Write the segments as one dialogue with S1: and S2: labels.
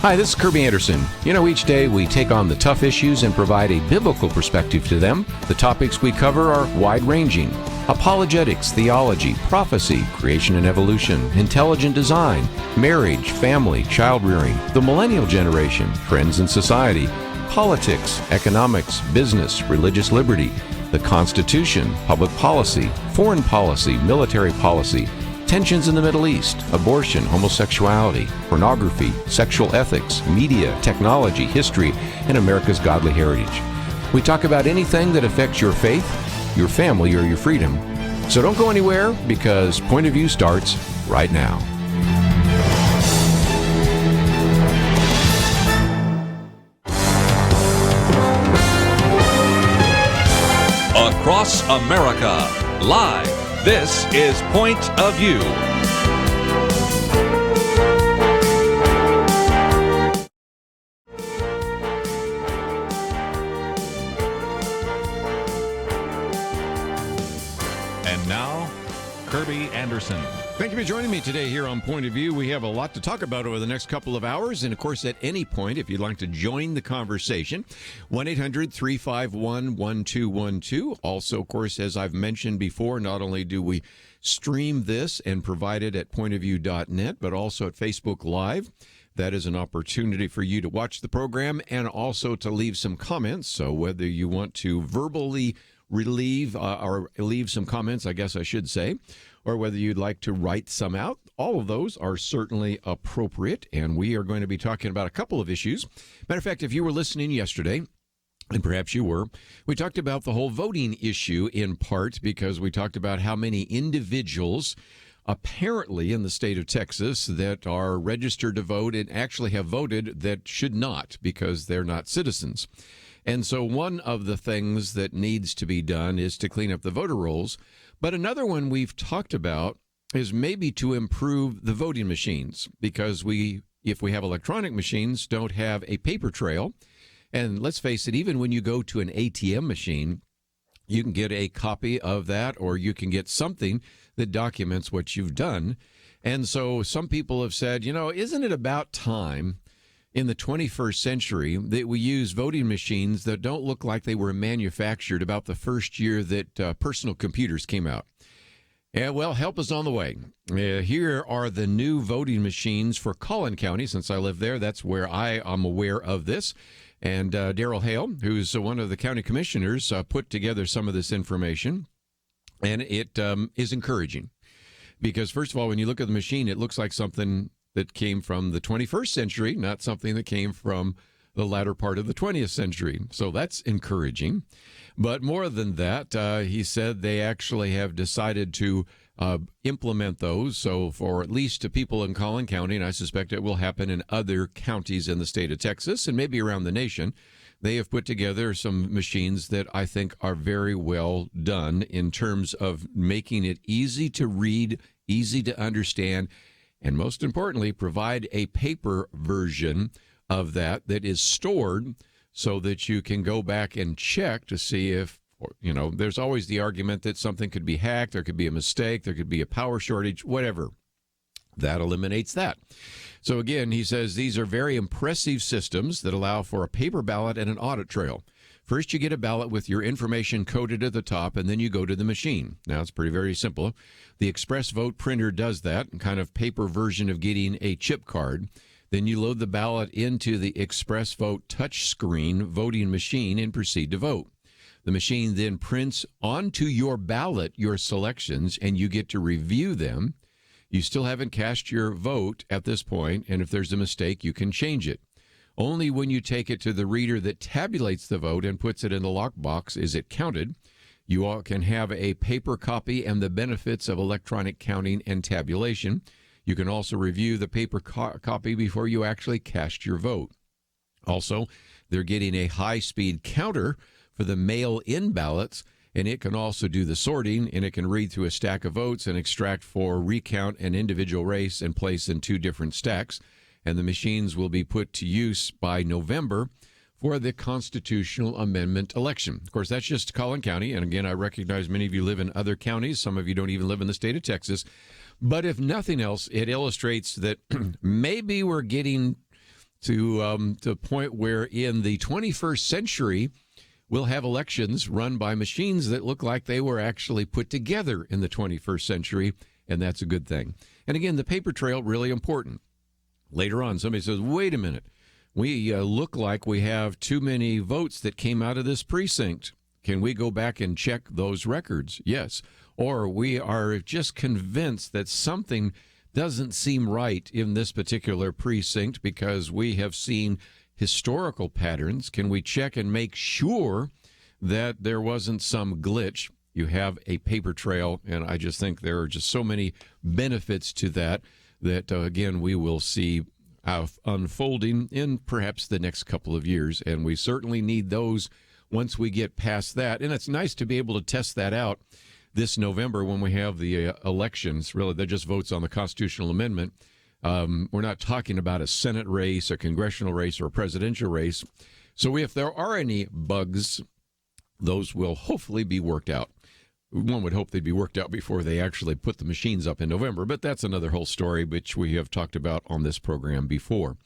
S1: Hi, this is Kerby Anderson. You know, each day we take on the tough issues and provide a biblical perspective to them. The topics we cover are wide-ranging: apologetics, theology, prophecy, creation and evolution, intelligent design, marriage, family, child-rearing, the millennial generation, trends in society, politics, economics, business, religious liberty, the Constitution, public policy, foreign policy, military policy, tensions in the Middle East, abortion, homosexuality, pornography, sexual ethics, media, technology, history, and America's godly heritage. We talk about anything that affects your faith, your family, or your freedom. So don't go anywhere, because Point of View starts right now.
S2: Across America, live. This is Point of View. And now, Kerby Anderson.
S1: Thank you for joining me today here on Point of View. We have a lot to talk about over the next couple of hours. And, of course, at any point, if you'd like to join the conversation, 1-800-351-1212. Also, of course, as I've mentioned before, not only do we stream this and provide it at pointofview.net, but also at Facebook Live. That is an opportunity for you to watch the program and also to leave some comments. So whether you want to verbally relieve or leave some comments, I guess I should say, or whether you'd like to write some out, all of those are certainly appropriate. And we are going to be talking about a couple of issues. Matter of fact, if you were listening yesterday, and perhaps you were, we talked about the whole voting issue in part because we talked about how many individuals apparently in the state of Texas that are registered to vote and actually have voted that should not because they're not citizens. And so one of the things that needs to be done is to clean up the voter rolls. But another one we've talked about is maybe to improve the voting machines, because if we have electronic machines, don't have a paper trail. And let's face it, even when you go to an ATM machine, you can get a copy of that, or you can get something that documents what you've done. And so some people have said, you know, isn't it about time in the 21st century that we use voting machines that don't look like they were manufactured about the first year that personal computers came out? Yeah, well, help is on the way. Here are the new voting machines for Collin County. Since I live there, that's where I am aware of this. And Darrell Hale, who's one of the county commissioners, put together some of this information. And it is encouraging because, first of all, when you look at the machine, it looks like something that came from the 21st century, not something that came from the latter part of the 20th century. So that's encouraging. But more than that, he said they actually have decided to implement those. So for at least to people in Collin County, and I suspect it will happen in other counties in the state of Texas and maybe around the nation, they have put together some machines that I think are very well done in terms of making it easy to read, easy to understand, and most importantly, provide a paper version of that is stored so that you can go back and check to see if, you know, there's always the argument that something could be hacked, there could be a mistake, there could be a power shortage, whatever. That eliminates that. So again, he says these are very impressive systems that allow for a paper ballot and an audit trail. First, you get a ballot with your information coded at the top, and then you go to the machine. Now, it's very simple. The Express Vote printer does that, kind of paper version of getting a chip card. Then you load the ballot into the Express Vote touchscreen voting machine and proceed to vote. The machine then prints onto your ballot your selections, and you get to review them. You still haven't cast your vote at this point, and if there's a mistake, you can change it. Only when you take it to the reader that tabulates the vote and puts it in the lockbox is it counted. You all can have a paper copy and the benefits of electronic counting and tabulation. You can also review the paper copy before you actually cast your vote. Also, they're getting a high-speed counter for the mail-in ballots, and it can also do the sorting, and it can read through a stack of votes and extract for recount an individual race and place in two different stacks. And the machines will be put to use by November for the constitutional amendment election. Of course, that's just Collin County. And again, I recognize many of you live in other counties. Some of you don't even live in the state of Texas. But if nothing else, it illustrates that maybe we're getting to the point where in the 21st century, we'll have elections run by machines that look like they were actually put together in the 21st century, and that's a good thing. And again, the paper trail, really important. Later on, somebody says, wait a minute, we look like we have too many votes that came out of this precinct. Can we go back and check those records? Yes. Or we are just convinced that something doesn't seem right in this particular precinct because we have seen historical patterns. Can we check and make sure that there wasn't some glitch? You have a paper trail, and I just think there are just so many benefits to that again, we will see unfolding in perhaps the next couple of years, and we certainly need those once we get past that. And it's nice to be able to test that out this November when we have the elections. Really, they're just votes on the constitutional amendment. We're not talking about a Senate race, a congressional race, or a presidential race. So if there are any bugs, those will hopefully be worked out. One would hope they'd be worked out before they actually put the machines up in November, but that's another whole story, which we have talked about on this program before.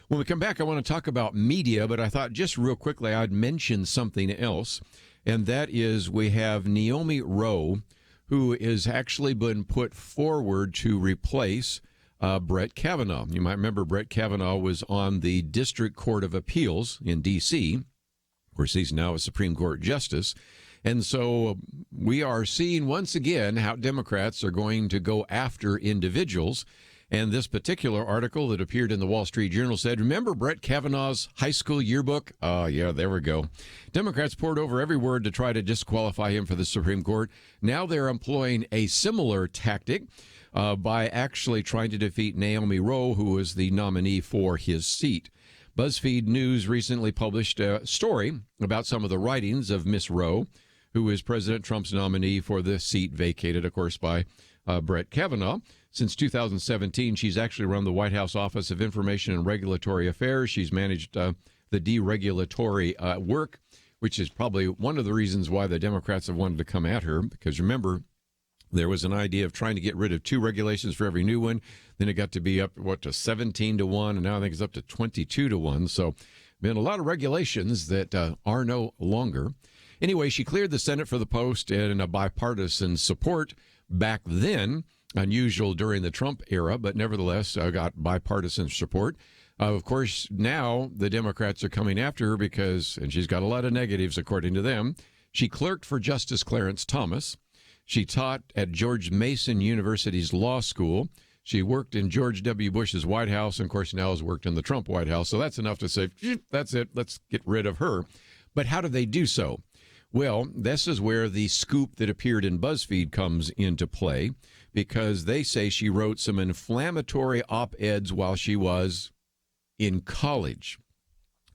S1: When we come back, I want to talk about media, but I thought just real quickly I'd mention something else, and that is we have Naomi Rowe, who is actually been put forward to replace Brett Kavanaugh. You might remember Brett Kavanaugh was on the District Court of Appeals in D.C. Of course, he's now a Supreme Court justice. And so we are seeing once again how Democrats are going to go after individuals. And this particular article that appeared in the Wall Street Journal said, remember Brett Kavanaugh's high school yearbook? Oh, yeah, there we go. Democrats poured over every word to try to disqualify him for the Supreme Court. Now they're employing a similar tactic by actually trying to defeat Naomi Rowe, who is the nominee for his seat. BuzzFeed News recently published a story about some of the writings of Miss Rowe, who is President Trump's nominee for the seat vacated, of course, by Brett Kavanaugh. Since 2017, she's actually run the White House Office of Information and Regulatory Affairs. She's managed the deregulatory work, which is probably one of the reasons why the Democrats have wanted to come at her, because remember, there was an idea of trying to get rid of 2 regulations for every new one. Then it got to be up, to 17 to 1, and now I think it's up to 22 to 1. So been a lot of regulations that are no longer. Anyway, she cleared the Senate for the post in a bipartisan support back then, unusual during the Trump era, but nevertheless got bipartisan support. Of course, now the Democrats are coming after her because, and she's got a lot of negatives according to them, she clerked for Justice Clarence Thomas. She taught at George Mason University's law school. She worked in George W. Bush's White House, and of course now has worked in the Trump White House. So that's enough to say, that's it, let's get rid of her. But how do they do so? Well, this is where the scoop that appeared in BuzzFeed comes into play, because they say she wrote some inflammatory op-eds while she was in college.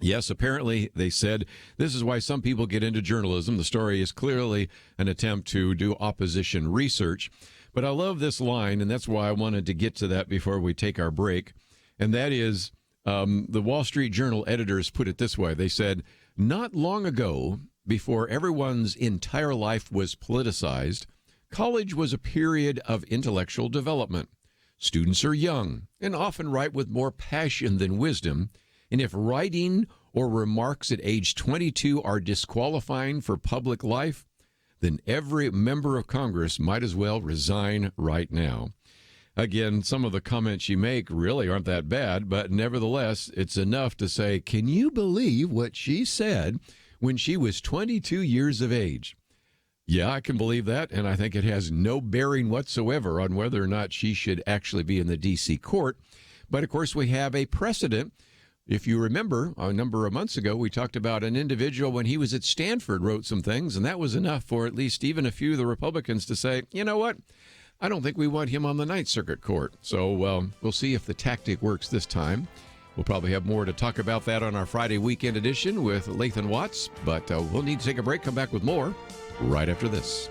S1: Yes, apparently, they said, this is why some people get into journalism. The story is clearly an attempt to do opposition research. But I love this line, and that's why I wanted to get to that before we take our break. And that is, the Wall Street Journal editors put it this way. They said, not long ago, before everyone's entire life was politicized, college was a period of intellectual development. Students are young and often write with more passion than wisdom. And if writing or remarks at age 22 are disqualifying for public life, then every member of Congress might as well resign right now. Again, some of the comments you make really aren't that bad, but nevertheless, it's enough to say, can you believe what she said when she was 22 years of age? Yeah, I can believe that, and I think it has no bearing whatsoever on whether or not she should actually be in the D.C. court. But, of course, we have a precedent. If you remember, a number of months ago, we talked about an individual when he was at Stanford wrote some things, and that was enough for at least even a few of the Republicans to say, you know what, I don't think we want him on the Ninth Circuit Court. So we'll see if the tactic works this time. We'll probably have more to talk about that on our Friday weekend edition with Lathan Watts, but we'll need to take a break, come back with more right after this.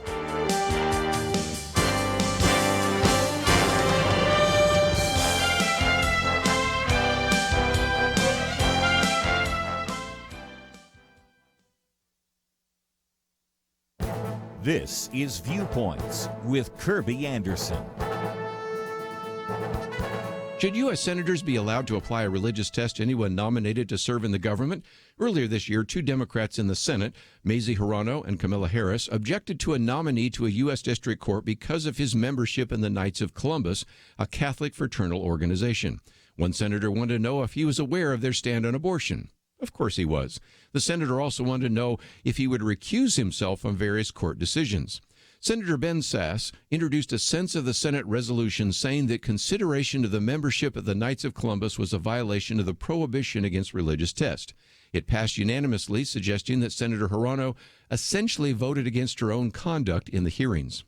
S3: This is Viewpoints with Kerby Anderson.
S1: Should U.S. senators be allowed to apply a religious test to anyone nominated to serve in the government? Earlier this year, two Democrats in the Senate, Mazie Hirono and Kamala Harris, objected to a nominee to a U.S. District Court because of his membership in the Knights of Columbus, a Catholic fraternal organization. One senator wanted to know if he was aware of their stand on abortion. Of course he was. The senator also wanted to know if he would recuse himself from various court decisions. Senator Ben Sasse introduced a sense of the Senate resolution saying that consideration of the membership of the Knights of Columbus was a violation of the prohibition against religious test. It passed unanimously, suggesting that Senator Hirono essentially voted against her own conduct in the hearings.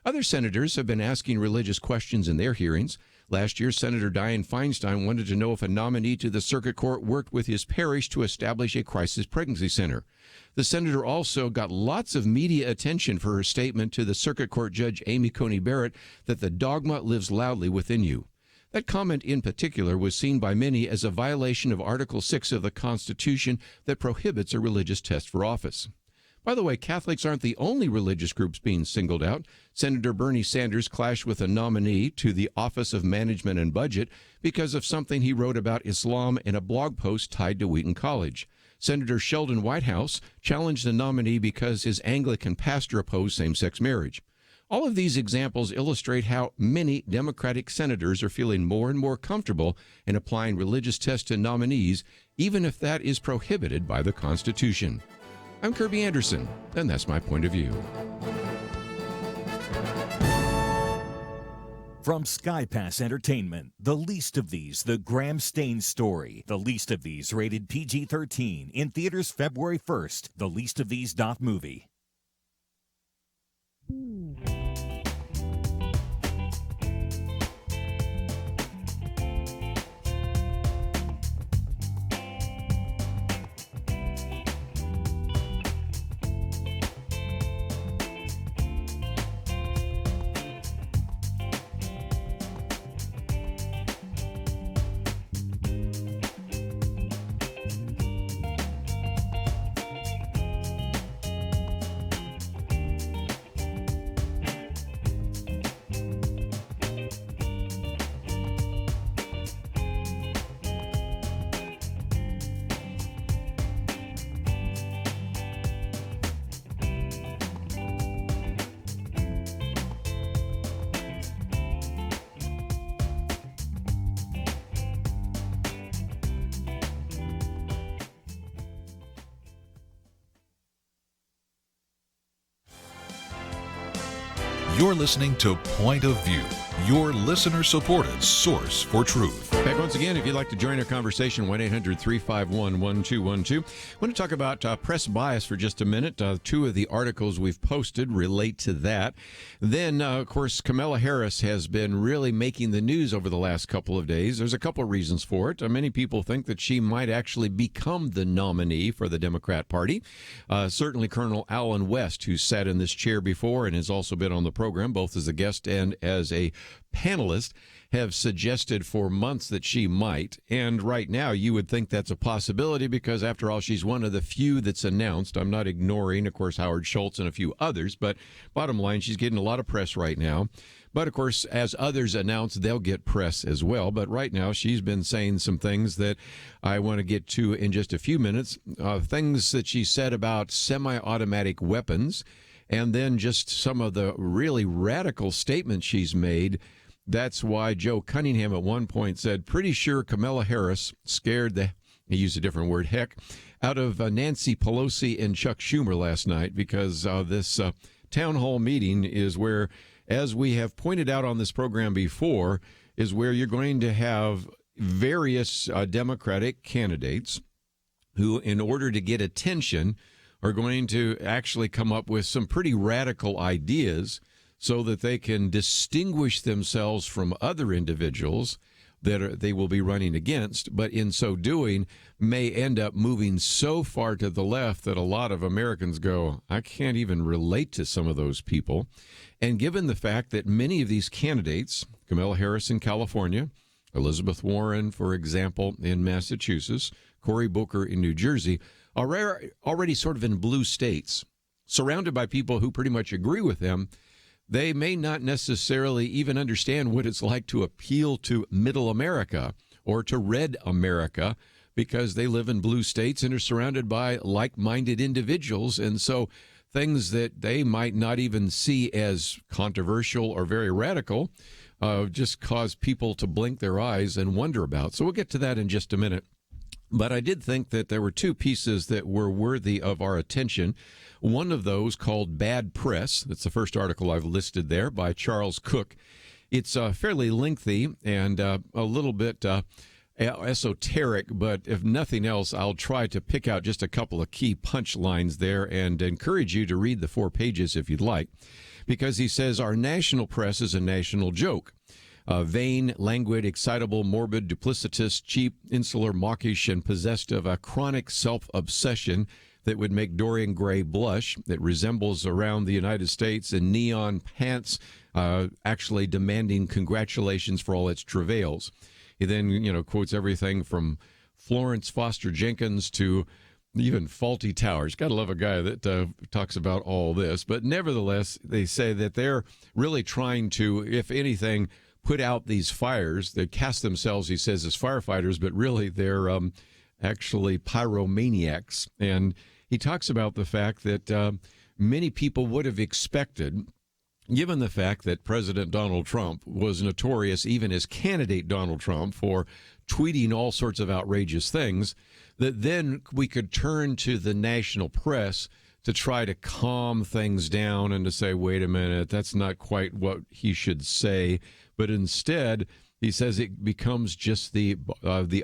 S1: Other senators have been asking religious questions in their hearings. Last year, Senator Dianne Feinstein wanted to know if a nominee to the circuit court worked with his parish to establish a crisis pregnancy center. The senator also got lots of media attention for her statement to the circuit court judge Amy Coney Barrett that the dogma lives loudly within you. That comment in particular was seen by many as a violation of Article 6 of the Constitution that prohibits a religious test for office. By the way, Catholics aren't the only religious groups being singled out. Senator Bernie Sanders clashed with a nominee to the Office of Management and Budget because of something he wrote about Islam in a blog post tied to Wheaton College. Senator Sheldon Whitehouse challenged the nominee because his Anglican pastor opposed same-sex marriage. All of these examples illustrate how many Democratic senators are feeling more and more comfortable in applying religious tests to nominees, even if that is prohibited by the Constitution. I'm Kerby Anderson, and that's my point of view.
S3: From SkyPass Entertainment, The Least of These, The Graham Staines Story. The Least of These, rated PG-13, in theaters February 1st. TheLeastOfThese.movie.
S2: You're listening to Point of View, your listener-supported source for truth.
S1: Back once again, if you'd like to join our conversation, 1-800-351-1212. I want to talk about press bias for just a minute. Two of the articles we've posted relate to that. Then, of course, Kamala Harris has been really making the news over the last couple of days. There's a couple of reasons for it. Many people think that she might actually become the nominee for the Democrat Party. Certainly Colonel Allen West, who's sat in this chair before and has also been on the program, both as a guest and as a panelist, have suggested for months that she might. And right now, you would think that's a possibility because, after all, she's one of the few that's announced. I'm not ignoring, of course, Howard Schultz and a few others, but bottom line, she's getting a lot of press right now. But, of course, as others announce, they'll get press as well. But right now, she's been saying some things that I want to get to in just a few minutes. Things that she said about semi-automatic weapons, and then just some of the really radical statements she's made. That's why Joe Cunningham at one point said, pretty sure Kamala Harris scared the, he used a different word, heck, out of Nancy Pelosi and Chuck Schumer last night, because this town hall meeting is where, as we have pointed out on this program before, is where you're going to have various Democratic candidates who, in order to get attention, are going to actually come up with some pretty radical ideas so that they can distinguish themselves from other individuals that they will be running against, but in so doing may end up moving so far to the left that a lot of Americans go, I can't even relate to some of those people. And given the fact that many of these candidates, Kamala Harris in California, Elizabeth Warren, for example, in Massachusetts, Cory Booker in New Jersey, are already sort of in blue states, surrounded by people who pretty much agree with them, they may not necessarily even understand what it's like to appeal to middle America or to red America, because they live in blue states and are surrounded by like-minded individuals. And so things that they might not even see as controversial or very radical just cause people to blink their eyes and wonder about. So we'll get to that in just a minute. But I did think that there were two pieces that were worthy of our attention. One of those called Bad Press. That's the first article I've listed there by Charles Cook. It's fairly lengthy and a little bit esoteric, but if nothing else, I'll try to pick out just a couple of key punchlines there and encourage you to read the 4 pages if you'd like, because he says our national press is a national joke. Vain, languid, excitable, morbid, duplicitous, cheap, insular, mawkish, and possessed of a chronic self-obsession that would make Dorian Gray blush. It resembles around the United States in neon pants, actually demanding congratulations for all its travails. He then, quotes everything from Florence Foster Jenkins to even Faulty Towers. Got to love a guy that talks about all this. But nevertheless, they say that they're really trying to, if anything, put out these fires. They cast themselves, he says, as firefighters, but really they're actually pyromaniacs. And he talks about the fact that many people would have expected, given the fact that President Donald Trump was notorious, even as candidate Donald Trump, for tweeting all sorts of outrageous things, that then we could turn to the national press to try to calm things down and to say, wait a minute, that's not quite what he should say. But instead, he says it becomes just the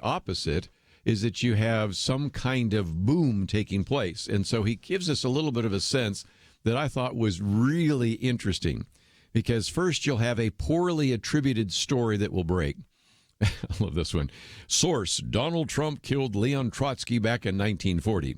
S1: opposite, is that you have some kind of boom taking place. And so he gives us a little bit of a sense that I thought was really interesting, because first you'll have a poorly attributed story that will break. I love this one. Source: Donald Trump killed Leon Trotsky back in 1940.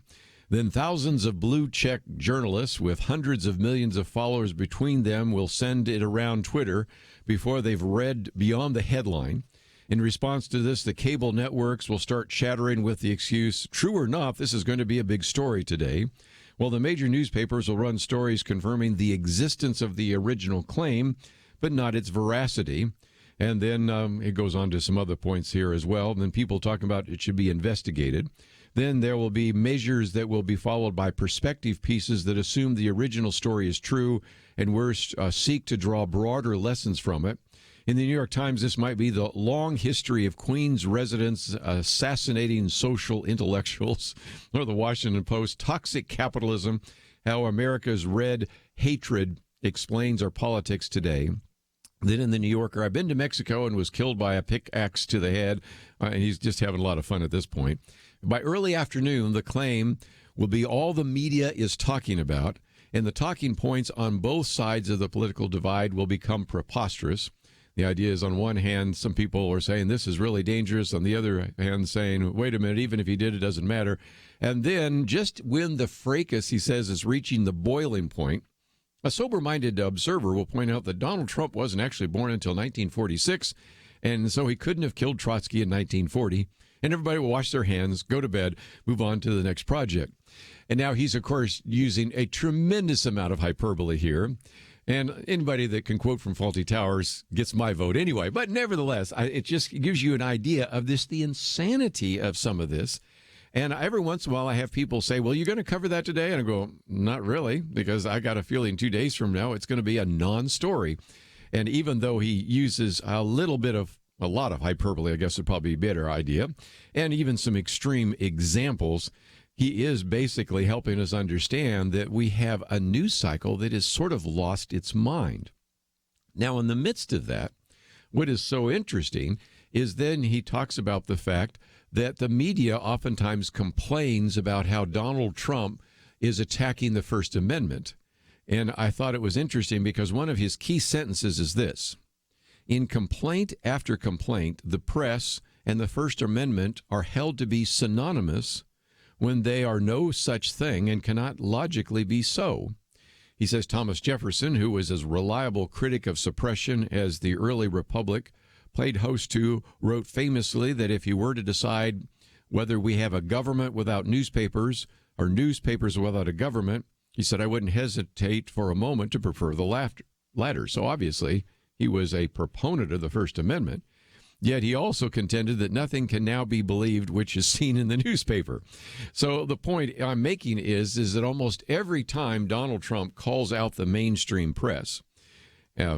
S1: Then thousands of blue-check journalists with hundreds of millions of followers between them will send it around Twitter before they've read beyond the headline. In response to this, the cable networks will start chattering with the excuse, true or not, this is going to be a big story today. Well, the major newspapers will run stories confirming the existence of the original claim, but not its veracity. And then it goes on to some other points here as well. And then people talking about it should be investigated. Then there will be measures that will be followed by perspective pieces that assume the original story is true and we're seek to draw broader lessons from it. In the New York Times, this might be the long history of Queens residents assassinating social intellectuals. Or the Washington Post, toxic capitalism, how America's red hatred explains our politics today. Then in the New Yorker, I've been to Mexico and was killed by a pickaxe to the head. And he's just having a lot of fun at this point. By early afternoon, the claim will be all the media is talking about, and the talking points on both sides of the political divide will become preposterous. The idea is, on one hand, some people are saying this is really dangerous. On the other hand, saying, wait a minute, even if he did, it doesn't matter. And then just when the fracas, he says, is reaching the boiling point, a sober-minded observer will point out that Donald Trump wasn't actually born until 1946, and so he couldn't have killed Trotsky in 1940. And everybody will wash their hands, go to bed, move on to the next project. And now he's, of course, using a tremendous amount of hyperbole here. And anybody that can quote from Faulty Towers gets my vote anyway. But nevertheless, it just gives you an idea of the insanity of some of this. And every once in a while, I have people say, well, you're going to cover that today? And I go, not really, because I got a feeling 2 days from now, it's going to be a non-story. And even though he uses a lot of hyperbole, I guess would probably be a better idea, and even some extreme examples, he is basically helping us understand that we have a news cycle that has sort of lost its mind. Now, in the midst of that, what is so interesting is then he talks about the fact that the media oftentimes complains about how Donald Trump is attacking the First Amendment. And I thought it was interesting because one of his key sentences is this: in complaint after complaint, the press and the First Amendment are held to be synonymous when they are no such thing and cannot logically be so. He says Thomas Jefferson, who was as reliable critic of suppression as the early republic played host to, wrote famously that if you were to decide whether we have a government without newspapers or newspapers without a government, he said, I wouldn't hesitate for a moment to prefer the latter. latter. So obviously, he was a proponent of the First Amendment. Yet he also contended that nothing can now be believed which is seen in the newspaper. So the point I'm making is that almost every time Donald Trump calls out the mainstream press,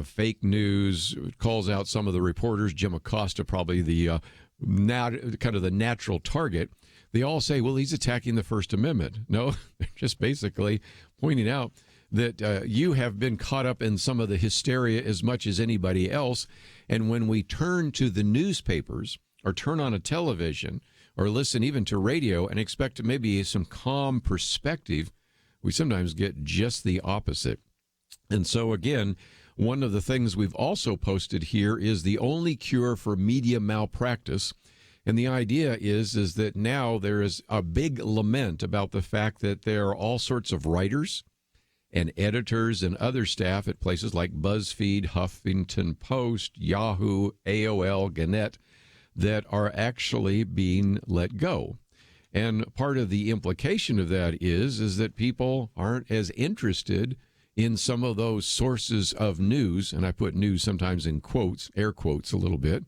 S1: fake news, calls out some of the reporters, Jim Acosta probably the kind of the natural target, they all say, well, he's attacking the First Amendment. No, they're just basically pointing out that you have been caught up in some of the hysteria as much as anybody else. And when we turn to the newspapers or turn on a television or listen even to radio and expect maybe some calm perspective, we sometimes get just the opposite. And so, again, one of the things we've also posted here is the only cure for media malpractice. And the idea is that now there is a big lament about the fact that there are all sorts of writers and editors and other staff at places like BuzzFeed, Huffington Post, Yahoo, AOL, Gannett that are actually being let go. And part of the implication of that is that people aren't as interested in some of those sources of news, and I put news sometimes in quotes, air quotes a little bit,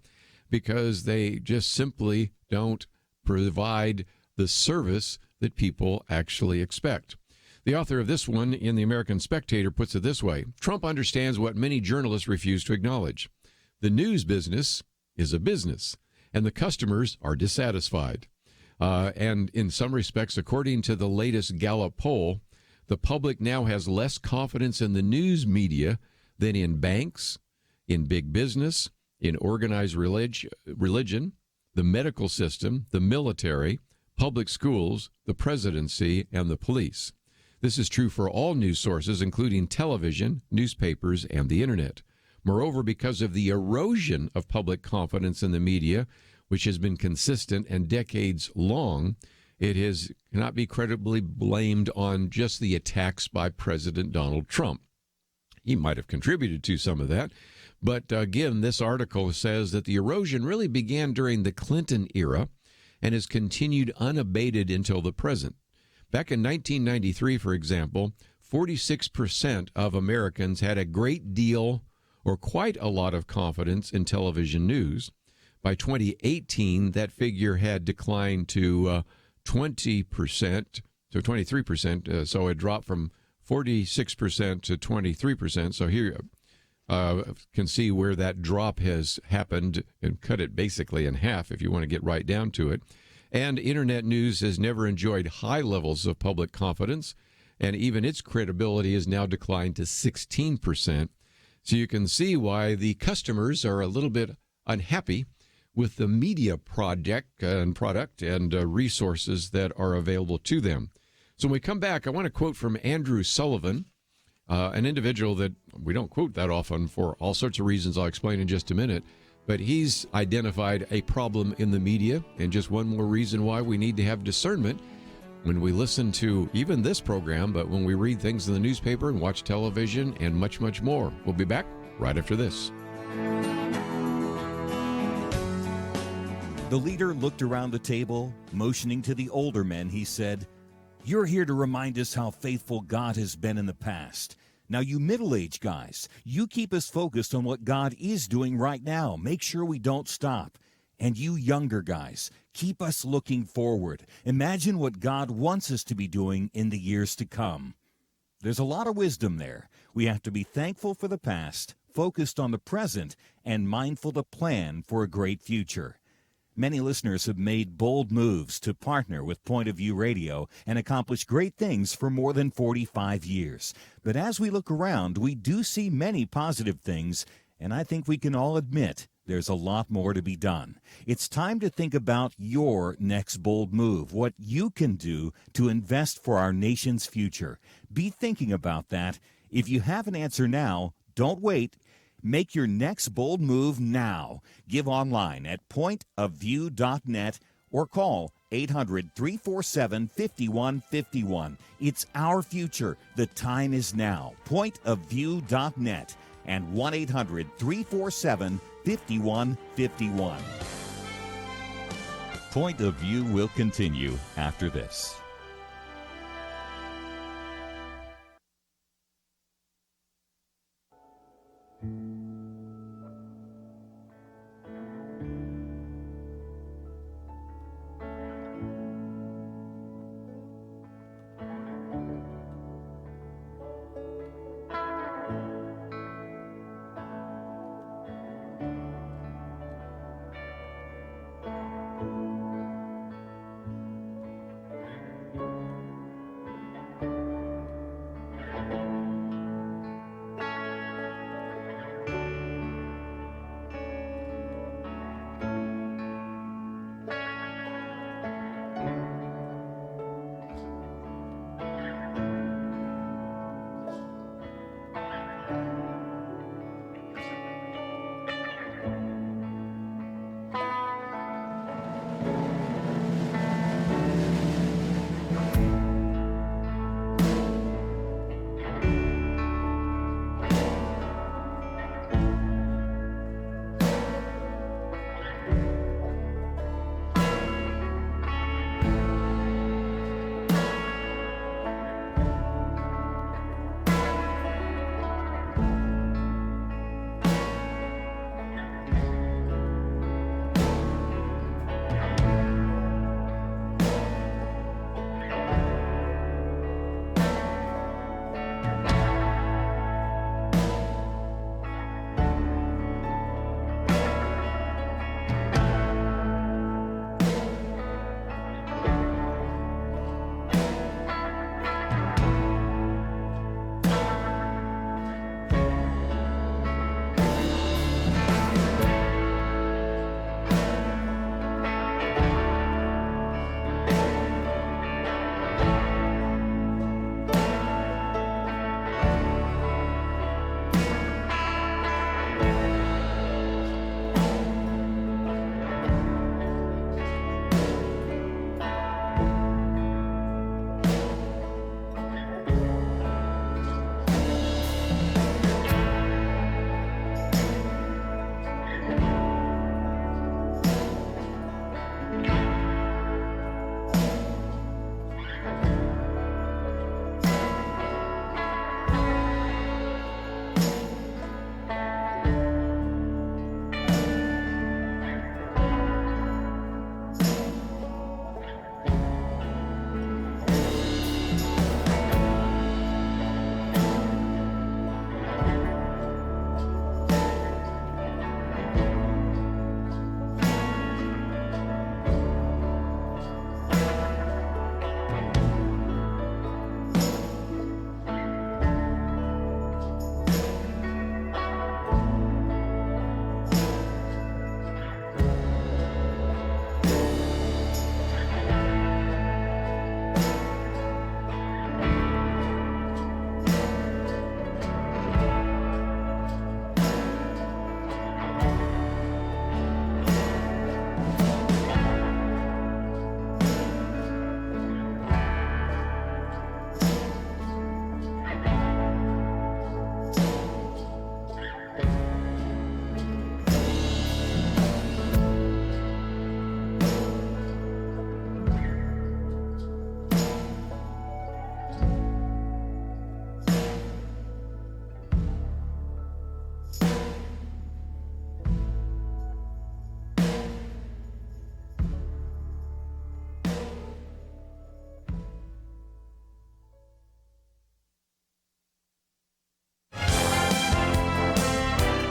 S1: because they just simply don't provide the service that people actually expect. The author of this one in the American Spectator puts it this way: Trump understands what many journalists refuse to acknowledge. The news business is a business, and the customers are dissatisfied. And in some respects, according to the latest Gallup poll, the public now has less confidence in the news media than in banks, in big business, in organized religion, the medical system, the military, public schools, the presidency, and the police. This is true for all news sources, including television, newspapers, and the internet. Moreover, because of the erosion of public confidence in the media, which has been consistent and decades long, it cannot be credibly blamed on just the attacks by President Donald Trump. He might have contributed to some of that. But again, this article says that the erosion really began during the Clinton era and has continued unabated until the present. Back in 1993, for example, 46% of Americans had a great deal or quite a lot of confidence in television news. By 2018, that figure had declined to 20%, so 23%. So it dropped from 46% to 23%. So here can see where that drop has happened and cut it basically in half if you want to get right down to it. And internet news has never enjoyed high levels of public confidence, and even its credibility has now declined to 16%. So you can see why the customers are a little bit unhappy with the media product and resources that are available to them. So when we come back, I want to quote from Andrew Sullivan, an individual that we don't quote that often for all sorts of reasons I'll explain in just a minute. But he's identified a problem in the media, and just one more reason why we need to have discernment when we listen to even this program, but when we read things in the newspaper and watch television and much, much more. We'll be back right after this.
S3: The leader looked around the table, motioning to the older men. He said, "You're here to remind us how faithful God has been in the past. Now, you middle-aged guys, you keep us focused on what God is doing right now. Make sure we don't stop. And you younger guys, keep us looking forward. Imagine what God wants us to be doing in the years to come." There's a lot of wisdom there. We have to be thankful for the past, focused on the present, and mindful to plan for a great future. Many listeners have made bold moves to partner with Point of View Radio and accomplish great things for more than 45 years. But as we look around, we do see many positive things, and I think we can all admit there's a lot more to be done. It's time to think about your next bold move, what you can do to invest for our nation's future. Be thinking about that. If you have an answer now, don't wait. Make your next bold move now. Give online at pointofview.net or call 800-347-5151. It's our future. The time is now. Pointofview.net and 1-800-347-5151. Point of View will continue after this.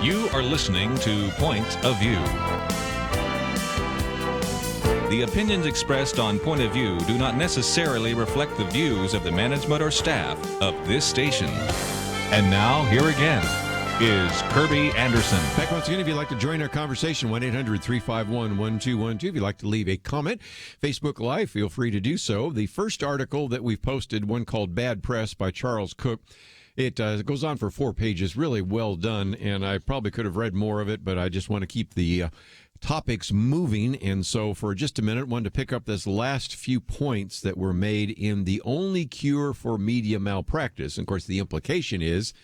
S2: You are listening to Point of View. The opinions expressed on Point of View do not necessarily reflect the views of the management or staff of this station. And now, here again is Kerby Anderson.
S1: Back once again, if you'd like to join our conversation, 1-800-351-1212. If you'd like to leave a comment, Facebook Live, feel free to do so. The first article that we've posted, one called Bad Press by Charles Cook, it goes on for 4 pages, really well done, and I probably could have read more of it, but I just want to keep the topics moving, and so for just a minute, I wanted to pick up this last few points that were made in The Only Cure for Media Malpractice. And of course, the implication is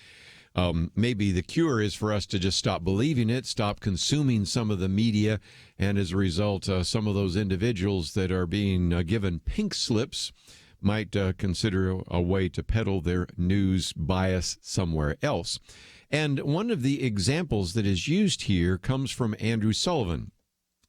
S1: maybe the cure is for us to just stop believing it, stop consuming some of the media, and as a result, some of those individuals that are being given pink slips might consider a way to peddle their news bias somewhere else. And one of the examples that is used here comes from Andrew Sullivan.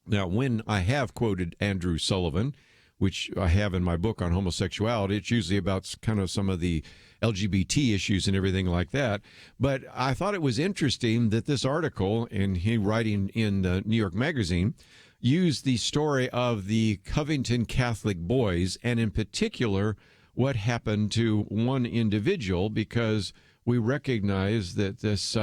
S1: Now, when I have quoted Andrew Sullivan, which I have in my book on homosexuality, it's usually about kind of some of the LGBT issues and everything like that. But I thought it was interesting that this article, and he writing in the New York Magazine, used the story of the Covington Catholic boys, and in particular, what happened to one individual, because we recognize that this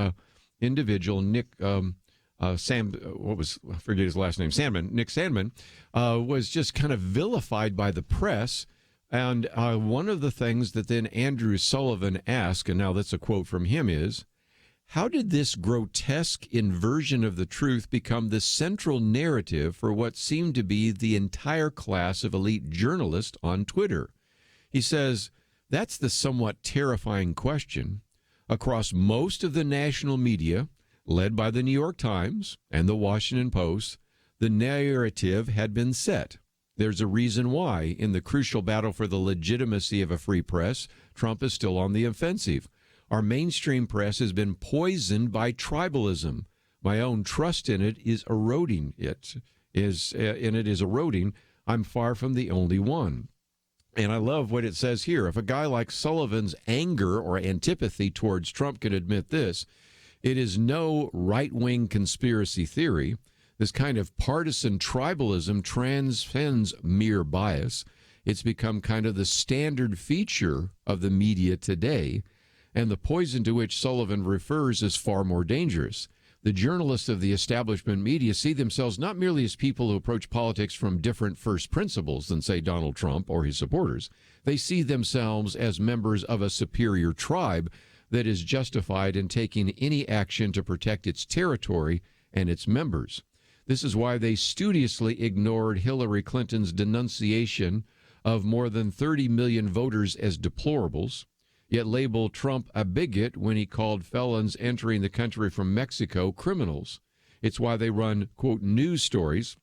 S1: individual, Nick I forget his last name, Nick Sandman, was just kind of vilified by the press. And one of the things that then Andrew Sullivan asked, and now that's a quote from him, is, how did this grotesque inversion of the truth become the central narrative for what seemed to be the entire class of elite journalists on Twitter? He says, that's the somewhat terrifying question. Across most of the national media, led by the New York Times and the Washington Post, the narrative had been set. There's a reason why, in the crucial battle for the legitimacy of a free press, Trump is still on the offensive. Our mainstream press has been poisoned by tribalism. My own trust in it is eroding. It is eroding. I'm far from the only one. And I love what it says here. If a guy like Sullivan's anger or antipathy towards Trump can admit this, it is no right-wing conspiracy theory. This kind of partisan tribalism transcends mere bias. It's become kind of the standard feature of the media today, and the poison to which Sullivan refers is far more dangerous. The journalists of the establishment media see themselves not merely as people who approach politics from different first principles than, say, Donald Trump or his supporters. They see themselves as members of a superior tribe that is justified in taking any action to protect its territory and its members. This is why they studiously ignored Hillary Clinton's denunciation of more than 30 million voters as deplorables, yet labeled Trump a bigot when he called felons entering the country from Mexico criminals. It's why they run, quote, news stories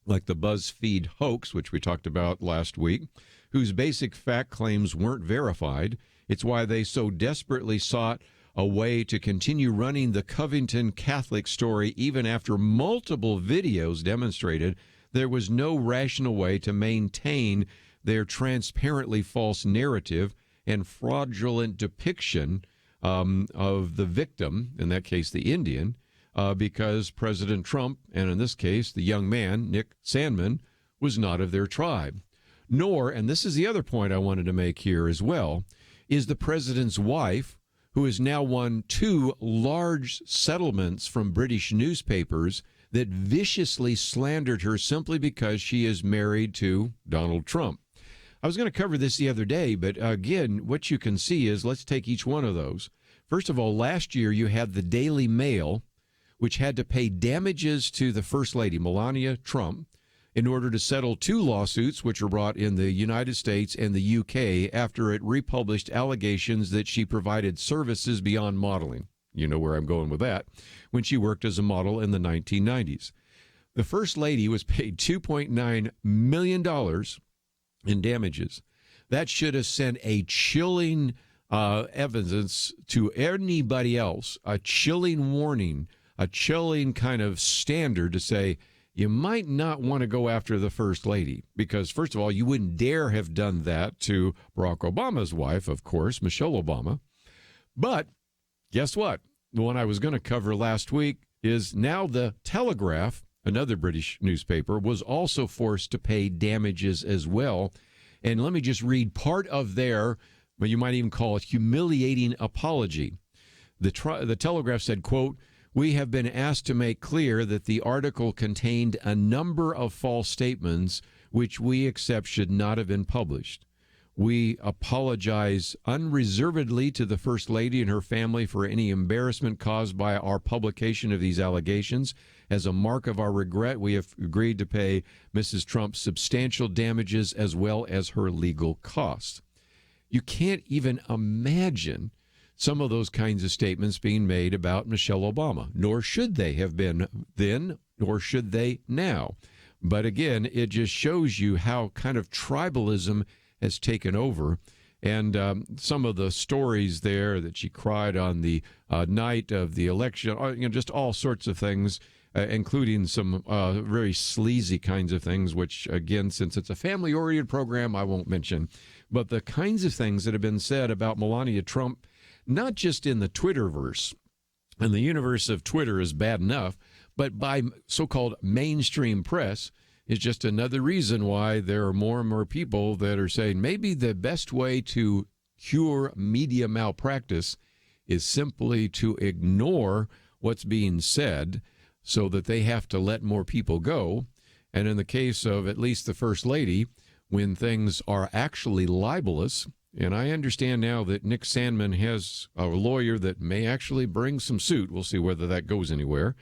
S1: like the BuzzFeed hoax, which we talked about last week, whose basic fact claims weren't verified. It's why they so desperately sought a way to continue running the Covington Catholic story even after multiple videos demonstrated there was no rational way to maintain their transparently false narrative and fraudulent depiction of the victim, in that case the Indian, because President Trump, and in this case the young man, Nick Sandman, was not of their tribe. Nor, and this is the other point I wanted to make here as well, is the president's wife, who has now won 2 large settlements from British newspapers that viciously slandered her simply because she is married to Donald Trump. I was going to cover this the other day, but again, what you can see is, let's take each one of those. First of all, last year you had the Daily Mail, which had to pay damages to the First Lady, Melania Trump, in order to settle 2 lawsuits which were brought in the United States and the UK after it republished allegations that she provided services beyond modeling. You know where I'm going with that. When she worked as a model in the 1990s. The First Lady was paid $2.9 million in damages. That should have sent a chilling evidence to anybody else, a chilling warning, a chilling kind of standard to say, you might not want to go after the First Lady, because, first of all, you wouldn't dare have done that to Barack Obama's wife, of course, Michelle Obama. But guess what? the one I was going to cover last week is now the Telegraph, another British newspaper, was also forced to pay damages as well. And let me just read part of their, well, you might even call it humiliating apology. The Telegraph said, quote, "We have been asked to make clear that the article contained a number of false statements which we accept should not have been published. We apologize unreservedly to the First Lady and her family for any embarrassment caused by our publication of these allegations. As a mark of our regret, we have agreed to pay Mrs. Trump substantial damages as well as her legal costs." You can't even imagine some of those kinds of statements being made about Michelle Obama, nor should they have been then, nor should they now. But again, it just shows you how kind of tribalism has taken over. And some of the stories there that she cried on the night of the election, just all sorts of things, including some very sleazy kinds of things, which, again, since it's a family-oriented program, I won't mention. But the kinds of things that have been said about Melania Trump, not just in the Twitterverse, and the universe of Twitter is bad enough, but by so-called mainstream press, is just another reason why there are more and more people that are saying maybe the best way to cure media malpractice is simply to ignore what's being said so that they have to let more people go. And in the case of at least the First Lady, when things are actually libelous, and I understand now that Nick Sandmann has a lawyer that may actually bring some suit, we'll see whether that goes anywhere,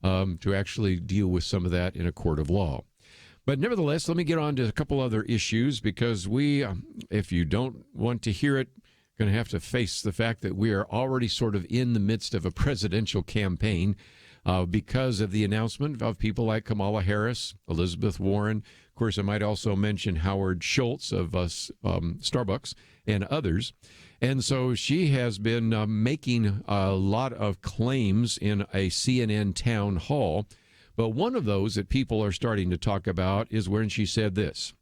S1: to actually deal with some of that in a court of law. But nevertheless, let me get on to a couple other issues, because we, if you don't want to hear it, going to have to face the fact that we are already sort of in the midst of a presidential campaign because of the announcement of people like Kamala Harris, Elizabeth Warren. Of course, I might also mention Howard Schultz of Starbucks and others. And so she has been making a lot of claims in a CNN town hall. But one of those that people are starting to talk about is when she said this: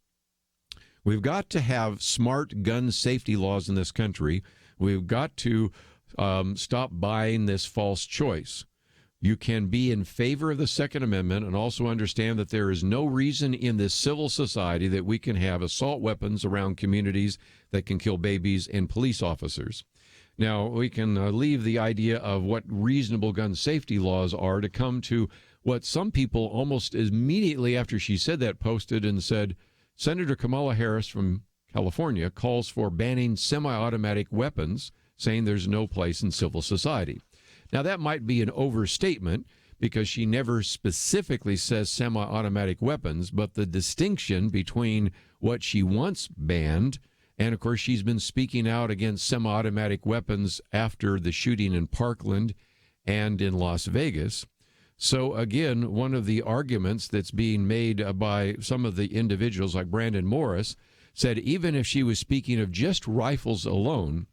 S1: "We've got to have smart gun safety laws in this country. We've got to stop buying this false choice. You can be in favor of the Second Amendment and also understand that there is no reason in this civil society that we can have assault weapons around communities that can kill babies and police officers." Now, we can leave the idea of what reasonable gun safety laws are to come to what some people almost immediately after she said that posted and said, Senator Kamala Harris from California calls for banning semi-automatic weapons, saying there's no place in civil society. Now, that might be an overstatement because she never specifically says semi-automatic weapons, but the distinction between what she once banned, and of course she's been speaking out against semi-automatic weapons after the shooting in Parkland and in Las Vegas. So again, one of the arguments that's being made by some of the individuals like Brandon Morris said even if she was speaking of just rifles alone,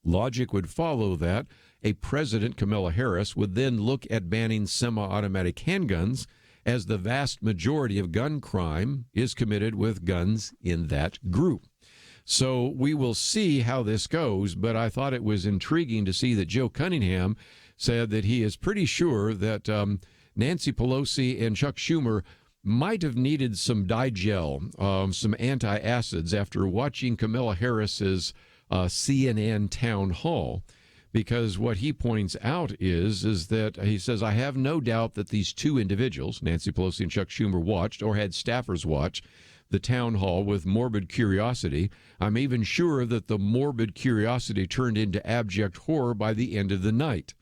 S1: logic would follow that a President, Kamala Harris, would then look at banning semi-automatic handguns, as the vast majority of gun crime is committed with guns in that group. So we will see how this goes, but I thought it was intriguing to see that Joe Cunningham said that he is pretty sure that Nancy Pelosi and Chuck Schumer might have needed some Digel, some antacids after watching Kamala Harris's CNN town hall, because what he points out is that he says, I have no doubt that these two individuals, Nancy Pelosi and Chuck Schumer, watched or had staffers watch the town hall with morbid curiosity. I'm even sure that the morbid curiosity turned into abject horror by the end of the night.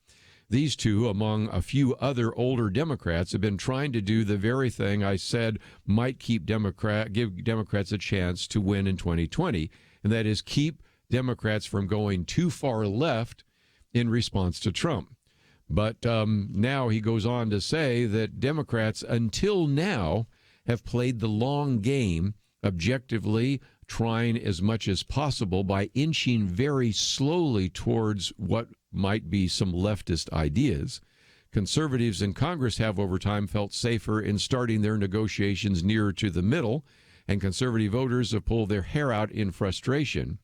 S1: These two, among a few other older Democrats, have been trying to do the very thing I said might give Democrats a chance to win in 2020, and that is keep Democrats from going too far left in response to Trump. But now he goes on to say that Democrats, until now, have played the long game, objectively trying as much as possible by inching very slowly towards what might be some leftist ideas. Conservatives in Congress have over time felt safer in starting their negotiations nearer to the middle, and conservative voters have pulled their hair out in frustration.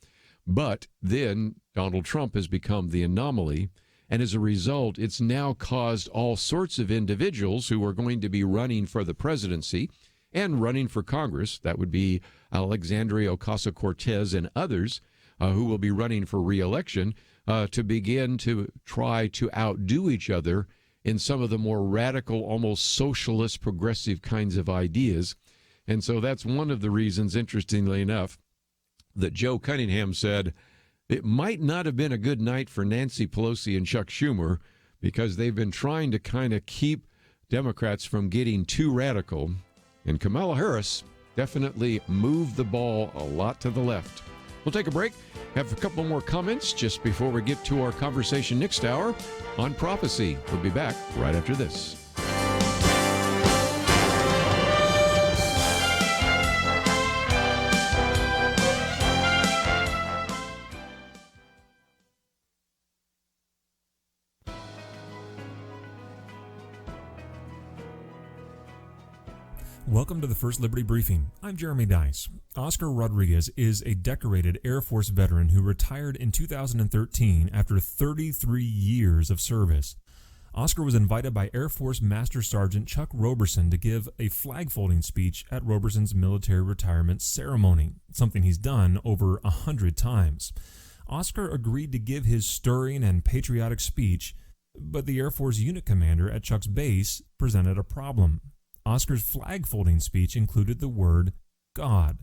S1: But then Donald Trump has become the anomaly, And as a result, it's now caused all sorts of individuals who are going to be running for the presidency and running for Congress. That would be Alexandria Ocasio-Cortez and others who will be running for re-election to begin to try to outdo each other in some of the more radical, almost socialist, progressive kinds of ideas. And so that's one of the reasons, interestingly enough, that Joe Cunningham said it might not have been a good night for Nancy Pelosi and Chuck Schumer, because they've been trying to kind of keep Democrats from getting too radical. And Kamala Harris definitely moved the ball a lot to the left. We'll take a break, have a couple more comments just before we get to our conversation next hour on prophecy. We'll be back right after this.
S4: Welcome to the First Liberty Briefing. I'm Jeremy Dice. Oscar Rodriguez is a decorated Air Force veteran who retired in 2013 after 33 years of service. Oscar was invited by Air Force Master Sergeant Chuck Roberson to give a flag-folding speech at Roberson's military retirement ceremony, something he's done over 100 times. Oscar agreed to give his stirring and patriotic speech, but the Air Force unit commander at Chuck's base presented a problem. Oscar's flag-folding speech included the word God.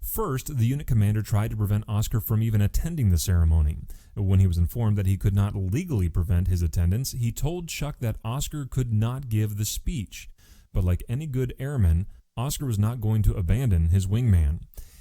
S4: First, the unit commander tried to prevent Oscar from even attending the ceremony. When he was informed that he could not legally prevent his attendance, he told Chuck that Oscar could not give the speech. But like any good airman, Oscar was not going to abandon his wingman.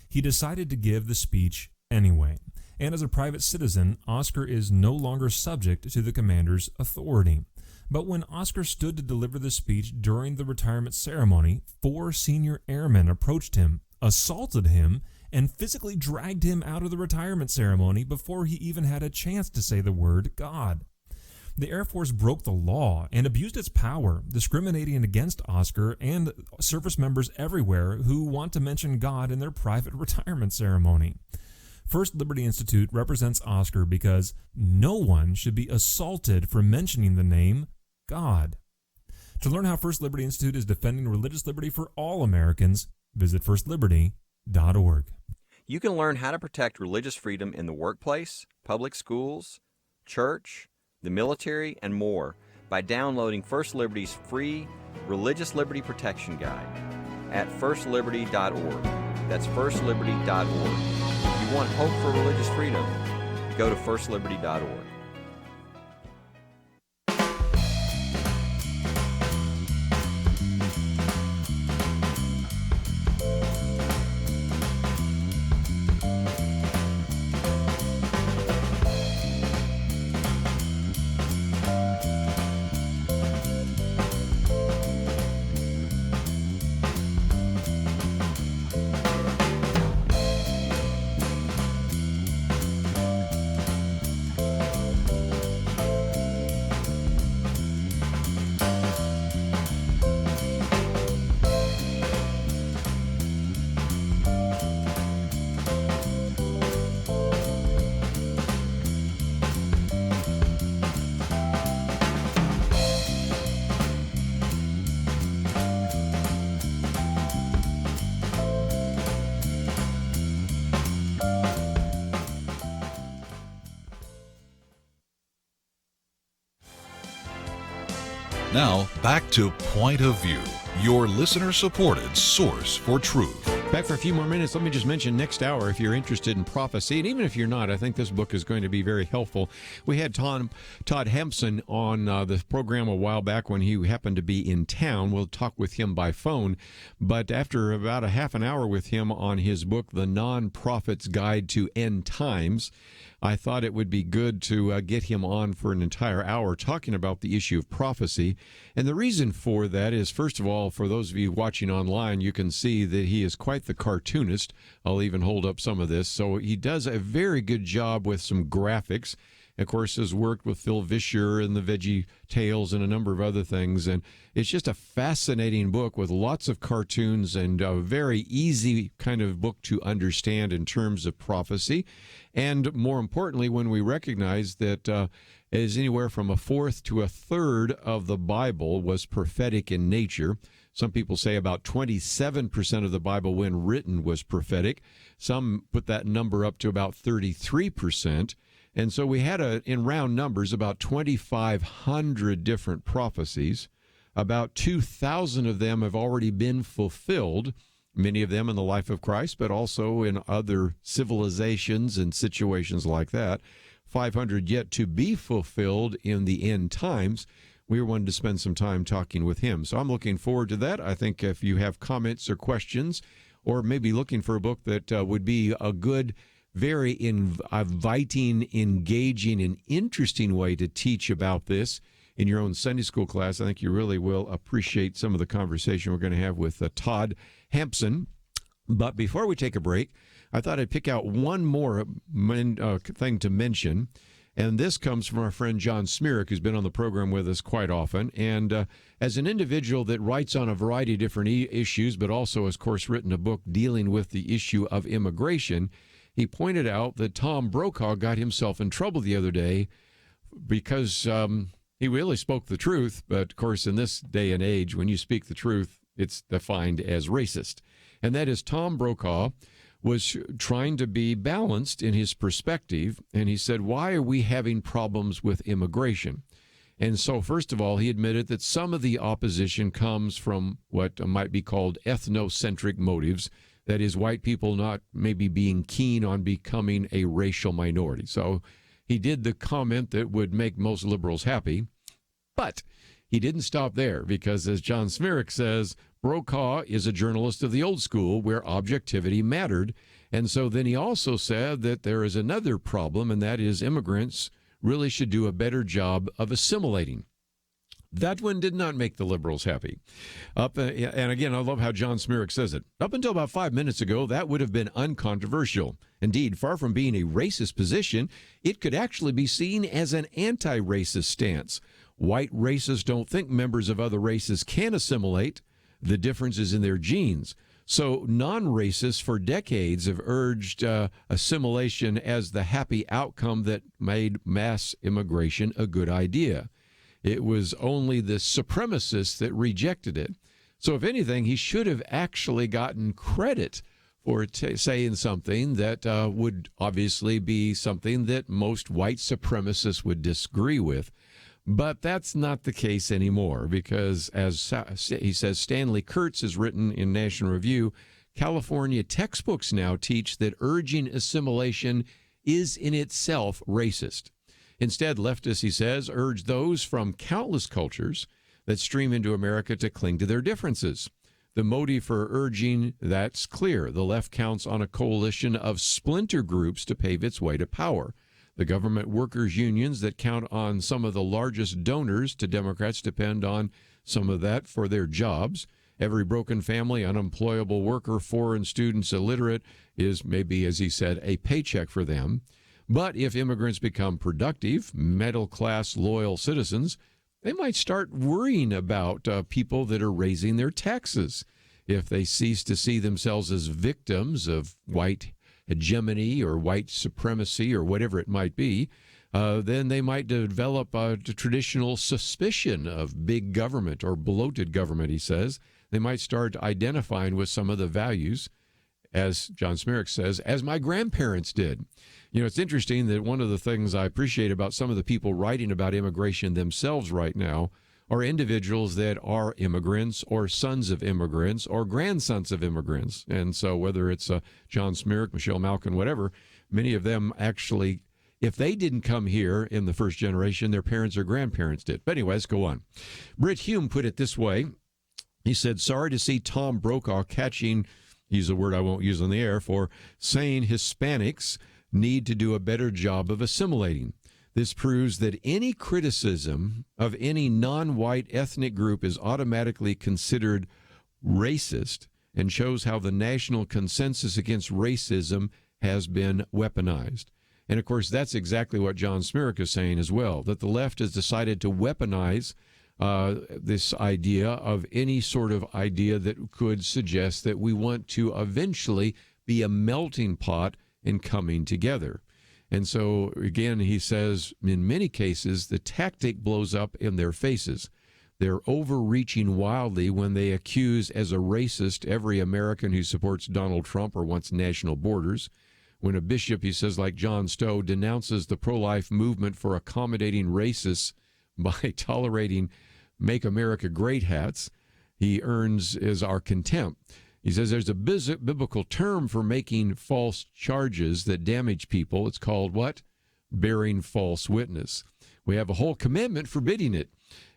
S4: He decided to give the speech anyway. And as a private citizen, Oscar is no longer subject to the commander's authority. But when Oscar stood to deliver the speech during the retirement ceremony, 4 senior airmen approached him, assaulted him, and physically dragged him out of the retirement ceremony before he even had a chance to say the word God. The Air Force broke the law and abused its power, discriminating against Oscar and service members everywhere who want to mention God in their private retirement ceremony. First Liberty Institute represents Oscar because no one should be assaulted for mentioning the name God. To learn how First Liberty Institute is defending religious liberty for all Americans, visit firstliberty.org.
S5: You can learn how to protect religious freedom in the workplace, public schools, church, the military, and more by downloading First Liberty's free Religious Liberty Protection Guide at firstliberty.org. That's firstliberty.org. If you want hope for religious freedom, go to firstliberty.org.
S2: Now, back to Point of View, your listener-supported source for truth.
S1: Back for a few more minutes. Let me just mention next hour, if you're interested in prophecy, and even if you're not, I think this book is going to be very helpful. We had Todd Hampson on the program a while back when he happened to be in town. We'll talk with him by phone. But after about a half an hour with him on his book, The Non-Prophet's Guide to End Times, I thought it would be good to get him on for an entire hour talking about the issue of prophecy. And the reason for that is, first of all, for those of you watching online, you can see that he is quite the cartoonist. I'll even hold up some of this. So he does a very good job with some graphics. Of course, has worked with Phil Vischer and the Veggie Tales and a number of other things. And it's just a fascinating book with lots of cartoons and a very easy kind of book to understand in terms of prophecy. And more importantly, when we recognize that is anywhere from a fourth to a third of the Bible was prophetic in nature. Some people say about 27% of the Bible when written was prophetic. Some put that number up to about 33%. And so we had, in round numbers, about 2,500 different prophecies. About 2,000 of them have already been fulfilled, many of them in the life of Christ, but also in other civilizations and situations like that. 500 yet to be fulfilled in the end times. We wanted to spend some time talking with him. So I'm looking forward to that. I think if you have comments or questions, or maybe looking for a book that would be a good, very inviting, engaging, and interesting way to teach about this in your own Sunday school class, I think you really will appreciate some of the conversation we're going to have with Todd Hampson. But before we take a break, I thought I'd pick out one more thing to mention, and this comes from our friend John Smearick, who's been on the program with us quite often. And as an individual that writes on a variety of different issues, but also, of course, written a book dealing with the issue of immigration, he pointed out that Tom Brokaw got himself in trouble the other day because he really spoke the truth. But, of course, in this day and age, when you speak the truth, it's defined as racist. And that is Tom Brokaw was trying to be balanced in his perspective, and he said, why are we having problems with immigration? And so, first of all, he admitted that some of the opposition comes from what might be called ethnocentric motives, that is, white people not maybe being keen on becoming a racial minority. So he did the comment that would make most liberals happy, but he didn't stop there because, as John Smearick says, Brokaw is a journalist of the old school where objectivity mattered. And so then he also said that there is another problem, and that is immigrants really should do a better job of assimilating. That one did not make the liberals happy. And again, I love how John Smearick says it. Up until about 5 minutes ago, that would have been uncontroversial. Indeed, far from being a racist position, it could actually be seen as an anti-racist stance. White racists don't think members of other races can assimilate. The difference is in their genes. So non-racists for decades have urged assimilation as the happy outcome that made mass immigration a good idea. It was only the supremacists that rejected it. So if anything, he should have actually gotten credit for saying something that would obviously be something that most white supremacists would disagree with. But that's not the case anymore because, as he says, Stanley Kurtz has written in National Review, California textbooks now teach that urging assimilation is in itself racist. Instead, leftists, he says, urge those from countless cultures that stream into America to cling to their differences. The motive for urging, that's clear. The left counts on a coalition of splinter groups to pave its way to power. The government workers' unions that count on some of the largest donors to Democrats depend on some of that for their jobs. Every broken family, unemployable worker, foreign students, illiterate is maybe, as he said, a paycheck for them. But if immigrants become productive, middle-class, loyal citizens, they might start worrying about people that are raising their taxes. If they cease to see themselves as victims of white hegemony or white supremacy or whatever it might be, then they might develop a traditional suspicion of big government or bloated government, he says. They might start identifying with some of the values, as John Smearick says, as my grandparents did. You know, it's interesting that one of the things I appreciate about some of the people writing about immigration themselves right now are individuals that are immigrants or sons of immigrants or grandsons of immigrants. And so whether it's John Smearick, Michelle Malkin, whatever, many of them actually, if they didn't come here in the first generation, their parents or grandparents did. But anyway, let's go on. Britt Hume put it this way. He said, sorry to see Tom Brokaw catching, he's a word I won't use on the air, for saying Hispanics need to do a better job of assimilating. This proves that any criticism of any non-white ethnic group is automatically considered racist and shows how the national consensus against racism has been weaponized. And, of course, that's exactly what John Smearick is saying as well, that the left has decided to weaponize this idea of any sort of idea that could suggest that we want to eventually be a melting pot in coming together. And so, again, he says, in many cases, the tactic blows up in their faces. They're overreaching wildly when they accuse as a racist every American who supports Donald Trump or wants national borders. When a bishop, he says, like John Stowe, denounces the pro-life movement for accommodating racists by tolerating Make America Great hats, he earns is our contempt. He says there's a biblical term for making false charges that damage people. It's called what? Bearing false witness. We have a whole commandment forbidding it.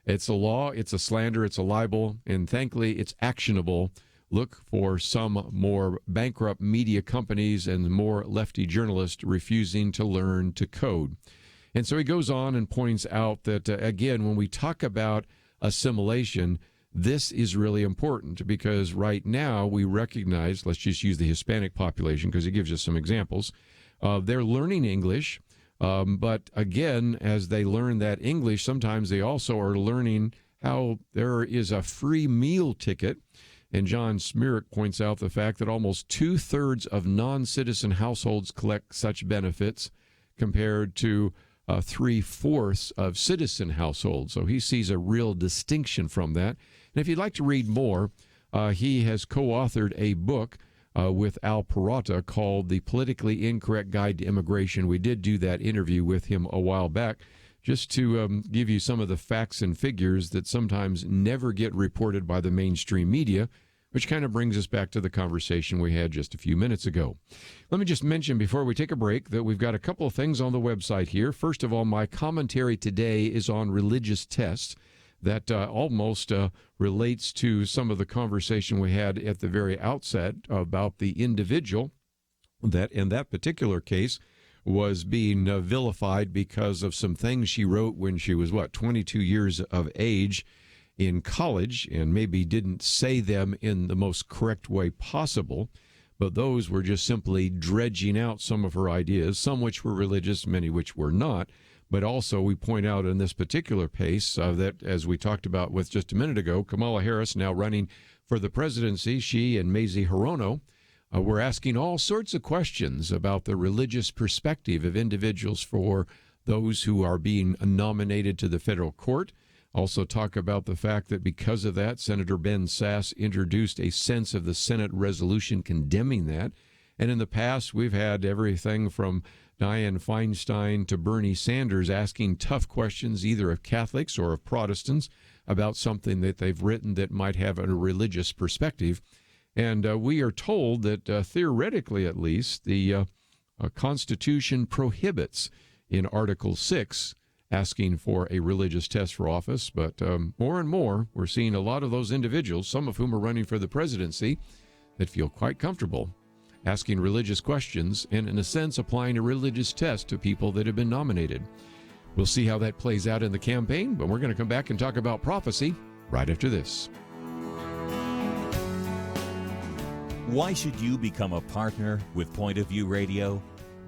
S1: It's a law, it's a slander, it's a libel, and thankfully it's actionable. Look for some more bankrupt media companies and more lefty journalists refusing to learn to code. And so he goes on and points out that, again, when we talk about assimilation, this is really important because right now we recognize, let's just use the Hispanic population because he gives us some examples. They're learning English, but again, as they learn that English, sometimes they also are learning how there is a free meal ticket. And John Smirek points out the fact that almost 2/3 of non-citizen households collect such benefits compared to 3/4 of citizen households. So he sees a real distinction from that. And if you'd like to read more, he has co-authored a book with Al Peralta called The Politically Incorrect Guide to Immigration. We did do that interview with him a while back just to give you some of the facts and figures that sometimes never get reported by the mainstream media, which kind of brings us back to the conversation we had just a few minutes ago. Let me just mention before we take a break that we've got a couple of things on the website here. First of all, my commentary today is on religious tests. That almost relates to some of the conversation we had at the very outset about the individual that in that particular case was being vilified because of some things she wrote when she was, 22 years of age in college, and maybe didn't say them in the most correct way possible, but those were just simply dredging out some of her ideas, some which were religious, many which were not. But also we point out in this particular case that, as we talked about with just a minute ago, Kamala Harris now running for the presidency, she and Mazie Hirono were asking all sorts of questions about the religious perspective of individuals for those who are being nominated to the federal court. Also talk about the fact that because of that, Senator Ben Sasse introduced a sense of the Senate resolution condemning that. And in the past, we've had everything from Dianne Feinstein to Bernie Sanders asking tough questions either of Catholics or of Protestants about something that they've written that might have a religious perspective. And we are told that theoretically, at least, the Constitution prohibits in Article 6 asking for a religious test for office. But more and more, we're seeing a lot of those individuals, some of whom are running for the presidency, that feel quite comfortable asking religious questions and, in a sense, applying a religious test to people that have been nominated. We'll see how that plays out in the campaign, but we're going to come back and talk about prophecy right after this.
S3: Why should you become a partner with Point of View Radio?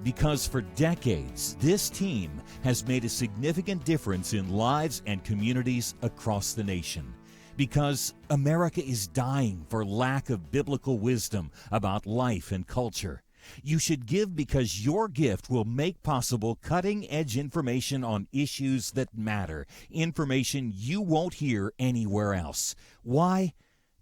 S3: Because for decades, this team has made a significant difference in lives and communities across the nation. Because America is dying for lack of biblical wisdom about life and culture. You should give because your gift will make possible cutting-edge information on issues that matter, information you won't hear anywhere else. Why?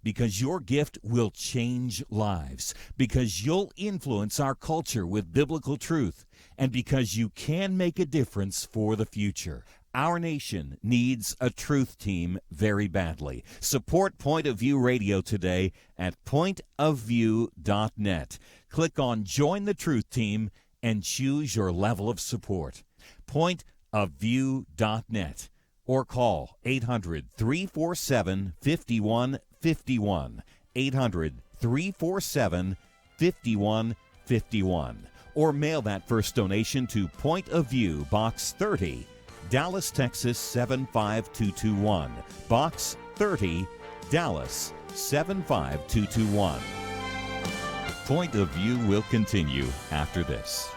S3: Because your gift will change lives, because you'll influence our culture with biblical truth, and because you can make a difference for the future. Our nation needs a truth team very badly. Support Point of View Radio today at pointofview.net. Click on Join the Truth Team and choose your level of support. Pointofview.net or call 800-347-5151. 800-347-5151. Or mail that first donation to Point of View, Box 30, Dallas, Texas 75221. Box 30, Dallas 75221. Point of View will continue after this.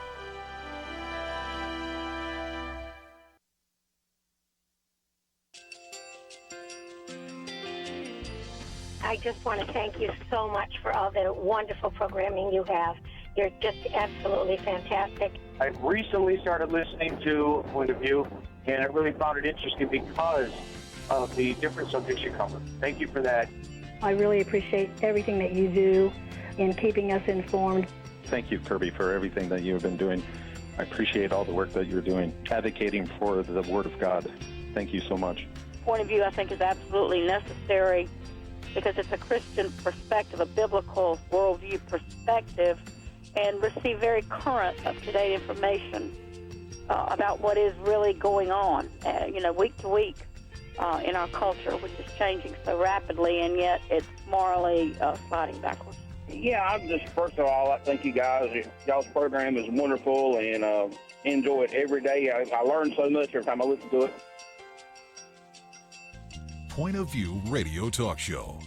S6: I just want to thank you so much for all the wonderful programming you have. You're just absolutely fantastic.
S7: I recently started listening to Point of View, and I really found it interesting because of the different subjects you cover. Thank you for that.
S8: I really appreciate everything that you do in keeping us informed.
S9: Thank you, Kerby, for everything that you have been doing. I appreciate all the work that you're doing, advocating for the Word of God. Thank you so much.
S10: Point of View, I think, is absolutely necessary because it's a Christian perspective, a biblical worldview perspective, and receive very current, up-to-date information about what is really going on, week to week in our culture, which is changing so rapidly, and yet it's morally sliding backwards.
S11: Yeah, I'm just, first of all, I thank you guys. Y'all's program is wonderful, and enjoy it every day. I learn so much every time I listen to it.
S12: Point of View Radio Talk Show.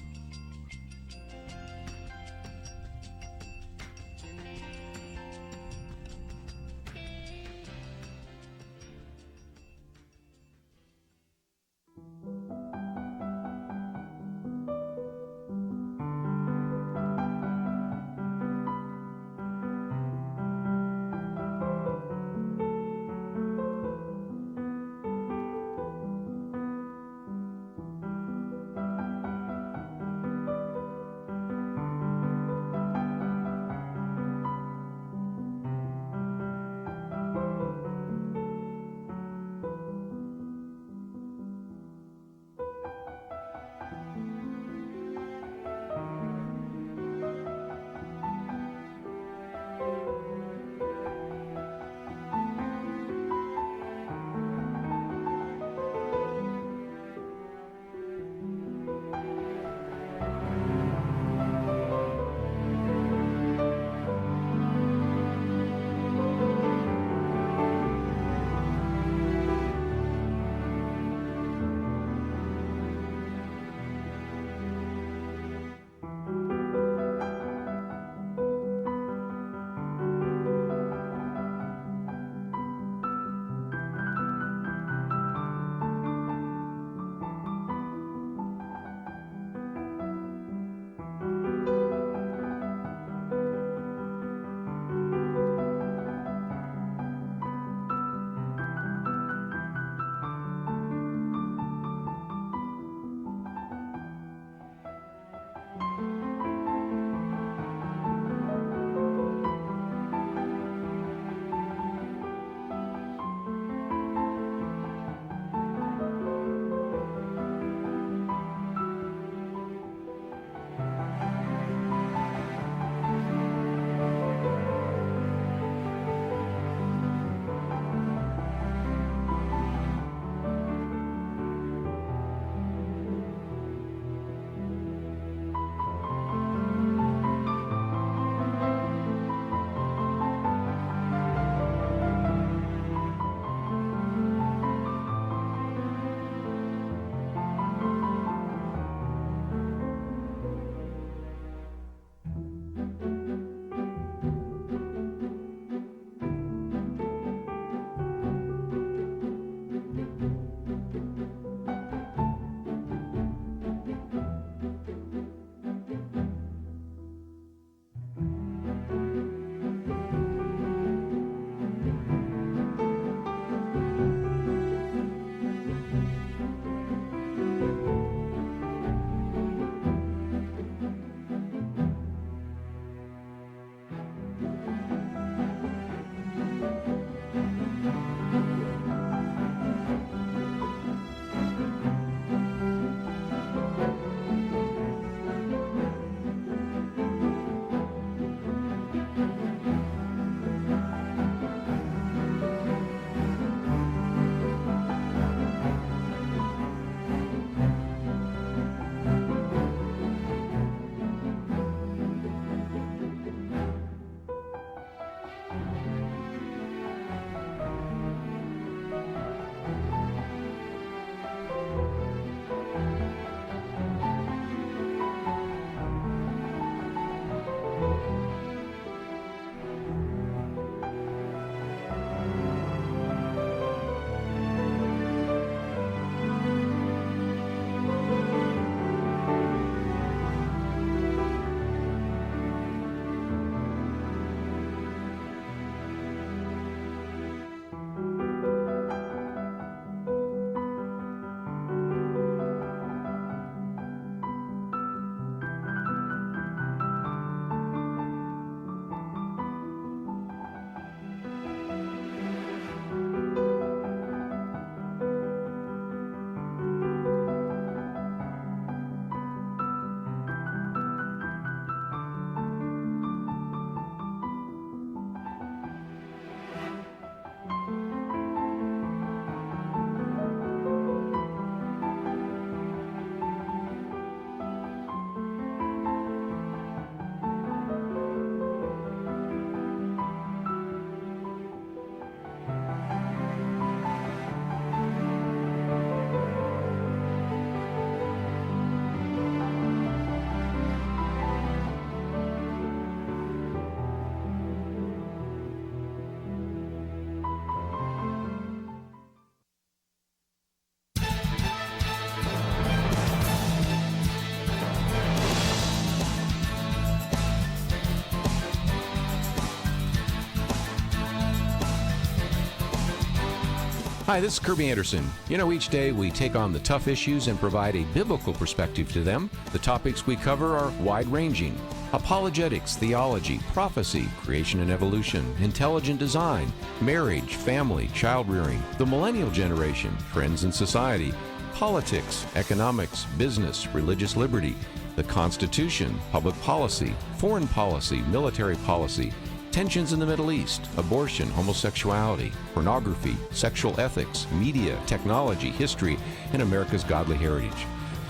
S1: Hi, this is Kerby Anderson. You know, each day we take on the tough issues and provide a biblical perspective to them. The topics we cover are wide-ranging: apologetics, theology, prophecy, creation and evolution, intelligent design, marriage, family, child-rearing, the millennial generation, trends in society, politics, economics, business, religious liberty, the Constitution, public policy, foreign policy, military policy, tensions in the Middle East, abortion, homosexuality, pornography, sexual ethics, media, technology, history, and America's godly heritage.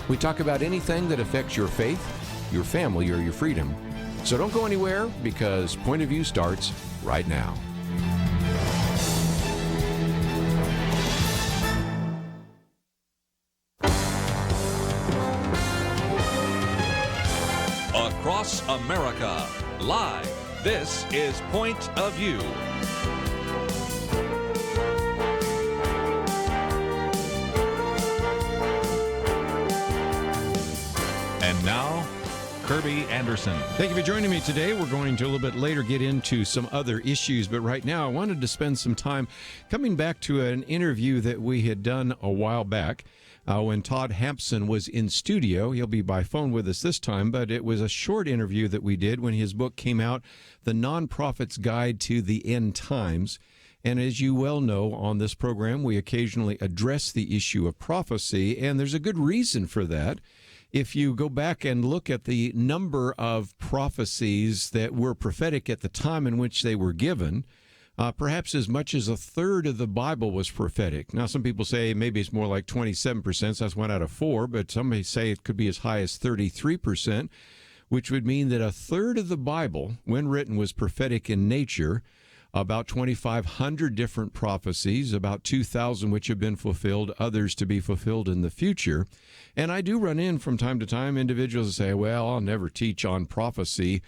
S1: We talk about anything that affects your faith, your family, or your freedom. So don't go anywhere, because Point of View starts right now.
S2: Across America, live. This is Point of View. And now, Kerby Anderson.
S1: Thank you for joining me today. We're going to a little bit later get into some other issues, but right now I wanted to spend some time coming back to an interview that we had done a while back. When Todd Hampson was in studio. He'll be by phone with us this time, but it was a short interview that we did when his book came out, The Non-Prophet's Guide to the End Times. And as you well know, on this program, we occasionally address the issue of prophecy, and there's a good reason for that. If you go back and look at the number of prophecies that were prophetic at the time in which they were given, perhaps as much as a third of the Bible was prophetic. Now, some people say maybe it's more like 27%, so that's 1 out of 4, but some may say it could be as high as 33%, which would mean that a third of the Bible, when written, was prophetic in nature. About 2,500 different prophecies, about 2,000 which have been fulfilled, others to be fulfilled in the future. And I do run in from time to time individuals that say, well, I'll never teach on prophecy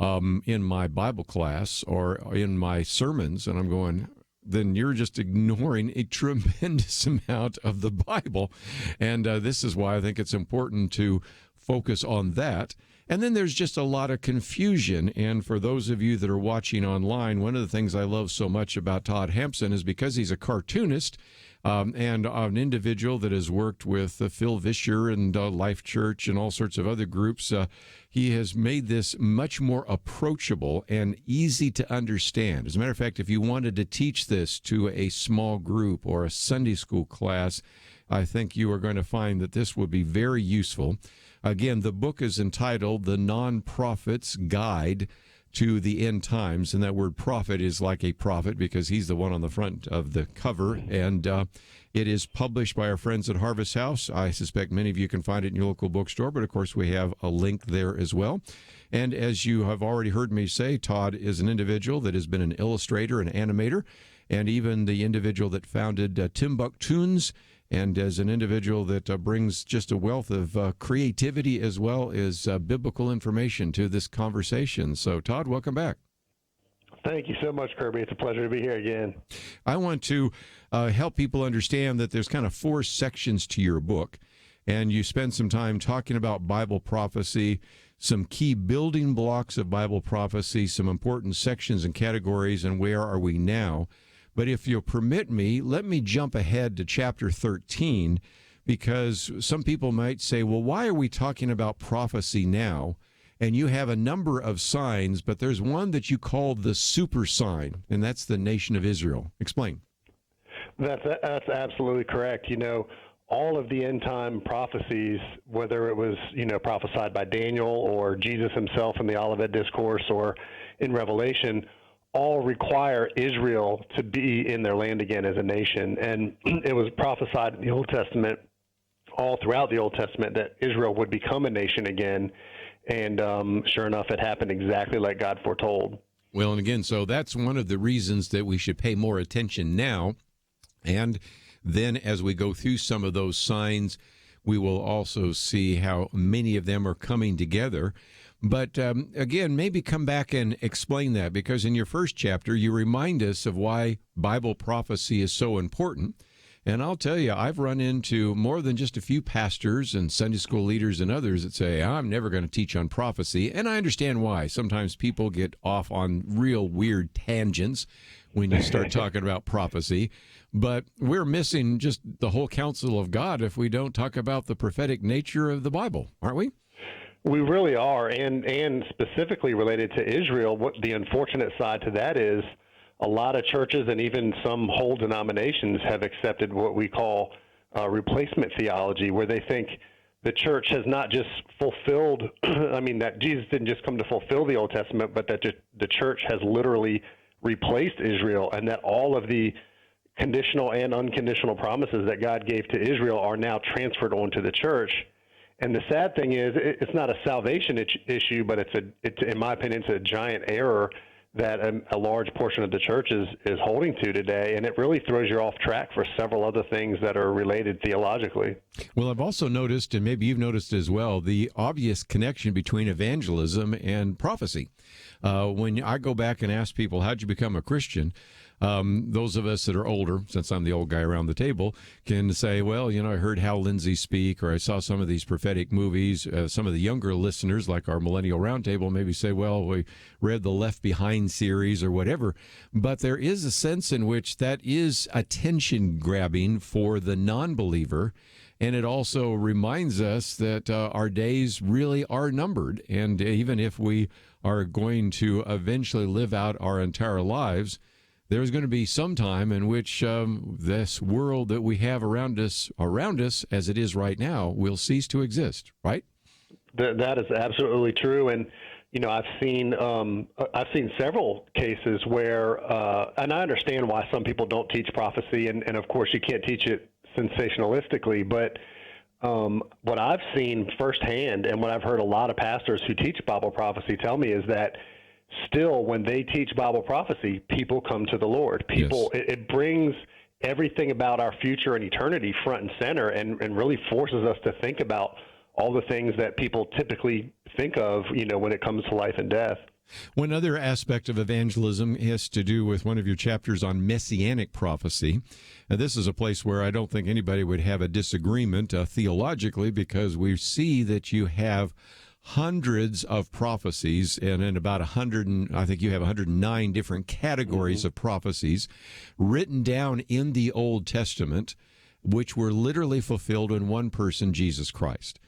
S1: in my Bible class or in my sermons. And I'm going, then you're just ignoring a tremendous amount of the Bible. And this is why I think it's important to focus on that. And then there's just a lot of confusion. And for those of you that are watching online, one of the things I love so much about Todd Hampson is because he's a cartoonist and an individual that has worked with Phil Vischer and Life Church and all sorts of other groups. He has made this much more approachable and easy to understand. As a matter of fact, if you wanted to teach this to a small group or a Sunday school class, I think you are going to find that this would be very useful. Again, the book is entitled The Non-Prophet's Guide to the End Times, and that word prophet is like a prophet because he's the one on the front of the cover, and it is published by our friends at Harvest House. I suspect many of you can find it in your local bookstore, but of course we have a link there as well. And as you have already heard me say, Todd is an individual that has been an illustrator, an animator, and even the individual that founded Timbuktunes, and as an individual that brings just a wealth of creativity as well as biblical information to this conversation. So, Todd, welcome back.
S13: Thank you so much, Kerby. It's a pleasure to be here again.
S1: I want to help people understand that there's kind of 4 sections to your book, and you spend some time talking about Bible prophecy, some key building blocks of Bible prophecy, some important sections and categories, and where are we now. But if you'll permit me, let me jump ahead to chapter 13, because some people might say, well, why are we talking about prophecy now? And you have a number of signs, but there's one that you call the super sign, and that's the nation of Israel. Explain.
S13: That's absolutely correct. You know, all of the end time prophecies, whether it was, prophesied by Daniel or Jesus himself in the Olivet Discourse or in Revelation, all require Israel to be in their land again as a nation. And it was prophesied in the Old Testament, all throughout the Old Testament, that Israel would become a nation again. And sure enough, it happened exactly like God foretold.
S1: Well, and again, so that's one of the reasons that we should pay more attention now. And then as we go through some of those signs, we will also see how many of them are coming together. But again, maybe come back and explain that, because in your first chapter, you remind us of why Bible prophecy is so important. And I'll tell you, I've run into more than just a few pastors and Sunday school leaders and others that say, I'm never going to teach on prophecy. And I understand why. Sometimes people get off on real weird tangents. when you start talking about prophecy. But we're missing just the whole counsel of God if we don't talk about the prophetic nature of the Bible, aren't we?
S13: We really are, and specifically related to Israel, what the unfortunate side to that is a lot of churches and even some whole denominations have accepted what we call replacement theology, where they think the church has not just fulfilled, that Jesus didn't just come to fulfill the Old Testament, but that the church has literally replaced Israel, and that all of the conditional and unconditional promises that God gave to Israel are now transferred onto the church. And the sad thing is, it's not a salvation issue, but it's in my opinion, it's a giant error that a large portion of the church is holding to today, and it really throws you off track for several other things that are related theologically.
S1: Well, I've also noticed, and maybe you've noticed as well, the obvious connection between evangelism and prophecy. When I go back and ask people, how'd you become a Christian? Those of us that are older, since I'm the old guy around the table, can say, well, I heard Hal Lindsey speak, or I saw some of these prophetic movies. Some of the younger listeners, like our Millennial Roundtable, maybe say, well, we read the Left Behind series or whatever. But there is a sense in which that is attention grabbing for the non-believer. And it also reminds us that our days really are numbered. And even if we are going to eventually live out our entire lives, there's going to be some time in which this world that we have around us as it is right now will cease to exist, right?
S13: That is absolutely true. And, I've seen several cases where, and I understand why some people don't teach prophecy, and of course you can't teach it sensationalistically, but what I've seen firsthand and what I've heard a lot of pastors who teach Bible prophecy tell me is that still, when they teach Bible prophecy, people come to the Lord. People, yes. It brings everything about our future and eternity front and center, and really forces us to think about all the things that people typically think of, when it comes to life and death.
S1: One other aspect of evangelism has to do with one of your chapters on messianic prophecy. Now, this is a place where I don't think anybody would have a disagreement theologically, because we see that you have hundreds of prophecies, and in about 100, I think you have 109 different categories of prophecies written down in the Old Testament, which were literally fulfilled in one person, Jesus Christ.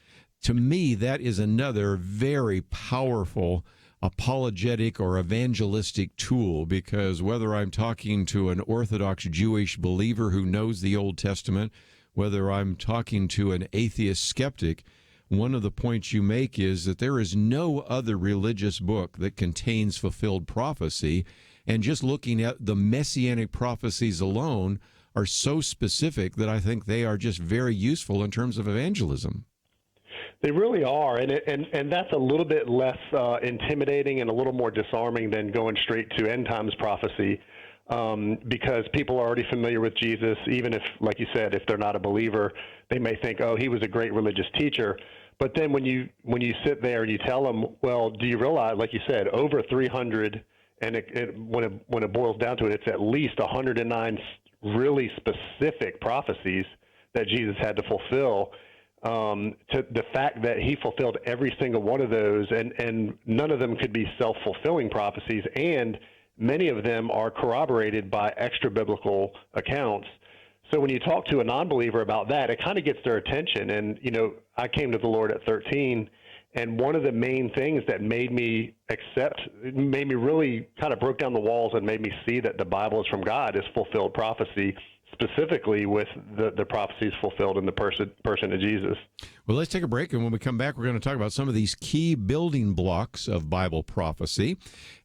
S1: To me, that is another very powerful apologetic or evangelistic tool, because whether I'm talking to an Orthodox Jewish believer who knows the Old Testament, whether I'm talking to an atheist skeptic, one of the points you make is that there is no other religious book that contains fulfilled prophecy, and just looking at the messianic prophecies alone are so specific that I think they are just very useful in terms of evangelism.
S13: They really are, and that's a little bit less intimidating and a little more disarming than going straight to end times prophecy, because people are already familiar with Jesus. Even if, like you said, if they're not a believer, they may think, oh, he was a great religious teacher. But then when you sit there and you tell them, well, do you realize, like you said, over 300, and when it boils down to it, it's at least 109 really specific prophecies that Jesus had to fulfill. To the fact that he fulfilled every single one of those, and none of them could be self-fulfilling prophecies, and many of them are corroborated by extra-biblical accounts. So when you talk to a non-believer about that, it kind of gets their attention. And, I came to the Lord at 13, and one of the main things that made me really kind of broke down the walls and made me see that the Bible is from God is fulfilled prophecy, specifically with the prophecies fulfilled in the person of Jesus.
S1: Well, let's take a break, and when we come back, we're going to talk about some of these key building blocks of Bible prophecy,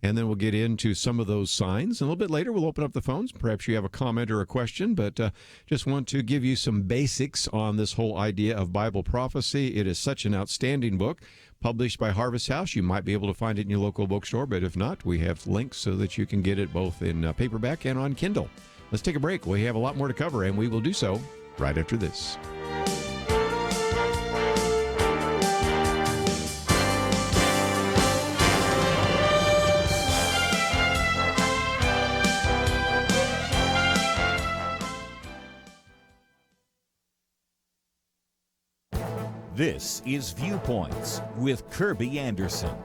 S1: and then we'll get into some of those signs. And a little bit later, we'll open up the phones. Perhaps you have a comment or a question, but just want to give you some basics on this whole idea of Bible prophecy. It is such an outstanding book, published by Harvest House. You might be able to find it in your local bookstore, but if not, we have links so that you can get it both in paperback and on Kindle. Let's take a break. We have a lot more to cover, and we will do so right after this.
S3: This is Viewpoints with Kerby Anderson.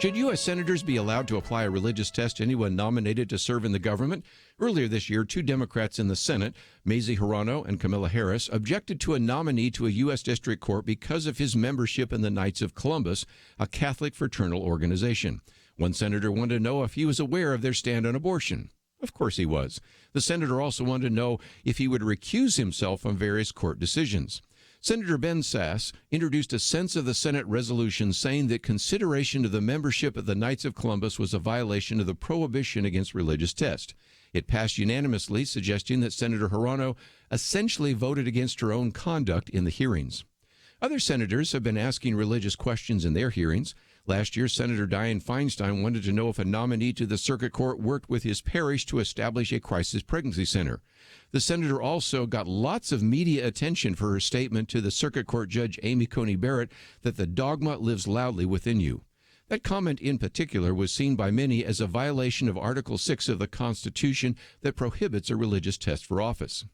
S1: Should U.S. senators be allowed to apply a religious test to anyone nominated to serve in the government? Earlier this year, two Democrats in the Senate, Mazie Hirono and Kamala Harris, objected to a nominee to a U.S. District Court because of his membership in the Knights of Columbus, a Catholic fraternal organization. One senator wanted to know if he was aware of their stand on abortion. Of course he was. The senator also wanted to know if he would recuse himself from various court decisions. Senator Ben Sasse introduced a sense of the Senate resolution saying that consideration of the membership of the Knights of Columbus was a violation of the prohibition against religious test. It passed unanimously, suggesting that Senator Hirono essentially voted against her own conduct in the hearings. Other senators have been asking religious questions in their hearings. Last year, Senator Dianne Feinstein wanted to know if a nominee to the circuit court worked with his parish to establish a crisis pregnancy center. The senator also got lots of media attention for her statement to the circuit court judge Amy Coney Barrett that the dogma lives loudly within you. That comment in particular was seen by many as a violation of Article 6 of the Constitution that prohibits a religious test for office.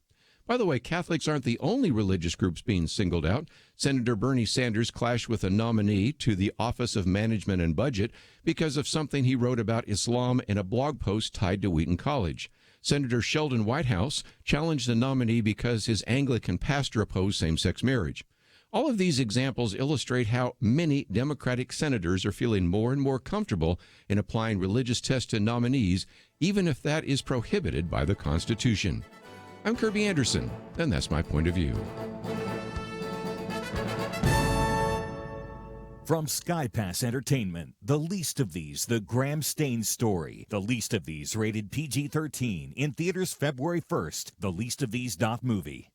S1: By the way, Catholics aren't the only religious groups being singled out. Senator Bernie Sanders clashed with a nominee to the Office of Management and Budget because of something he wrote about Islam in a blog post tied to Wheaton College. Senator Sheldon Whitehouse challenged the nominee because his Anglican pastor opposed same-sex marriage. All of these examples illustrate how many Democratic senators are feeling more and more comfortable in applying religious tests to nominees, even if that is prohibited by the Constitution. I'm Kerby Anderson, and that's my point of view.
S3: From SkyPass Entertainment, The Least of These, the Graham Staines story. The Least of These, rated PG-13, in theaters February 1st. TheLeastOfThese.movie.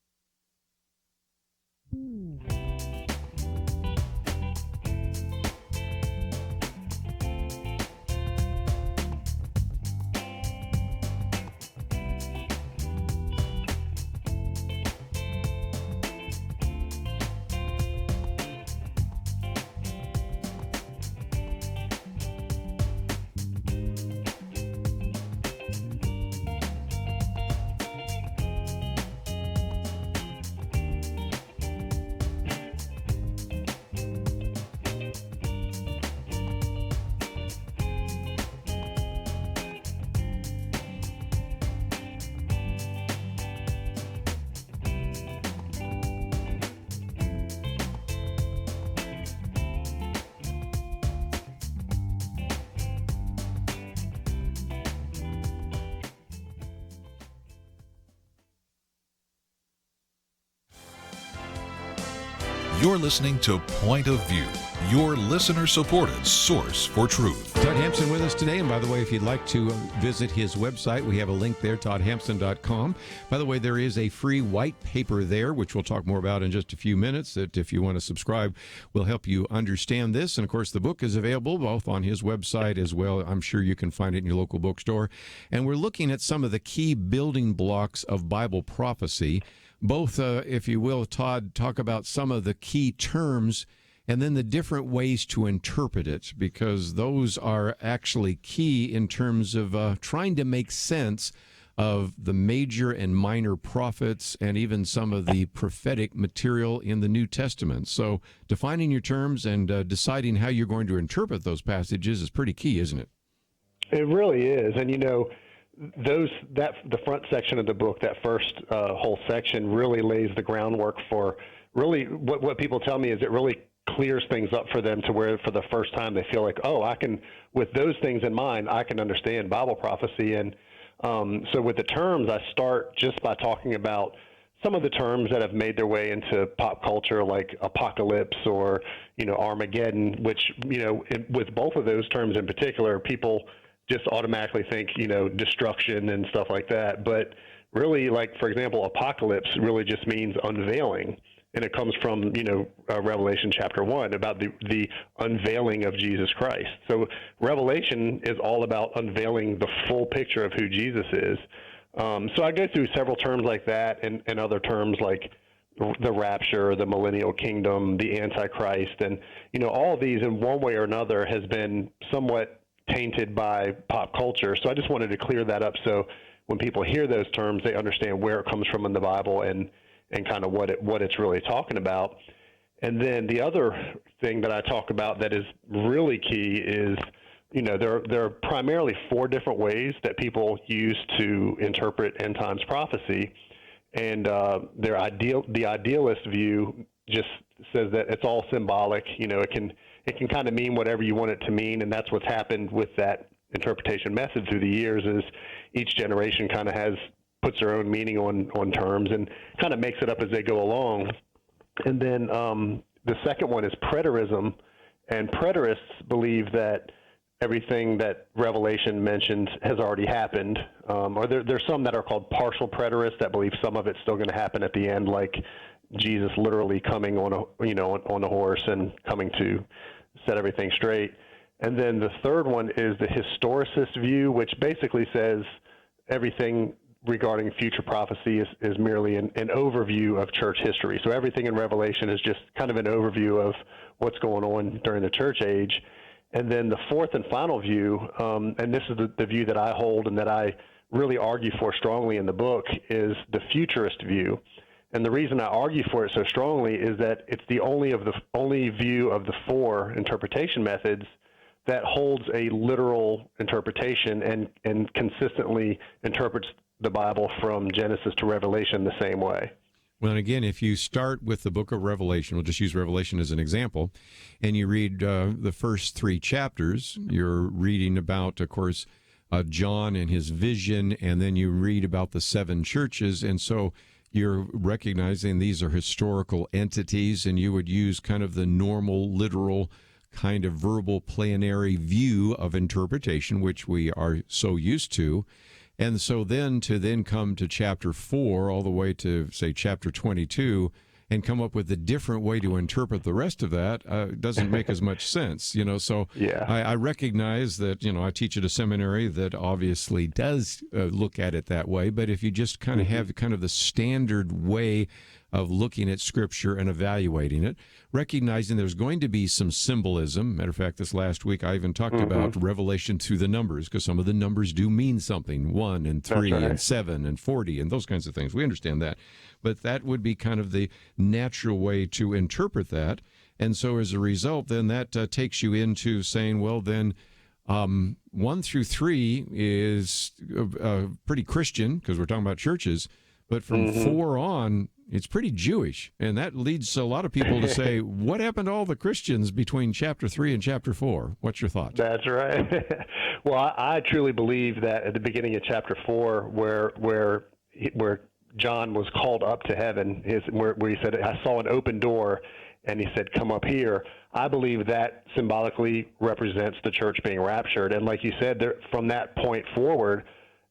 S12: You're listening to Point of View, your listener-supported source for truth.
S1: Todd Hampson with us today. And by the way, if you'd like to visit his website, we have a link there, toddhampson.com. By the way, there is a free white paper there, which we'll talk more about in just a few minutes, that if you want to subscribe will help you understand this. And of course, the book is available both on his website as well. I'm sure you can find it in your local bookstore. And we're looking at some of the key building blocks of Bible prophecy. Both, if you will, Todd, talk about some of the key terms and then the different ways to interpret it, because those are actually key in terms of trying to make sense of the major and minor prophets and even some of the prophetic material in the New Testament. So defining your terms and deciding how you're going to interpret those passages is pretty key, isn't it?
S13: It really is. And, you know, the front section of the book, that first whole section, really lays the groundwork for really what people tell me is it really clears things up for them to where for the first time they feel like, oh, I can, with those things in mind, I can understand Bible prophecy. And so with the terms, I start just by talking about some of the terms that have made their way into pop culture, like apocalypse or, you know, Armageddon, which, you know, with both of those terms in particular, people just automatically think, you know, destruction and stuff like that. But really, like, for example, apocalypse really just means unveiling. And it comes from, you know, Revelation chapter 1 about the unveiling of Jesus Christ. So Revelation is all about unveiling the full picture of who Jesus is. So I go through several terms like that and other terms like the rapture, the millennial kingdom, the Antichrist. And, you know, all of these in one way or another has been somewhat tainted by pop culture. So I just wanted to clear that up so when people hear those terms, they understand where it comes from in the Bible and kind of what it's really talking about. And then the other thing that I talk about that is really key is there are primarily four different ways that people use to interpret end times prophecy, and the idealist view just says that it's all symbolic. It can kind of mean whatever you want it to mean, and that's what's happened with that interpretation method through the years. Is each generation kind of puts their own meaning on terms and kind of makes it up as they go along. And then the second one is preterism, and preterists believe that everything that Revelation mentions has already happened. Or there's some that are called partial preterists that believe some of it's still going to happen at the end, like Jesus literally coming on a horse and coming to set everything straight. And then the third one is the historicist view, which basically says everything regarding future prophecy is merely an overview of church history. So everything in Revelation is just kind of an overview of what's going on during the church age. And then the fourth and final view, and this is the view that I hold and that I really argue for strongly in the book, is the futurist view. And the reason I argue for it so strongly is that it's the only view of the four interpretation methods that holds a literal interpretation and consistently interprets the Bible from Genesis to Revelation the same way.
S1: Well, and again, if you start with the book of Revelation, we'll just use Revelation as an example, and you read the first three chapters, you're reading about, of course, John and his vision, and then you read about the seven churches, and so you're recognizing these are historical entities, and you would use kind of the normal, literal, kind of verbal, plenary view of interpretation, which we are so used to. And so then to come to chapter 4 all the way to, say, chapter 22 and come up with a different way to interpret the rest of that doesn't make as much sense, So yeah. I recognize that, I teach at a seminary that obviously does look at it that way. But if you just kind of have kind of the standard way of looking at Scripture and evaluating it, recognizing there's going to be some symbolism. Matter of fact, this last week I even talked about Revelation through the numbers, because some of the numbers do mean something, 1 and 3 and 7 and 40 and those kinds of things. We understand that. But that would be kind of the natural way to interpret that. And so as a result, then that takes you into saying, well, then 1 through 3 is pretty Christian, because we're talking about churches. But from 4 on, it's pretty Jewish. And that leads a lot of people to say, what happened to all the Christians between chapter 3 and chapter 4? What's your thought?
S13: That's right. Well, I truly believe that at the beginning of chapter 4, where John was called up to heaven, where he said, I saw an open door, and he said, come up here. I believe that symbolically represents the church being raptured. And like you said, from that point forward,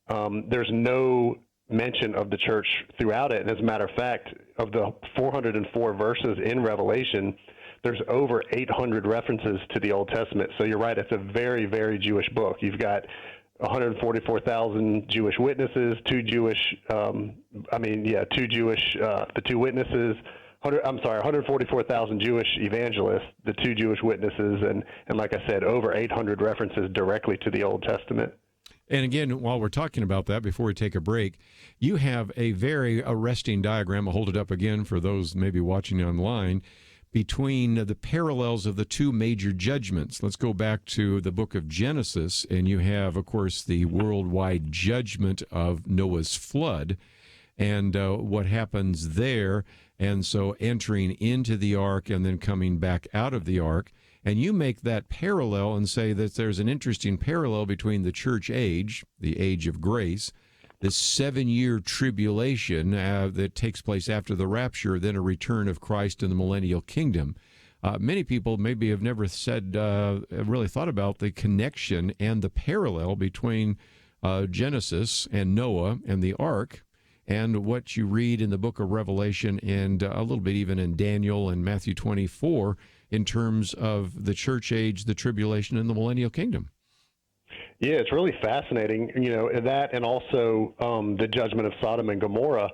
S13: there's no mention of the church throughout it. And as a matter of fact, of the 404 verses in Revelation, there's over 800 references to the Old Testament. So you're right, it's a very, very Jewish book. You've got 144,000 Jewish witnesses, the two witnesses, 144,000 Jewish evangelists, the two Jewish witnesses, and like I said, over 800 references directly to the Old Testament.
S1: And again, while we're talking about that, before we take a break, you have a very arresting diagram. I'll hold it up again for those maybe watching online, between the parallels of the two major judgments. Let's go back to the book of Genesis, and you have, of course, the worldwide judgment of Noah's flood and what happens there, and so entering into the ark and then coming back out of the ark. And you make that parallel and say that there's an interesting parallel between the church age, the age of grace, the 7-year tribulation that takes place after the rapture, then a return of Christ in the millennial kingdom. Many people maybe have never really thought about the connection and the parallel between Genesis and Noah and the ark, and what you read in the book of Revelation and a little bit even in Daniel and Matthew 24 in terms of the church age, the tribulation, and the millennial kingdom.
S13: Yeah, it's really fascinating, that, and also the judgment of Sodom and Gomorrah.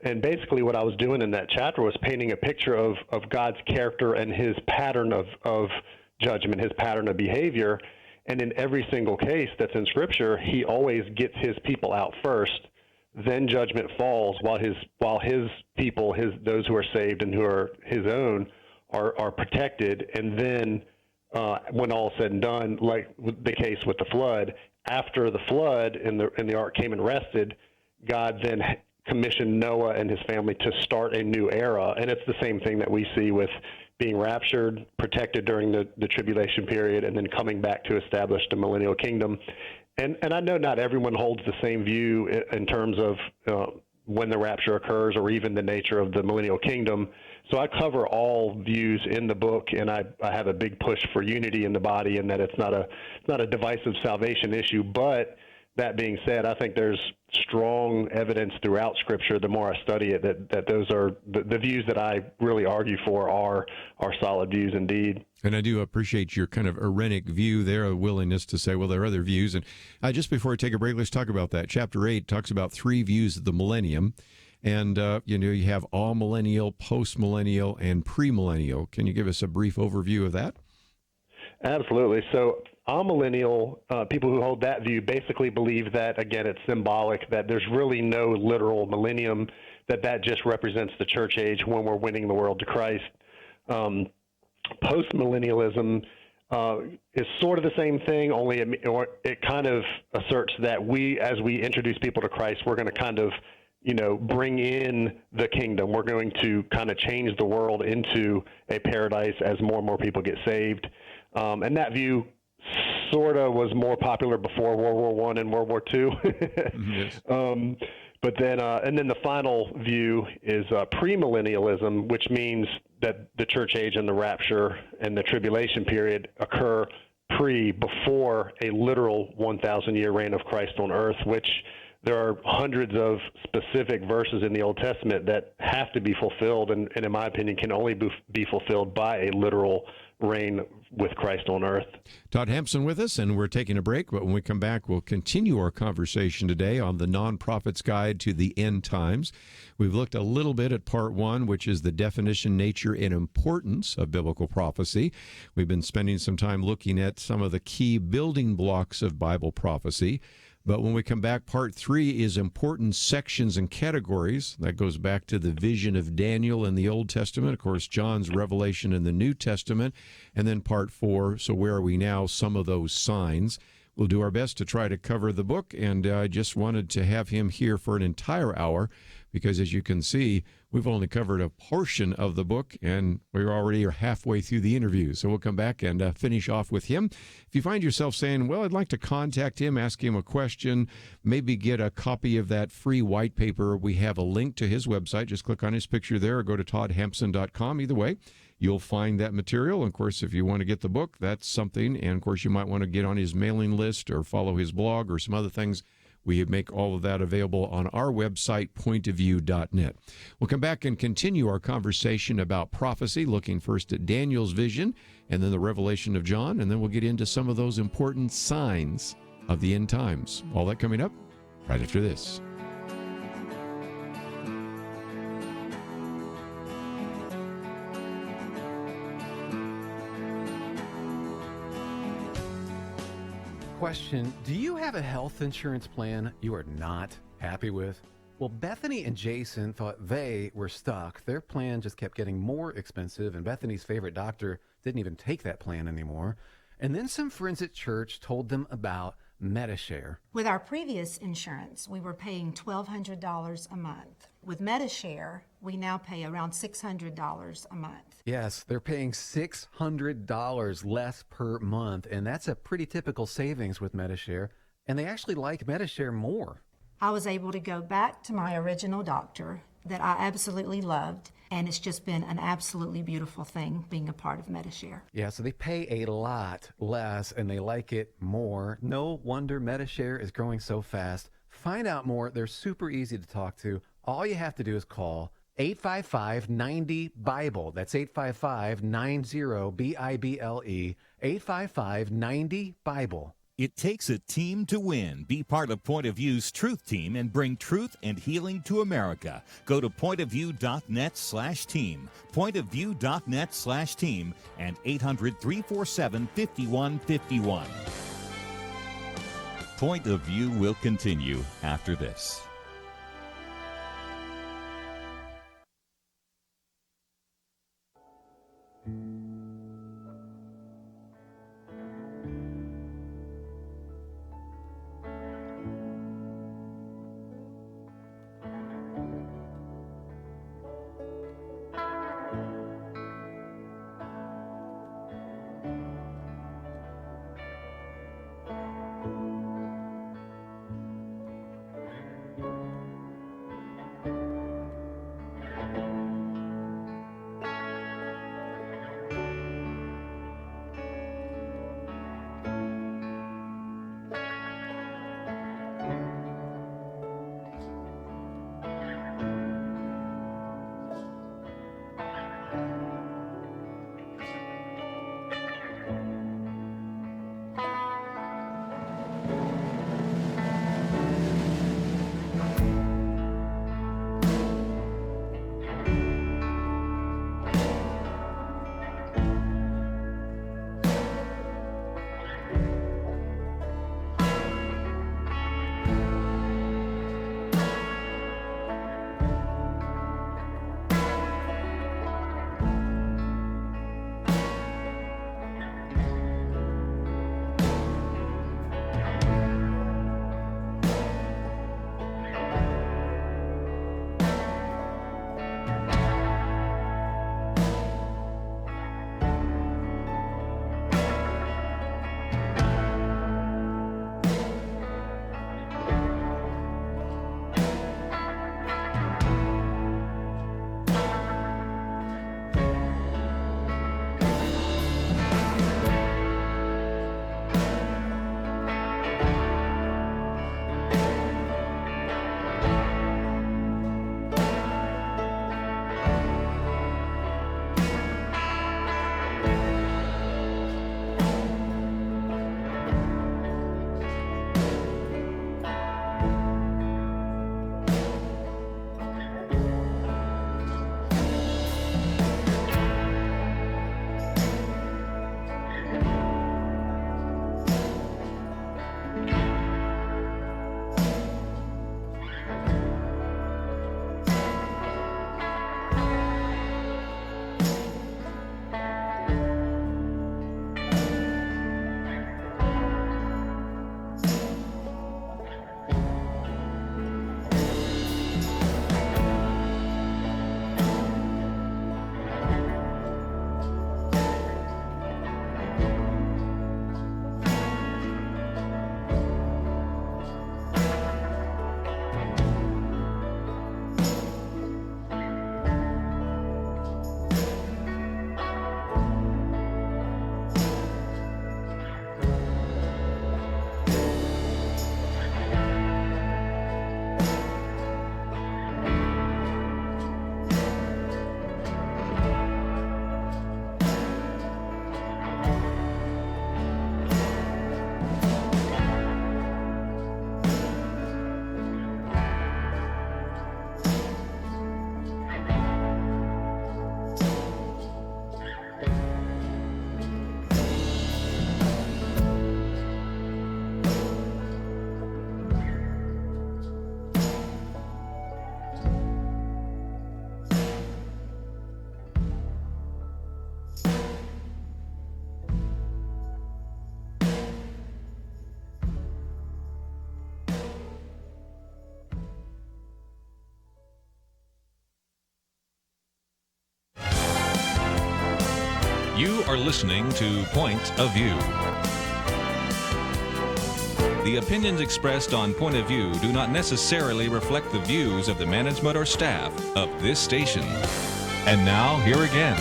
S13: And basically what I was doing in that chapter was painting a picture of God's character and his pattern of judgment, his pattern of behavior. And in every single case that's in Scripture, he always gets his people out first. Then judgment falls while his people, those who are saved and who are his own, are protected, and then when all is said and done, like the case with the flood. After the flood and the ark came and rested, God then commissioned Noah and his family to start a new era. And it's the same thing that we see with being raptured, protected during the tribulation period, and then coming back to establish the millennial kingdom. And I know not everyone holds the same view in terms of when the rapture occurs or even the nature of the millennial kingdom. So I cover all views in the book, and I have a big push for unity in the body, and that it's not a divisive salvation issue. But that being said, I think there's strong evidence throughout Scripture, the more I study it, that those are the views that I really argue for are solid views indeed.
S1: And I do appreciate your kind of erenic view there, a willingness to say, well, there are other views. And just before we take a break, let's talk about that. Chapter 8 talks about 3 views of the millennium. And, you have all-millennial, post-millennial, and premillennial. Can you give us a brief overview of that?
S13: Absolutely. So all-millennial, people who hold that view basically believe that, again, it's symbolic, that there's really no literal millennium, that just represents the church age when we're winning the world to Christ. Post-millennialism is sort of the same thing, only it kind of asserts that as we introduce people to Christ, we're going to kind of bring in the kingdom. We're going to kind of change the world into a paradise as more and more people get saved. And that view sort of was more popular before World War I and World War II.
S1: Yes.
S13: But then, and then the final view is premillennialism, which means that the church age and the rapture and the tribulation period occur before a literal 1,000-year reign of Christ on earth, which there are hundreds of specific verses in the Old Testament that have to be fulfilled, and in my opinion, can only be fulfilled by a literal reign with Christ on earth.
S1: Todd Hampson with us, and we're taking a break, but when we come back, we'll continue our conversation today on the Nonprofit's Guide to the End Times. We've looked a little bit at part 1, which is the definition, nature, and importance of biblical prophecy. We've been spending some time looking at some of the key building blocks of Bible prophecy. But when we come back, part 3 is important sections and categories. That goes back to the vision of Daniel in the Old Testament, of course, John's revelation in the New Testament, and then part 4, so where are we now, some of those signs. We'll do our best to try to cover the book, and I just wanted to have him here for an entire hour because, as you can see, we've only covered a portion of the book, and we're already halfway through the interview. So we'll come back and finish off with him. If you find yourself saying, well, I'd like to contact him, ask him a question, maybe get a copy of that free white paper, we have a link to his website. Just click on his picture there or go to toddhampson.com. Either way, you'll find that material. And of course, if you want to get the book, that's something. And of course, you might want to get on his mailing list or follow his blog or some other things. We make all of that available on our website, pointofview.net. We'll come back and continue our conversation about prophecy, looking first at Daniel's vision and then the revelation of John, and then we'll get into some of those important signs of the end times. All that coming up right after this.
S14: Question, do you have a health insurance plan you are not happy with? Well, Bethany and Jason thought they were stuck. Their plan just kept getting more expensive, and Bethany's favorite doctor didn't even take that plan anymore. And then some friends at church told them about MediShare.
S15: With our previous insurance, we were paying $1,200 a month. With MediShare, we now pay around $600 a month.
S14: Yes, they're paying $600 less per month, and that's a pretty typical savings with MediShare. And they actually like MediShare more.
S15: I was able to go back to my original doctor that I absolutely loved, and it's just been an absolutely beautiful thing being a part of MediShare.
S14: Yeah, so they pay a lot less, and they like it more. No wonder MediShare is growing so fast. Find out more. They're super easy to talk to. All you have to do is call 855-90-BIBLE. That's 855-90-BIBLE. 855-90-BIBLE.
S3: It takes a team to win. Be part of Point of View's Truth Team and bring truth and healing to America. Go to pointofview.net/team, pointofview.net/team, and 800-347-5151. Point of View will continue after this.
S2: You are listening to Point of View. The opinions expressed on Point of View do not necessarily reflect the views of the management or staff of this station. And now, here again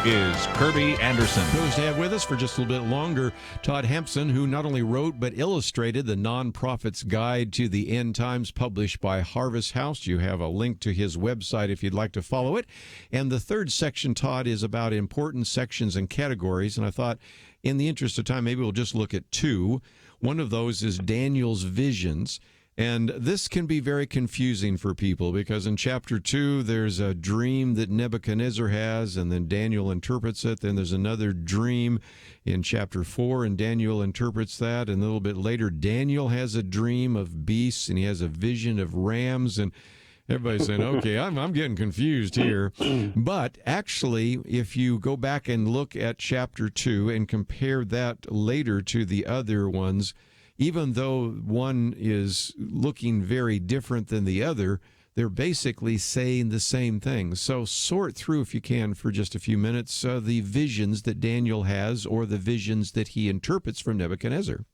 S2: is Kerby Anderson.
S1: Privileged to have with us for just a little bit longer Todd Hampson, who not only wrote but illustrated the Nonprofit's Guide to the End Times, published by Harvest House. You have a link to his website if you'd like to follow it. And the third section, Todd, is about important sections and categories. And I thought, in the interest of time, maybe we'll just look at two. One of those is Daniel's visions. And this can be very confusing for people because in chapter 2, there's a dream that Nebuchadnezzar has, and then Daniel interprets it. Then there's another dream in chapter 4, and Daniel interprets that. And a little bit later, Daniel has a dream of beasts, and he has a vision of rams. And everybody's saying, okay, I'm getting confused here. But actually, if you go back and look at chapter 2 and compare that later to the other ones, even though one is looking very different than the other, they're basically saying the same thing. So sort through, if you can, for just a few minutes, the visions that Daniel has or the visions that he interprets from Nebuchadnezzar.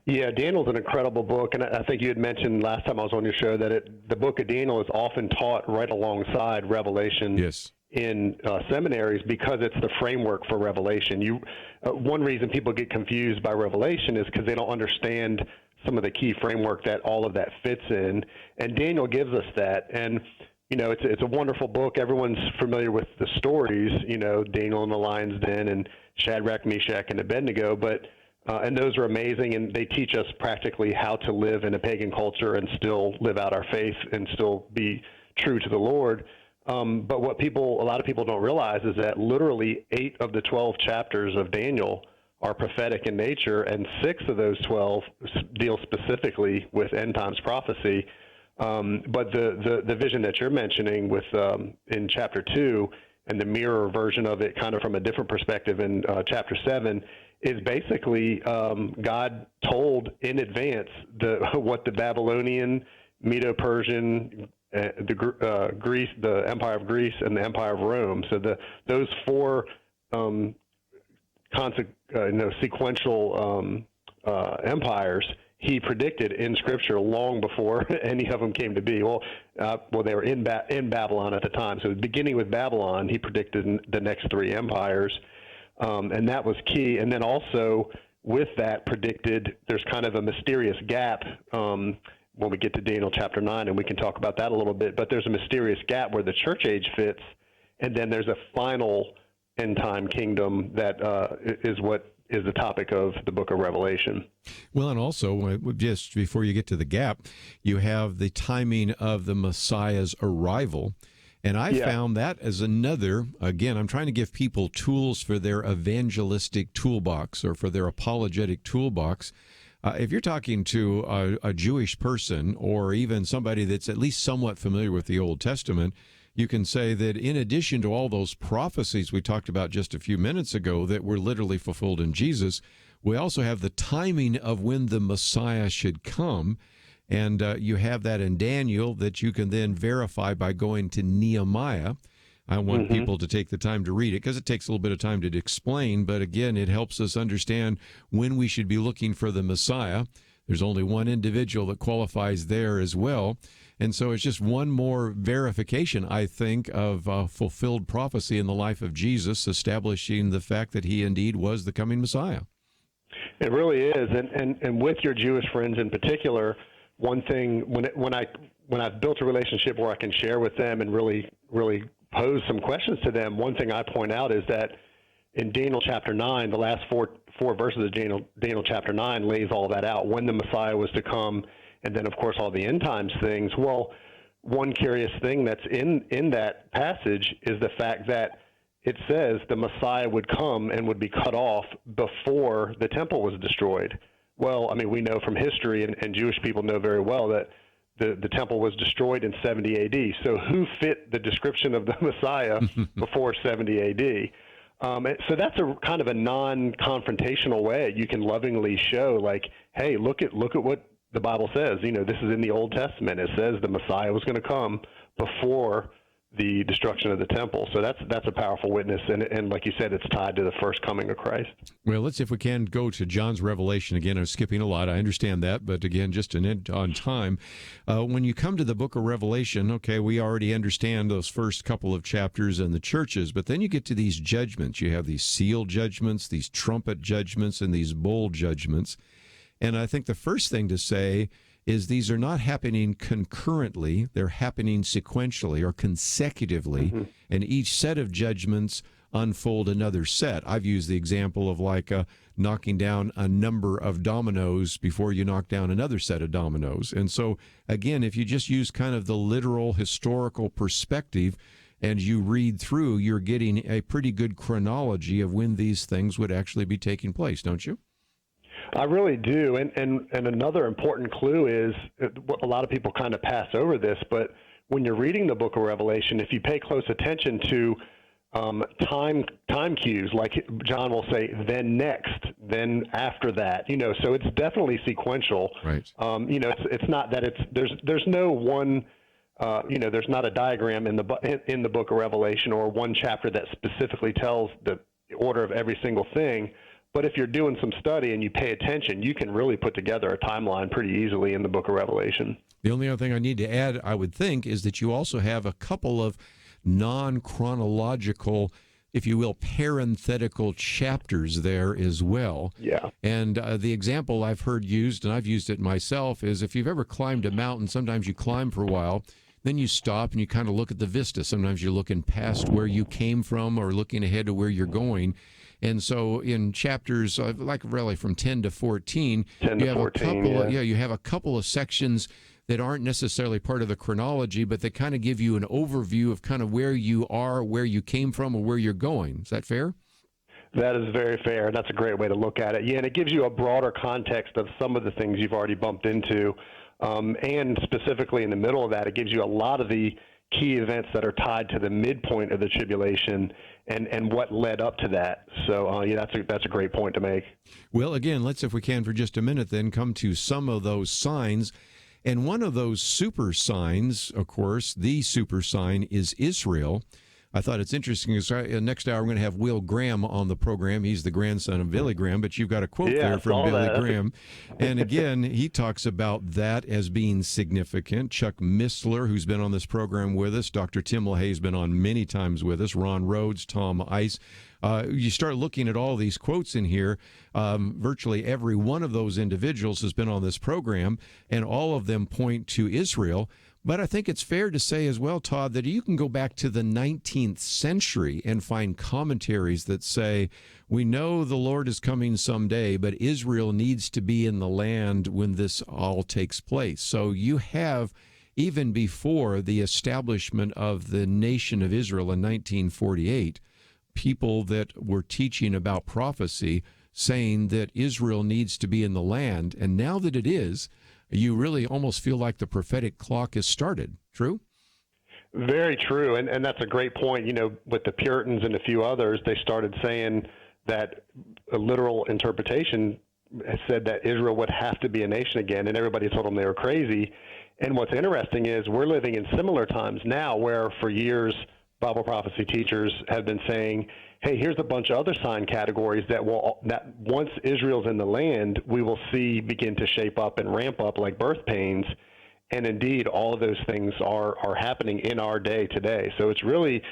S13: Yeah, Daniel's an incredible book, and I think you had mentioned last time I was on your show that the book of Daniel is often taught right alongside Revelation.
S1: Yes.
S13: In seminaries because it's the framework for Revelation. One reason people get confused by Revelation is because they don't understand some of the key framework that all of that fits in, and Daniel gives us that. And it's a wonderful book. Everyone's familiar with the stories, Daniel in the lion's den and Shadrach, Meshach, and Abednego, but and those are amazing, and they teach us practically how to live in a pagan culture and still live out our faith and still be true to the Lord. But what a lot of people don't realize is that literally 8 of the 12 chapters of Daniel are prophetic in nature, and 6 of those 12 deal specifically with end times prophecy. But the vision that you're mentioning with in chapter 2 and the mirror version of it, kind of from a different perspective in chapter 7, is basically God told in advance what the Babylonian, Medo-Persian, Greece, the Empire of Greece, and the Empire of Rome. So those 4 sequential empires he predicted in Scripture long before any of them came to be. Well, they were in Babylon at the time. So beginning with Babylon, he predicted the next 3 empires, and that was key. And then also with that predicted, there's kind of a mysterious gap. When we get to Daniel chapter 9, and we can talk about that a little bit, but there's a mysterious gap where the church age fits, and then there's a final end-time kingdom that is what is the topic of the book of Revelation.
S1: Well, and also, just before you get to the gap, you have the timing of the Messiah's arrival, and I found that as another, again, I'm trying to give people tools for their evangelistic toolbox or for their apologetic toolbox. If you're talking to a Jewish person or even somebody that's at least somewhat familiar with the Old Testament, you can say that in addition to all those prophecies we talked about just a few minutes ago that were literally fulfilled in Jesus, we also have the timing of when the Messiah should come. And you have that in Daniel that you can then verify by going to Nehemiah. I want people to take the time to read it because it takes a little bit of time to explain. But again, it helps us understand when we should be looking for the Messiah. There's only one individual that qualifies there as well. And so it's just one more verification, I think, of fulfilled prophecy in the life of Jesus, establishing the fact that he indeed was the coming Messiah.
S13: It really is. And with your Jewish friends in particular, one thing, when I've built a relationship where I can share with them and really pose some questions to them, one thing I point out is that in Daniel chapter 9, the last four verses of Daniel chapter 9 lays all that out, when the Messiah was to come, and then, of course, all the end times things. Well, one curious thing that's in that passage is the fact that it says the Messiah would come and would be cut off before the temple was destroyed. Well, I mean, we know from history, and Jewish people know very well that the temple was destroyed in 70 A.D. So who fit the description of the Messiah before 70 A.D.? So that's a kind of a non-confrontational way you can lovingly show, like, hey, look at what the Bible says. This is in the Old Testament. It says the Messiah was going to come before the destruction of the temple. So that's a powerful witness, and like you said, it's tied to the first coming of Christ.
S1: Well, let's see if we can go to John's Revelation again. I'm skipping a lot, I understand that, but again, just an end on time. When you come to the book of Revelation, okay, we already understand those first couple of chapters and the churches, but then you get to these judgments. You have these seal judgments, these trumpet judgments, and these bowl judgments. And I think the first thing to say is these are not happening concurrently, they're happening sequentially or consecutively, and each set of judgments unfold another set. I've used the example of like knocking down a number of dominoes before you knock down another set of dominoes. And so, again, if you just use kind of the literal historical perspective and you read through, you're getting a pretty good chronology of when these things would actually be taking place, don't you?
S13: I really do, and another important clue is a lot of people kind of pass over this, but when you're reading the book of Revelation, if you pay close attention to time cues, like John will say, then next, then after that, so it's definitely sequential.
S1: Right.
S13: It's not that there's no one, there's not a diagram in the book of Revelation or one chapter that specifically tells the order of every single thing. But if you're doing some study and you pay attention, you can really put together a timeline pretty easily in the book of Revelation.
S1: The only other thing I need to add, I would think, is that you also have a couple of non-chronological, if you will, parenthetical chapters there as well.
S13: Yeah.
S1: And the example I've heard used, and I've used it myself, is if you've ever climbed a mountain, sometimes you climb for a while, then you stop and you kind of look at the vista. Sometimes you're looking past where you came from or looking ahead to where you're going. And so in chapters, like really from 10 to 14, you have a couple of sections that aren't necessarily part of the chronology, but they kind of give you an overview of kind of where you are, where you came from, or where you're going. Is that fair?
S13: That is very fair. That's a great way to look at it. Yeah, and it gives you a broader context of some of the things you've already bumped into. And specifically in the middle of that, it gives you a lot of the key events that are tied to the midpoint of the tribulation and what led up to that. So, that's a great point to make.
S1: Well, again, let's, if we can for just a minute, then come to some of those signs. And one of those super signs, of course, the super sign is Israel. I thought it's interesting. Next hour, we're going to have Will Graham on the program. He's the grandson of Billy Graham, but you've got a quote there from Billy Graham. And again, he talks about that as being significant. Chuck Missler, who's been on this program with us, Dr. Tim LaHaye's been on many times with us, Ron Rhodes, Tom Ice. You start looking at all these quotes in here, virtually every one of those individuals has been on this program, and all of them point to Israel. But I think it's fair to say as well, Todd, that you can go back to the 19th century and find commentaries that say, we know the Lord is coming someday, but Israel needs to be in the land when this all takes place. So you have, even before the establishment of the nation of Israel in 1948, people that were teaching about prophecy saying that Israel needs to be in the land. And now that it is, you really almost feel like the prophetic clock has started. True?
S13: Very true. And that's a great point. With the Puritans and a few others, they started saying that a literal interpretation said that Israel would have to be a nation again, and everybody told them they were crazy. And what's interesting is we're living in similar times now where for years Bible prophecy teachers have been saying, hey, here's a bunch of other sign categories that once Israel's in the land, we will see begin to shape up and ramp up like birth pains. And indeed, all of those things are happening in our day today. So it's really,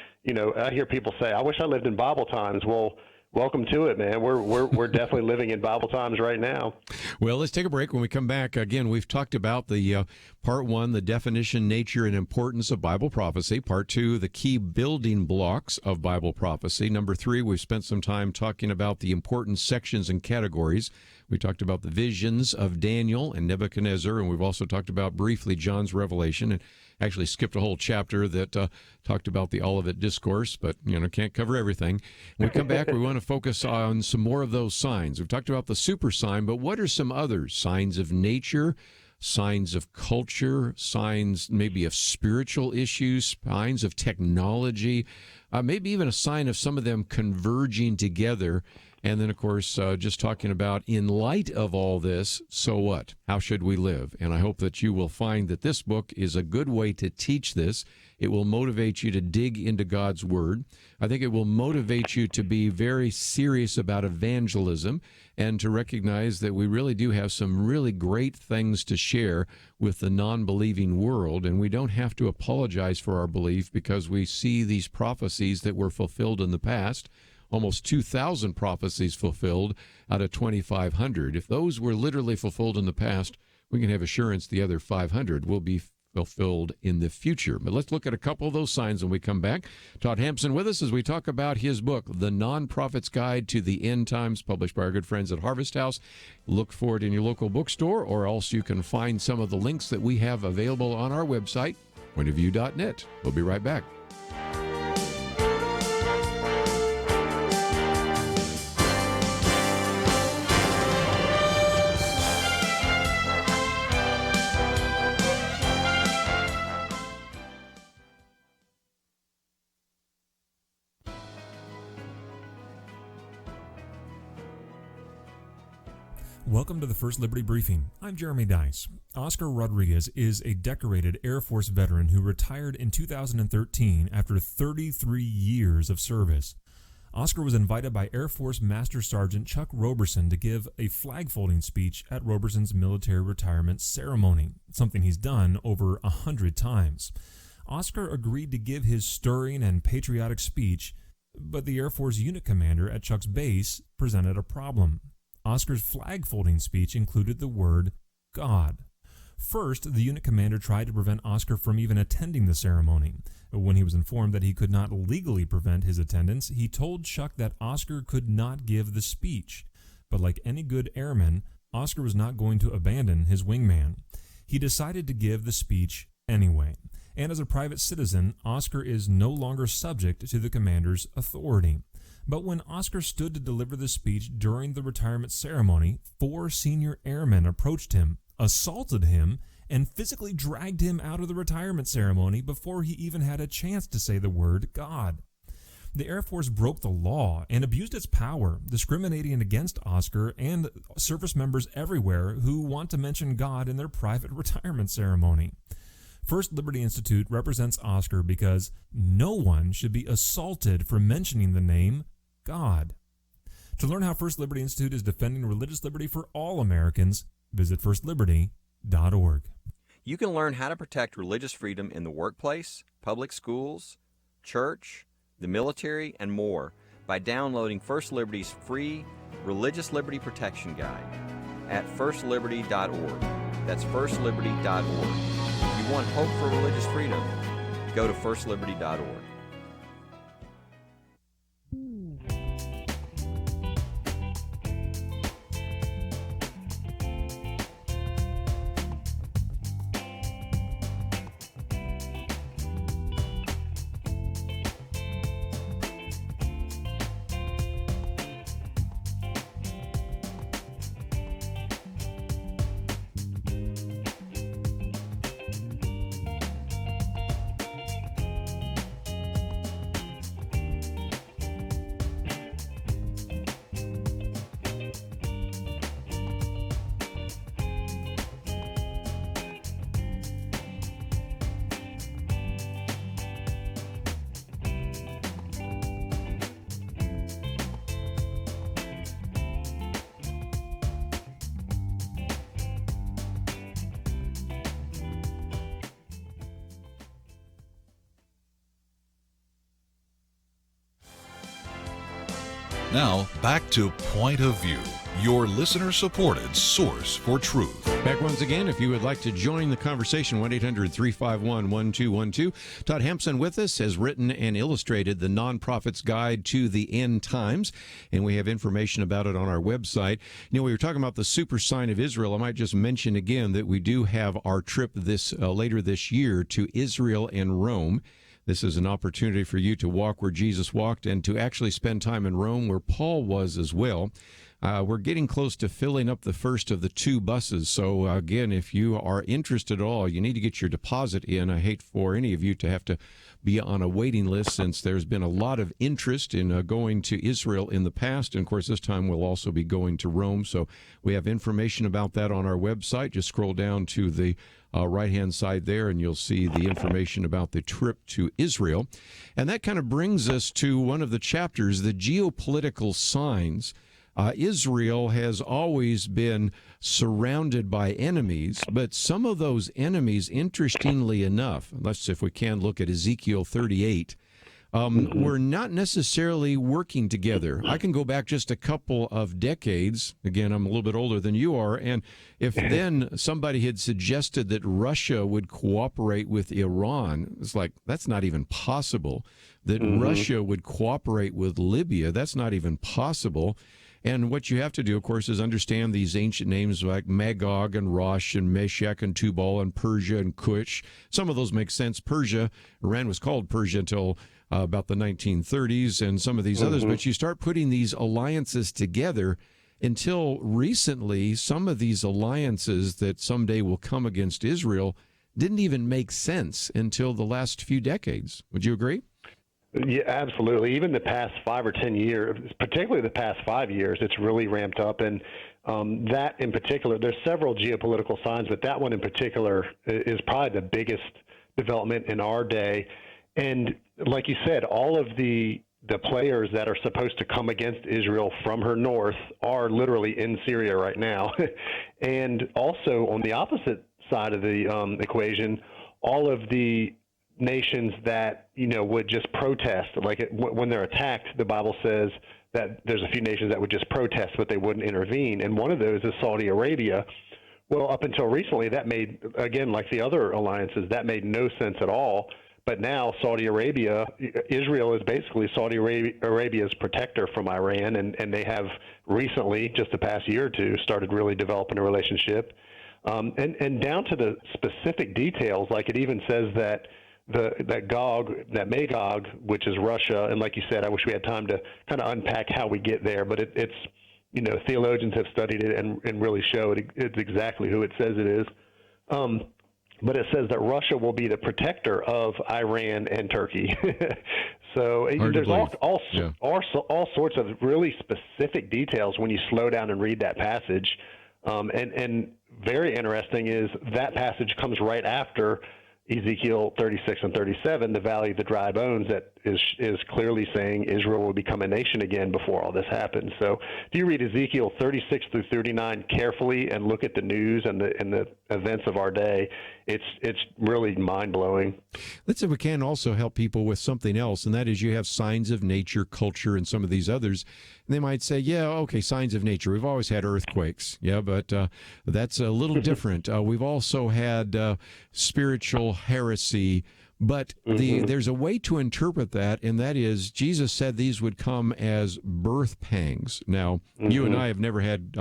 S13: I hear people say, I wish I lived in Bible times. Well, welcome to it, man. We're definitely living in Bible times right now.
S1: Well, let's take a break. When we come back, again, we've talked about the part one, the definition, nature, and importance of Bible prophecy. Part two, the key building blocks of Bible prophecy. Number three, we've spent some time talking about the important sections and categories. We talked about the visions of Daniel and Nebuchadnezzar, and we've also talked about briefly John's Revelation, and actually skipped a whole chapter that talked about the Olivet Discourse, but, can't cover everything. When we come back, we want to focus on some more of those signs. We've talked about the super sign, but what are some others? Signs of nature, signs of culture, signs maybe of spiritual issues, signs of technology, maybe even a sign of some of them converging together And then, of course, just talking about in light of all this, so what? How should we live? And I hope that you will find that this book is a good way to teach this. It will motivate you to dig into God's Word. I think it will motivate you to be very serious about evangelism and to recognize that we really do have some really great things to share with the non-believing world, and we don't have to apologize for our belief because we see these prophecies that were fulfilled in the past. Almost 2,000 prophecies fulfilled out of 2,500. If those were literally fulfilled in the past, we can have assurance the other 500 will be fulfilled in the future. But let's look at a couple of those signs when we come back. Todd Hampson with us as we talk about his book, The Non-Prophet's Guide to the End Times, published by our good friends at Harvest House. Look for it in your local bookstore, or else you can find some of the links that we have available on our website, pointofview.net. We'll be right back.
S4: Welcome to the First Liberty Briefing. I'm Jeremy Dice. Oscar Rodriguez is a decorated Air Force veteran who retired in 2013 after 33 years of service. Oscar was invited by Air Force Master Sergeant Chuck Roberson to give a flag-folding speech at Roberson's military retirement ceremony, something he's done over 100 times. Oscar agreed to give his stirring and patriotic speech, but the Air Force unit commander at Chuck's base presented a problem. Oscar's flag-folding speech included the word God. First, the unit commander tried to prevent Oscar from even attending the ceremony. When he was informed that he could not legally prevent his attendance, he told Chuck that Oscar could not give the speech. But like any good airman, Oscar was not going to abandon his wingman. He decided to give the speech anyway. And as a private citizen, Oscar is no longer subject to the commander's authority. But when Oscar stood to deliver the speech during the retirement ceremony, 4 senior airmen approached him, assaulted him, and physically dragged him out of the retirement ceremony before he even had a chance to say the word God. The Air Force broke the law and abused its power, discriminating against Oscar and service members everywhere who want to mention God in their private retirement ceremony. First Liberty Institute represents Oscar because no one should be assaulted for mentioning the name God. To learn how First Liberty Institute is defending religious liberty for all Americans, visit firstliberty.org.
S5: You can learn how to protect religious freedom in the workplace, public schools, church, the military, and more by downloading First Liberty's free Religious Liberty Protection Guide at firstliberty.org. That's firstliberty.org. If you want hope for religious freedom, go to firstliberty.org.
S12: Now, back to Point of View, your listener-supported source for truth.
S1: Back once again, if you would like to join the conversation, 1-800-351-1212. Todd Hampson with us has written and illustrated The Non-Prophet's Guide to the End Times, and we have information about it on our website. You know, we were talking about the super sign of Israel. I might just mention again that we do have our trip later this year to Israel and Rome. This is an opportunity for you to walk where Jesus walked and to actually spend time in Rome where Paul was as well. We're getting close to filling up the first of the 2 buses. So, again, if you are interested at all, you need to get your deposit in. I hate for any of you to have to be on a waiting list, since there's been a lot of interest in going to Israel in the past. And, of course, this time we'll also be going to Rome. So we have information about that on our website. Just scroll down to the right-hand side there, and you'll see the information about the trip to Israel. And that kind of brings us to one of the chapters, the geopolitical signs. Israel has always been surrounded by enemies, but some of those enemies, interestingly enough, let's see if we can look at Ezekiel 38, were not necessarily working together. I can go back just a couple of decades. Again, I'm a little bit older than you are. And if then somebody had suggested that Russia would cooperate with Iran, it's like, that's not even possible. That Russia would cooperate with Libya, that's not even possible. And what you have to do, of course, is understand these ancient names like Magog and Rosh and Meshach and Tubal and Persia and Cush. Some of those make sense. Persia, Iran was called Persia until about the 1930s, and some of these others. But you start putting these alliances together. Until recently, some of these alliances that someday will come against Israel didn't even make sense until the last few decades. Would you agree?
S13: Yeah, absolutely. Even the past 5 or 10 years, particularly the past 5 years, it's really ramped up. And that in particular, there's several geopolitical signs, but that one in particular is probably the biggest development in our day. And like you said, all of the players that are supposed to come against Israel from her north are literally in Syria right now. And also on the opposite side of the equation, all of the nations that, would just protest, like when they're attacked, the Bible says that there's a few nations that would just protest, but they wouldn't intervene. And one of those is Saudi Arabia. Well, up until recently, that made, again, like the other alliances, that made no sense at all. But now Saudi Arabia, Israel is basically Saudi Arabia's protector from Iran, and they have recently, just the past year or two, started really developing a relationship. And down to the specific details, like it even says that that Magog, which is Russia, and like you said, I wish we had time to kind of unpack how we get there, but it's theologians have studied it and really show it's exactly who it says it is. But it says that Russia will be the protector of Iran and Turkey. So there's all sorts of really specific details when you slow down and read that passage. And very interesting is that passage comes right after Ezekiel 36 and 37, the valley of the dry bones, that is clearly saying Israel will become a nation again before all this happens. So if you read Ezekiel 36 through 39 carefully and look at the news and the events of our day, it's really mind-blowing.
S1: Let's see if we can also help people with something else, and that is you have signs of nature, culture, and some of these others. And they might say, yeah, okay, signs of nature. We've always had earthquakes. Yeah, but that's a little different. We've also had spiritual heresy. But there's a way to interpret that, and that is Jesus said these would come as birth pangs. Now, you and I have never had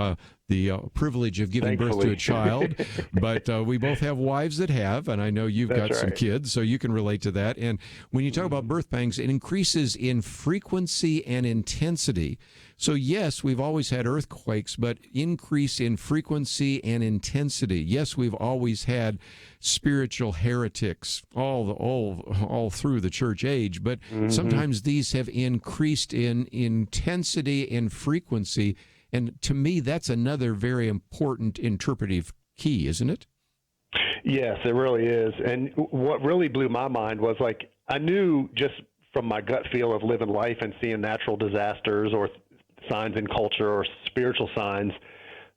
S1: the privilege of giving birth to a child, but we both have wives that have, and I know you've got some kids, so you can relate to that. And when you talk about birth pangs, it increases in frequency and intensity. So yes, we've always had earthquakes, but increase in frequency and intensity. Yes, we've always had spiritual heretics all through the church age, but sometimes these have increased in intensity and frequency. And to me, that's another very important interpretive key, isn't it?
S13: Yes, it really is. And what really blew my mind was, like, I knew just from my gut feel of living life and seeing natural disasters or signs in culture or spiritual signs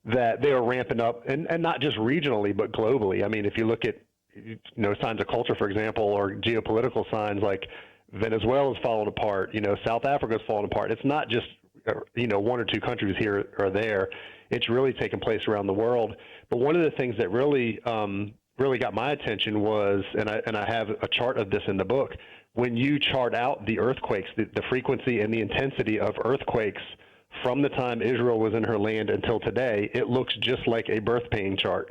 S13: that they are ramping up, and not just regionally, but globally. I mean, if you look at, signs of culture, for example, or geopolitical signs, like Venezuela's falling apart, South Africa's falling apart. It's not just, one or two countries here or there. It's really taking place around the world. But one of the things that really got my attention was, and I have a chart of this in the book, when you chart out the earthquakes, the frequency and the intensity of earthquakes from the time Israel was in her land until today, it looks just like a birth pain chart.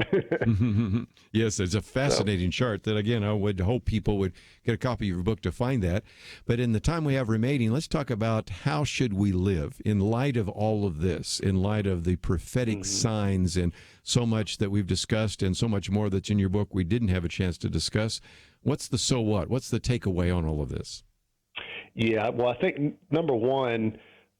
S1: Yes, it's a fascinating chart that, again, I would hope people would get a copy of your book to find that. But in the time we have remaining, let's talk about how should we live in light of all of this, in light of the prophetic signs and so much that we've discussed and so much more that's in your book we didn't have a chance to discuss. What's the so what? What's the takeaway on all of this?
S13: Yeah, well, I think, number one,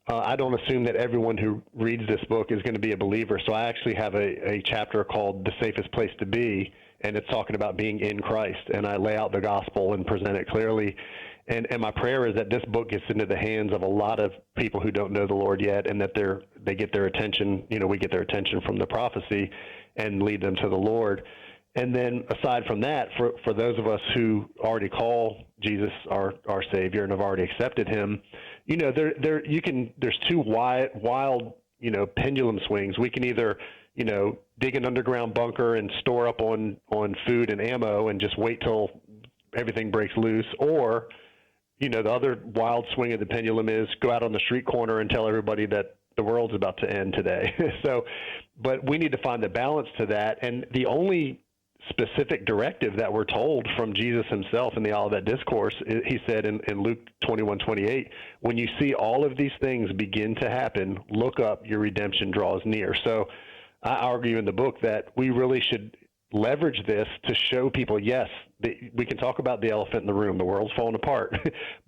S13: I don't assume that everyone who reads this book is going to be a believer. So I actually have a chapter called The Safest Place to Be, and it's talking about being in Christ. And I lay out the gospel and present it clearly. And my prayer is that this book gets into the hands of a lot of people who don't know the Lord yet, and that they get their attention, we get their attention from the prophecy and lead them to the Lord. And then aside from that, for those of us who already call Jesus our Savior and have already accepted him, there's two wild, pendulum swings. We can either, dig an underground bunker and store up on food and ammo and just wait till everything breaks loose, or, the other wild swing of the pendulum is go out on the street corner and tell everybody that the world's about to end today. But we need to find the balance to that. And the only specific directive that we're told from Jesus himself in the Olivet Discourse, he said in Luke 21:28, when you see all of these things begin to happen, look up, your redemption draws near. So I argue in the book that we really should leverage this to show people, yes, we can talk about the elephant in the room, the world's falling apart,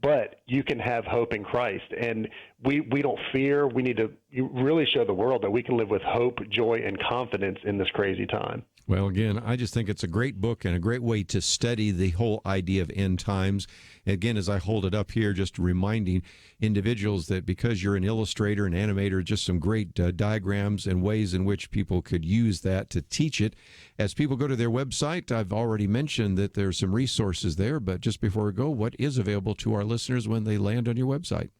S13: but you can have hope in Christ. And we don't fear. We need to really show the world that we can live with hope, joy, and confidence in this crazy time.
S1: Well, again, I just think it's a great book and a great way to study the whole idea of end times. Again, as I hold it up here, just reminding individuals that because you're an illustrator, an animator, just some great diagrams and ways in which people could use that to teach it. As people go to their website, I've already mentioned that there's some resources there, but just before we go, what is available to our listeners when they land on your website?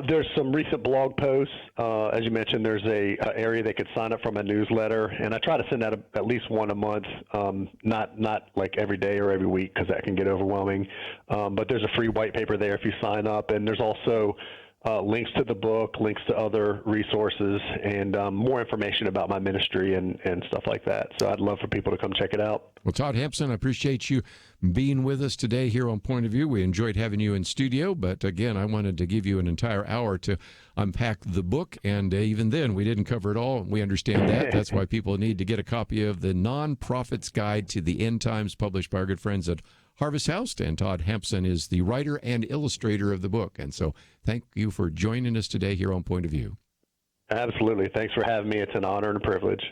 S13: There's some recent blog posts. As you mentioned, there's a area they could sign up for my newsletter, and I try to send out at least one a month, not like every day or every week because that can get overwhelming. But there's a free white paper there if you sign up, and there's also links to the book, links to other resources, and more information about my ministry and stuff like that. So I'd love for people to come check it out.
S1: Well, Todd Hampson, I appreciate you being with us today here on Point of View. We enjoyed having you in studio, but again, I wanted to give you an entire hour to unpack the book, and even then, we didn't cover it all. We understand that. That's why people need to get a copy of the Non-Prophet's Guide to the End Times, published by our good friends at Harvest House, and Todd Hampson is the writer and illustrator of the book. And so thank you for joining us today here on Point of View.
S13: Absolutely. Thanks for having me. It's an honor and a privilege.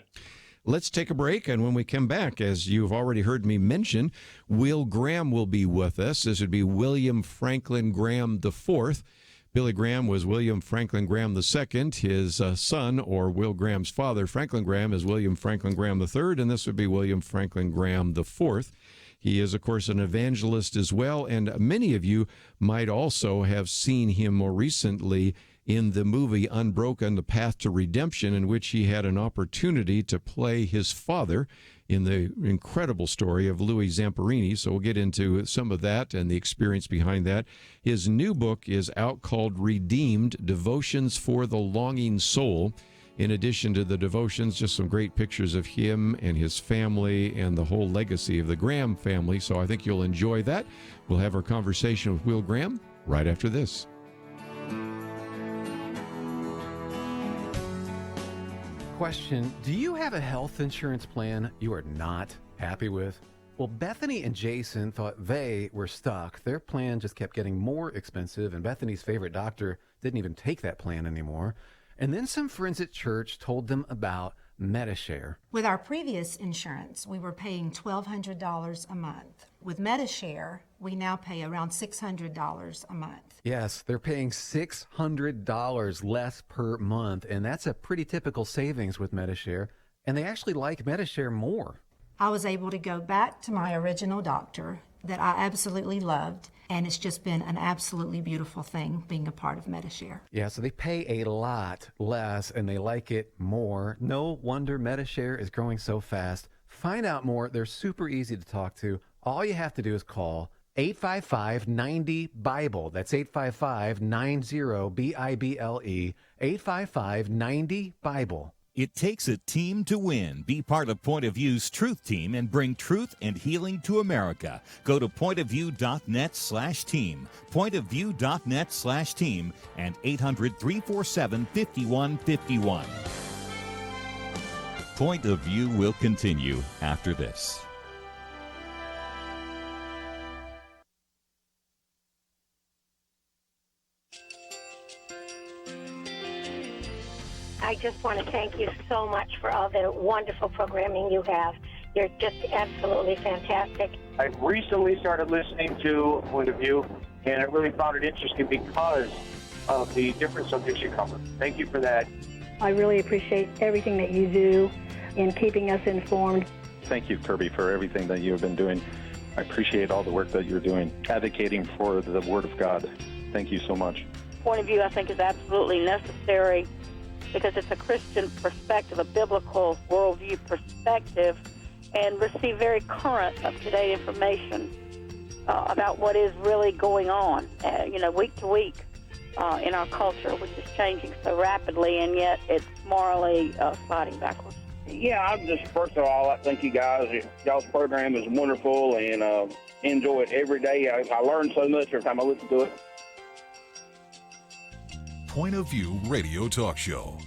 S1: Let's take a break, and when we come back, as you've already heard me mention, Will Graham will be with us. This would be William Franklin Graham IV. Billy Graham was William Franklin Graham II. His son, or Will Graham's father, Franklin Graham, is William Franklin Graham III, and this would be William Franklin Graham IV. He is, of course, an evangelist as well, and many of you might also have seen him more recently in the movie Unbroken, The Path to Redemption, in which he had an opportunity to play his father in the incredible story of Louis Zamperini. So we'll get into some of that and the experience behind that. His new book is out called Redeemed, Devotions for the Longing Soul. In addition to the devotions, just some great pictures of him and his family and the whole legacy of the Graham family. So I think you'll enjoy that. We'll have our conversation with Will Graham right after this.
S14: Question: do you have a health insurance plan you are not happy with? Well, Bethany and Jason thought they were stuck. Their plan just kept getting more expensive, and Bethany's favorite doctor didn't even take that plan anymore. And then some friends at church told them about MediShare.
S15: With our previous insurance, we were paying $1,200 a month. With MediShare, we now pay around $600 a month.
S14: Yes, they're paying $600 less per month, and that's a pretty typical savings with MediShare. And they actually like MediShare more.
S15: I was able to go back to my original doctor that I absolutely loved, and it's just been an absolutely beautiful thing being a part of MediShare.
S14: Yeah, so they pay a lot less, and they like it more. No wonder MediShare is growing so fast. Find out more. They're super easy to talk to. All you have to do is call 855-90-BIBLE. That's 855-90-BIBLE. 855-90-BIBLE.
S3: It takes a team to win. Be part of Point of View's Truth Team and bring truth and healing to America. Go to pointofview.net/team, pointofview.net/team, and 800-347-5151. Point of View will continue after this.
S6: I just want to thank you so much for all the wonderful programming you have. You're just absolutely fantastic.
S7: I recently started listening to Point of View, and I really found it interesting because of the different subjects you cover. Thank you for that.
S8: I really appreciate everything that you do in keeping us informed.
S9: Thank you, Kerby, for everything that you have been doing. I appreciate all the work that you're doing, advocating for the Word of God. Thank you so much.
S10: Point of View, I think, is absolutely necessary because it's a Christian perspective, a biblical worldview perspective, and receive very current, up-to-date information about what is really going on, week to week in our culture, which is changing so rapidly, and yet it's morally sliding backwards.
S11: Yeah, I'm just, first of all, I thank you guys. Y'all's program is wonderful, and enjoy it every day. I learn so much every time I listen to it.
S12: Point of View Radio Talk Show.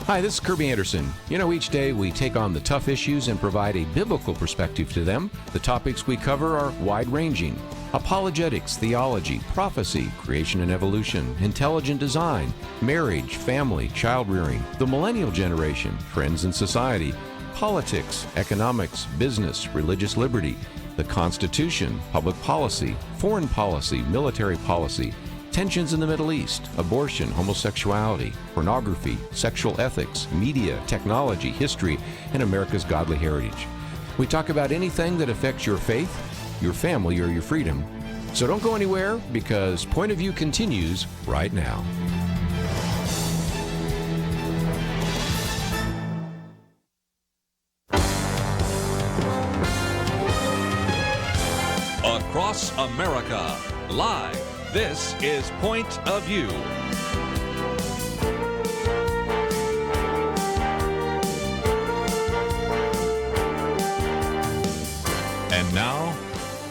S1: Hi, this is Kerby Anderson. You know, each day we take on the tough issues and provide a biblical perspective to them. The topics we cover are wide-ranging: apologetics, theology, prophecy, creation and evolution, intelligent design, marriage, family, child-rearing, the millennial generation, trends in society, politics, economics, business, religious liberty, the Constitution, public policy, foreign policy, military policy, tensions in the Middle East, abortion, homosexuality, pornography, sexual ethics, media, technology, history, and America's godly heritage. We talk about anything that affects your faith, your family, or your freedom. So don't go anywhere, because Point of View continues right now.
S2: Across America, live. This is Point of View. And now,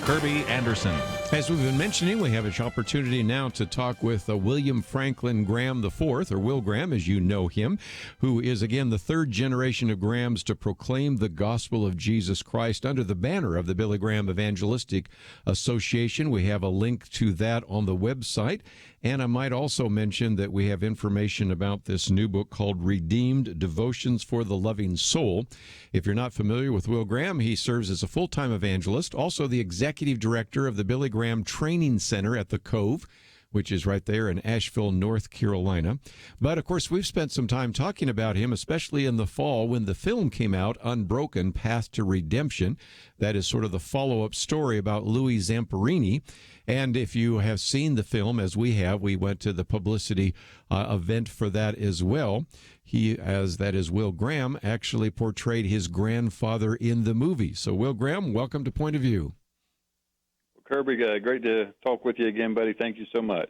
S2: Kerby Anderson.
S1: As we've been mentioning, we have an opportunity now to talk with William Franklin Graham IV, or Will Graham, as you know him, who is, again, the third generation of Grahams to proclaim the gospel of Jesus Christ under the banner of the Billy Graham Evangelistic Association. We have a link to that on the website. And I might also mention that we have information about this new book called Redeemed: Devotions for the Loving Soul. If you're not familiar with Will Graham, he serves as a full-time evangelist, also the executive director of the Billy Graham Training Center at the Cove, which is right there in Asheville, North Carolina. But, of course, we've spent some time talking about him, especially in the fall when the film came out, Unbroken: Path to Redemption. That is sort of the follow-up story about Louis Zamperini. And if you have seen the film, as we have, we went to the publicity event for that as well. He, as that is Will Graham, actually portrayed his grandfather in the movie. So, Will Graham, welcome to Point of View.
S9: Kerby, great to talk with you again, buddy. Thank you so much.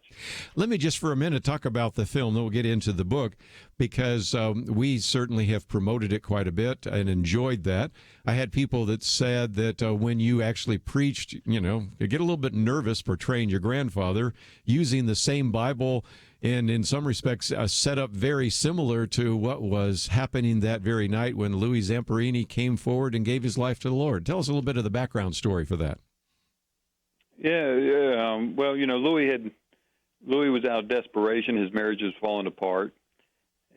S1: Let me just for a minute talk about the film, then we'll get into the book, because we certainly have promoted it quite a bit and enjoyed that. I had people that said that when you actually preached, you know, you get a little bit nervous portraying your grandfather, using the same Bible, and in some respects a setup very similar to what was happening that very night when Louis Zamperini came forward and gave his life to the Lord. Tell us a little bit of the background story for that.
S9: Yeah. Well, you know, Louis was out of desperation. His marriage was falling apart,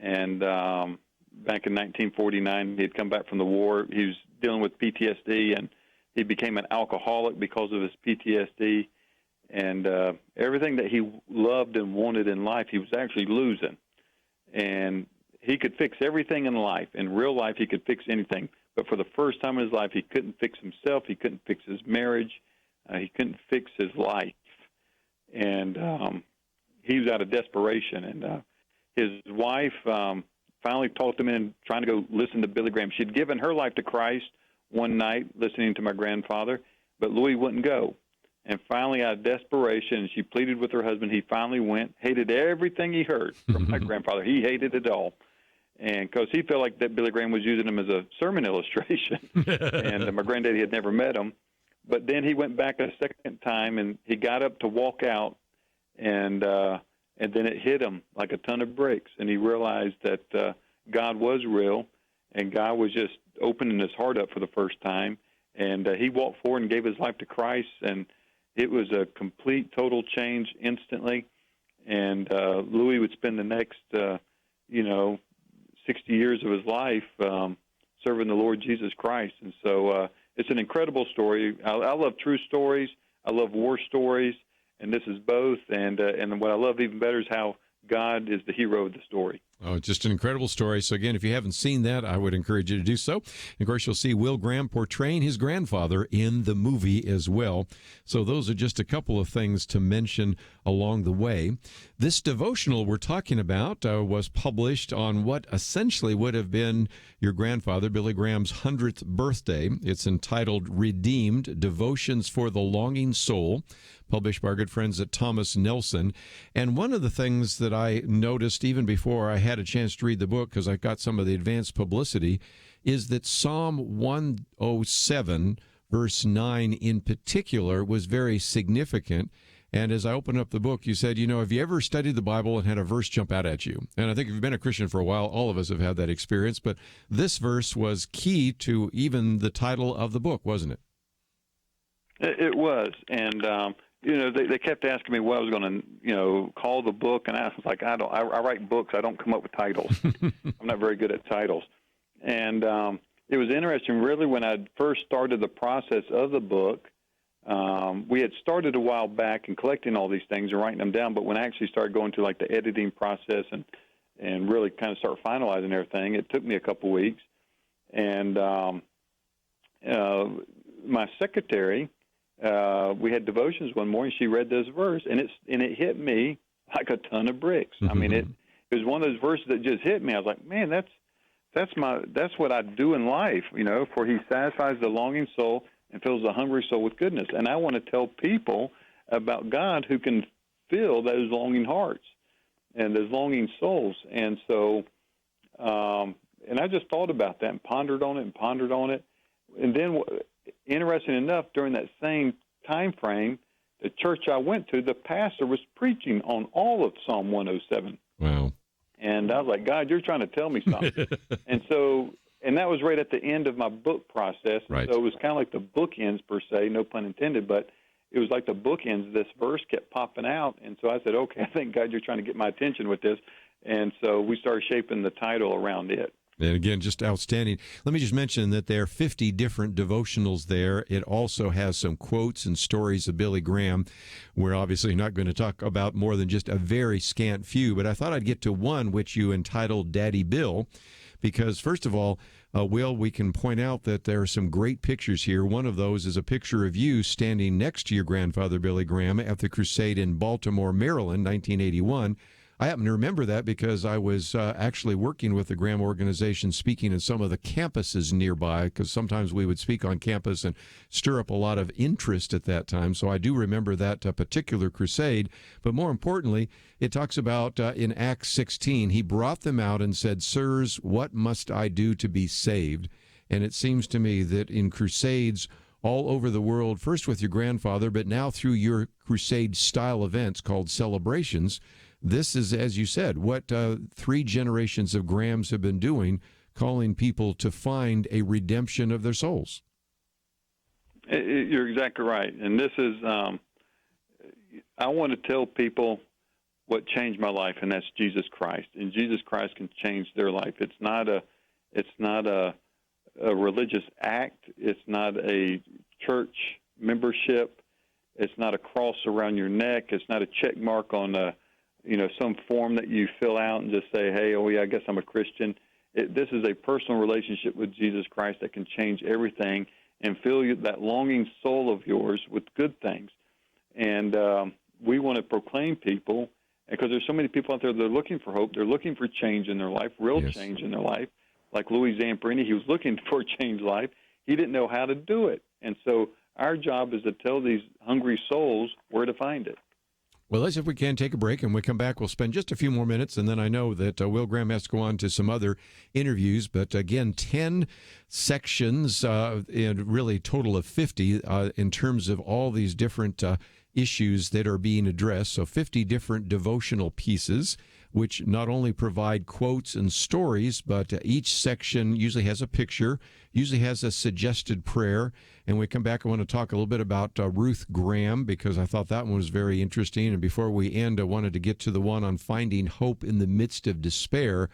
S9: and back in 1949, he had come back from the war. He was dealing with PTSD, and he became an alcoholic because of his PTSD. And everything that he loved and wanted in life, he was actually losing. And he could fix everything in life. In real life, he could fix anything. But for the first time in his life, he couldn't fix himself. He couldn't fix his marriage. He couldn't fix his life, and he was out of desperation. And his wife finally talked him in trying to go listen to Billy Graham. She'd given her life to Christ one night listening to my grandfather, but Louis wouldn't go. And finally, out of desperation, she pleaded with her husband. He finally went, hated everything he heard from my grandfather. He hated it all. And because he felt like that Billy Graham was using him as a sermon illustration. And my granddaddy had never met him. But then he went back a second time, and he got up to walk out, and then it hit him like a ton of bricks, and he realized that God was real, and God was just opening his heart up for the first time, and he walked forward and gave his life to Christ, and it was a complete, total change instantly. And Louis would spend the next, 60 years of his life serving the Lord Jesus Christ, and so. It's an incredible story. I love true stories. I love war stories, and this is both. And what I love even better is how God is the hero of the story.
S1: Oh, it's just an incredible story. So again, if you haven't seen that, I would encourage you to do so. And of course, you'll see Will Graham portraying his grandfather in the movie as well. So those are just a couple of things to mention along the way. This devotional we're talking about was published on what essentially would have been your grandfather, Billy Graham's 100th birthday. It's entitled Redeemed: Devotions for the Longing Soul, published by our good friends at Thomas Nelson. And one of the things that I noticed even before I had a chance to read the book, because I got some of the advanced publicity, is that Psalm 107, verse 9 in particular, was very significant. And as I opened up the book, you said, have you ever studied the Bible and had a verse jump out at you? And I think if you've been a Christian for a while, all of us have had that experience. But this verse was key to even the title of the book, wasn't it?
S9: It was. And, they kept asking me what I was going to, call the book. And I was like, I write books. I don't come up with titles. I'm not very good at titles. And it was interesting, really, when I first started the process of the book. We had started a while back and collecting all these things and writing them down, but when I actually started going through the editing process and really kind of start finalizing everything, it took me a couple weeks. And my secretary, we had devotions one morning. She read this verse, and it hit me like a ton of bricks. I mean, it was one of those verses that just hit me. I was like, man, that's what I do in life, for he satisfies the longing soul and fills the hungry soul with goodness. And I want to tell people about God who can fill those longing hearts and those longing souls. And so, and I just thought about that and pondered on it. And then, interesting enough, during that same time frame, the church I went to, the pastor was preaching on all of Psalm 107.
S1: Wow.
S9: And I was like, God, you're trying to tell me something. And that was right at the end of my book process.
S1: Right.
S9: So it was kind of like the bookends, per se, no pun intended, but it was like the bookends. This verse kept popping out. And so I said, okay, I think, God, you're trying to get my attention with this. And so we started shaping the title around it.
S1: And again, just outstanding. Let me just mention that there are 50 different devotionals there. It also has some quotes and stories of Billy Graham. We're obviously not going to talk about more than just a very scant few, but I thought I'd get to one which you entitled Daddy Bill, because first of all, Will, we can point out that there are some great pictures here. One of those is a picture of you standing next to your grandfather, Billy Graham, at the crusade in Baltimore, Maryland, 1981. I happen to remember that because I was actually working with the Graham organization, speaking in some of the campuses nearby, because sometimes we would speak on campus and stir up a lot of interest at that time. So I do remember that particular crusade. But more importantly, it talks about in Acts 16, he brought them out and said, "Sirs, what must I do to be saved?" And it seems to me that in crusades all over the world, first with your grandfather, but now through your crusade-style events called celebrations, this is, as you said, what 3 generations of Grahams have been doing, calling people to find a redemption of their souls.
S9: You're exactly right. And this is, I want to tell people what changed my life, and that's Jesus Christ. And Jesus Christ can change their life. It's not a religious act. It's not a church membership. It's not a cross around your neck. It's not a check mark on some form that you fill out and just say, hey, oh yeah, I guess I'm a Christian. This is a personal relationship with Jesus Christ that can change everything and fill that longing soul of yours with good things. And we want to proclaim people, because there's so many people out there that are looking for hope. They're looking for change in their life, real change in their life. Like Louis Zamperini, he was looking for a changed life. He didn't know how to do it. And so our job is to tell these hungry souls where to find it.
S1: Well, let's, if we can, take a break, and when we come back, we'll spend just a few more minutes, and then I know that Will Graham has to go on to some other interviews, but again, 10 sections, and really total of 50 in terms of all these different issues that are being addressed, so 50 different devotional pieces, which not only provide quotes and stories, but each section usually has a picture, usually has a suggested prayer. And when we come back, I want to talk a little bit about Ruth Graham, because I thought that one was very interesting. And before we end, I wanted to get to the one on finding hope in the midst of despair.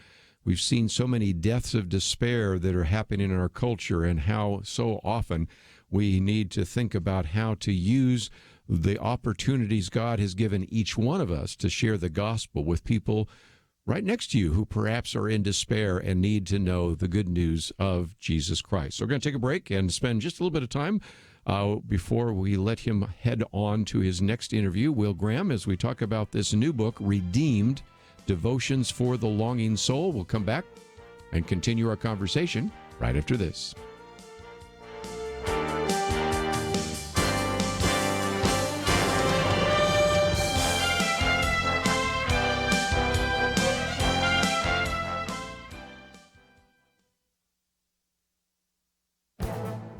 S1: We've seen so many deaths of despair that are happening in our culture, and how so often we need to think about how to use the opportunities God has given each one of us to share the gospel with people right next to you who perhaps are in despair and need to know the good news of Jesus Christ. So we're going to take a break and spend just a little bit of time before we let him head on to his next interview, Will Graham, as we talk about this new book, Redeemed, Devotions for the Longing Soul. We'll come back and continue our conversation right after this.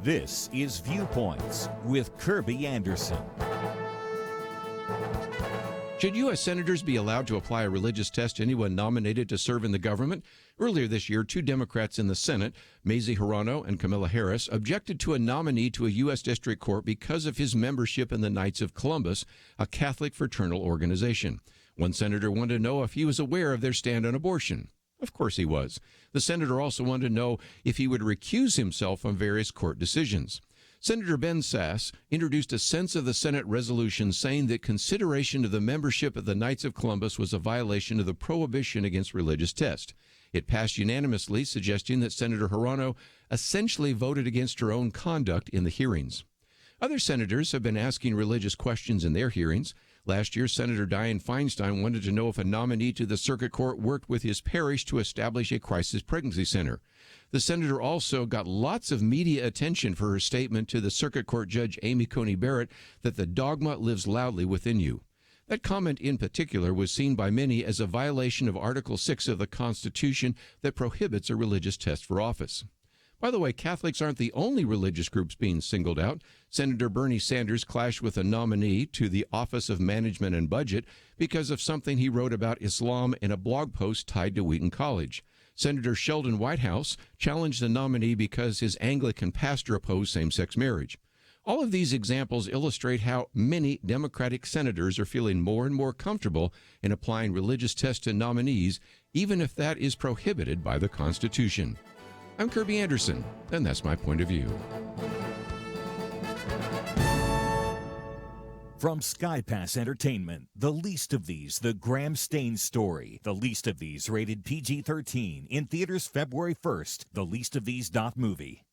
S3: This is Viewpoints with Kerby Anderson.
S1: Should U.S. senators be allowed to apply a religious test to anyone nominated to serve in the government? Earlier this year, two Democrats in the Senate, Mazie Hirono and Kamala Harris, objected to a nominee to a U.S. District Court because of his membership in the Knights of Columbus, a Catholic fraternal organization. One senator wanted to know if he was aware of their stand on abortion. Of course he was. The senator also wanted to know if he would recuse himself on various court decisions. Senator Ben Sasse introduced a sense of the Senate resolution saying that consideration of the membership of the Knights of Columbus was a violation of the prohibition against religious tests. It passed unanimously, suggesting that Senator Hirono essentially voted against her own conduct in the hearings. Other senators have been asking religious questions in their hearings. Last year, Senator Dianne Feinstein wanted to know if a nominee to the circuit court worked with his parish to establish a crisis pregnancy center. The senator also got lots of media attention for her statement to the circuit court judge Amy Coney Barrett that the dogma lives loudly within you. That comment in particular was seen by many as a violation of Article 6 of the Constitution that prohibits a religious test for office. By the way, Catholics aren't the only religious groups being singled out. Senator Bernie Sanders clashed with a nominee to the Office of Management and Budget because of something he wrote about Islam in a blog post tied to Wheaton College. Senator Sheldon Whitehouse challenged the nominee because his Anglican pastor opposed same-sex marriage. All of these examples illustrate how many Democratic senators are feeling more and more comfortable in applying religious tests to nominees, even if that is prohibited by the Constitution. I'm Kerby Anderson, and that's my point of view.
S3: From SkyPass Entertainment, The Least of These, The Graham Staines Story. The Least of These, rated PG-13, in theaters February 1st. TheLeastOfThese.movie.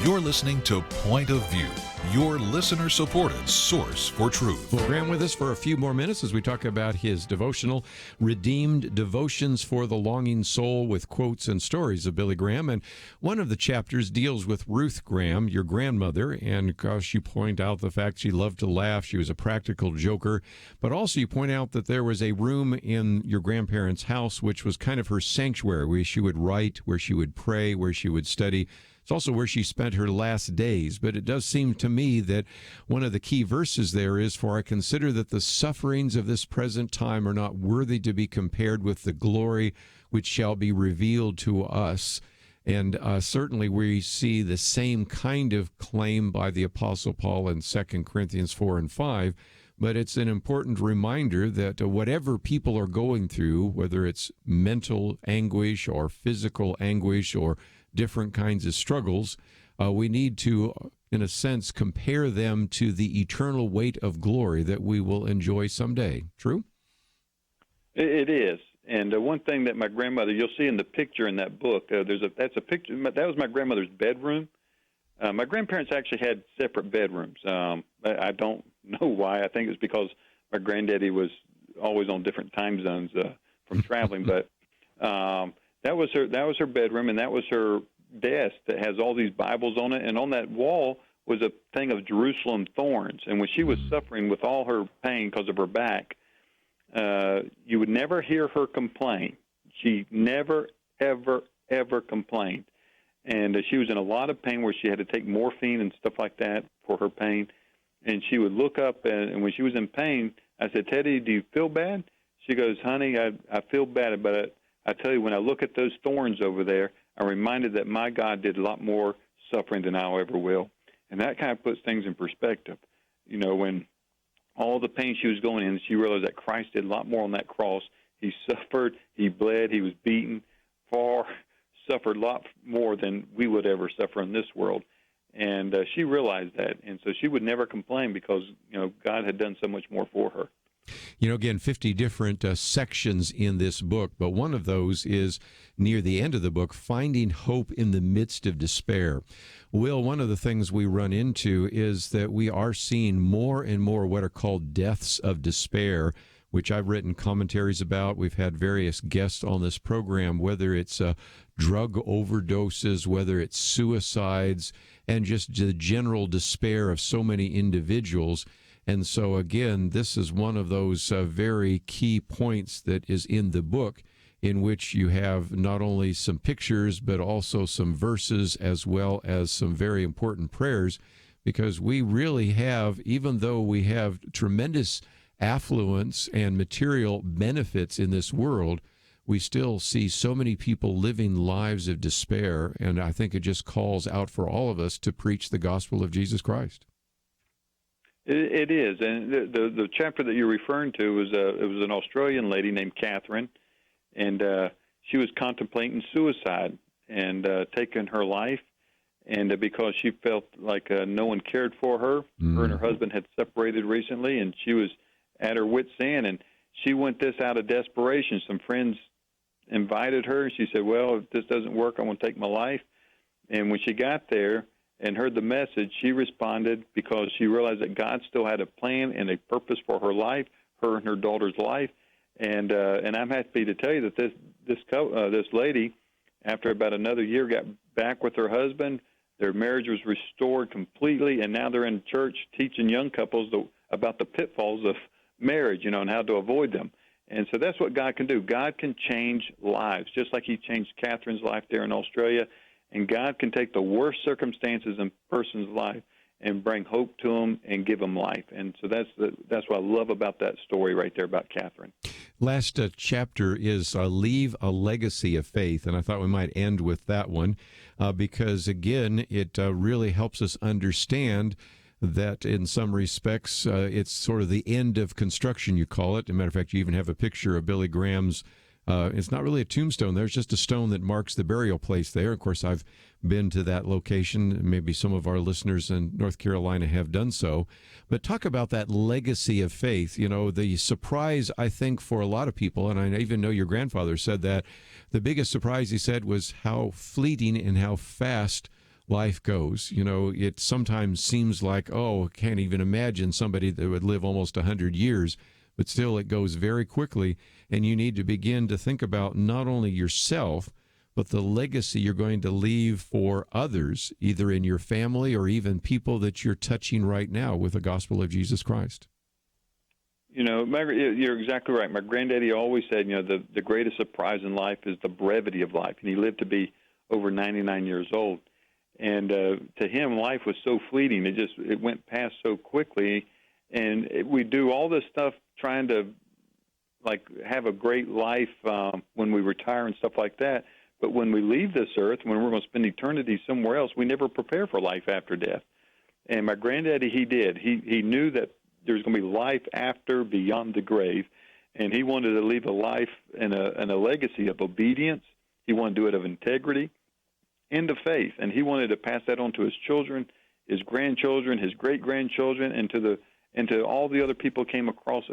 S12: You're listening to Point of View, your listener-supported source for truth.
S1: Well, Graham with us for a few more minutes as we talk about his devotional, Redeemed Devotions for the Longing Soul, with quotes and stories of Billy Graham. And one of the chapters deals with Ruth Graham, your grandmother, and gosh, you point out the fact she loved to laugh. She was a practical joker. But also you point out that there was a room in your grandparents' house which was kind of her sanctuary, where she would write, where she would pray, where she would study. It's also where she spent her last days. But it does seem to me that one of the key verses there is, "For I consider that the sufferings of this present time are not worthy to be compared with the glory which shall be revealed to us." And certainly we see the same kind of claim by the Apostle Paul in 2 Corinthians 4 and 5. But it's an important reminder that whatever people are going through, whether it's mental anguish or physical anguish or different kinds of struggles, we need to, in a sense, compare them to the eternal weight of glory that we will enjoy someday. True?
S9: It is. And one thing that my grandmother, you'll see in the picture in that book, that's a picture, that was my grandmother's bedroom. My grandparents actually had separate bedrooms. I don't know why. I think it's because my granddaddy was always on different time zones from traveling, but that was her bedroom, and that was her desk that has all these Bibles on it. And on that wall was a thing of Jerusalem thorns. And when she was suffering with all her pain because of her back, you would never hear her complain. She never, ever, ever complained. And she was in a lot of pain where she had to take morphine and stuff like that for her pain. And she would look up, and when she was in pain, I said, "Teddy, do you feel bad?" She goes, "Honey, I feel bad, but I tell you, when I look at those thorns over there, I'm reminded that my God did a lot more suffering than I ever will." And that kind of puts things in perspective. You know, when all the pain she was going in. She realized that Christ did a lot more on that cross. He suffered, he bled, he was beaten, suffered a lot more than we would ever suffer in this world. And she realized that, and so she would never complain because, God had done so much more for her.
S1: Again, 50 different sections in this book, but one of those is near the end of the book, Finding Hope in the Midst of Despair. Will, one of the things we run into is that we are seeing more and more what are called deaths of despair, which I've written commentaries about. We've had various guests on this program, whether it's drug overdoses, whether it's suicides, and just the general despair of so many individuals. And so, again, this is one of those very key points that is in the book, in which you have not only some pictures, but also some verses, as well as some very important prayers, because we really have, even though we have tremendous affluence and material benefits in this world, we still see so many people living lives of despair, and I think it just calls out for all of us to preach the gospel of Jesus Christ.
S9: It is, and the chapter that you're referring to was it was an Australian lady named Catherine, and she was contemplating suicide and taking her life, and because she felt like no one cared for her. Her and her husband had separated recently, and she was at her wit's end, and she went this out of desperation. Some friends invited her, and she said, well, if this doesn't work, I want to take my life. And when she got there and heard the message, she responded because she realized that God still had a plan and a purpose for her life, her and her daughter's life. And I'm happy to tell you that this lady, after about another year, got back with her husband. Their marriage was restored completely, and now they're in church teaching young couples about the pitfalls of marriage, and how to avoid them. And so that's what God can do. God can change lives, just like he changed Catherine's life there in Australia. And God can take the worst circumstances in a person's life and bring hope to them and give them life. And so that's what I love about that story right there about Catherine.
S1: Last chapter is Leave a Legacy of Faith, and I thought we might end with that one because, again, it really helps us understand that in some respects it's sort of the end of construction, you call it. As a matter of fact, you even have a picture of Billy Graham's. It's not really a tombstone. There's just a stone that marks the burial place there. Of course, I've been to that location. Maybe some of our listeners in North Carolina have done so. But talk about that legacy of faith. The surprise, I think, for a lot of people, and I even know your grandfather said that, the biggest surprise, he said, was how fleeting and how fast life goes. It sometimes seems like, I can't even imagine somebody that would live almost 100 years, but still it goes very quickly, and you need to begin to think about not only yourself, but the legacy you're going to leave for others, either in your family or even people that you're touching right now with the gospel of Jesus Christ.
S9: You're exactly right. My granddaddy always said, the greatest surprise in life is the brevity of life, and he lived to be over 99 years old. And to him, life was so fleeting. It went past so quickly. And we do all this stuff trying to, have a great life when we retire and stuff like that. But when we leave this earth, when we're going to spend eternity somewhere else, we never prepare for life after death. And my granddaddy, he did. He knew that there's going to be life after, beyond the grave. And he wanted to leave a life and a legacy of obedience. He wanted to do it of integrity and of faith. And he wanted to pass that on to his children, his grandchildren, his great-grandchildren, and to all the other people came across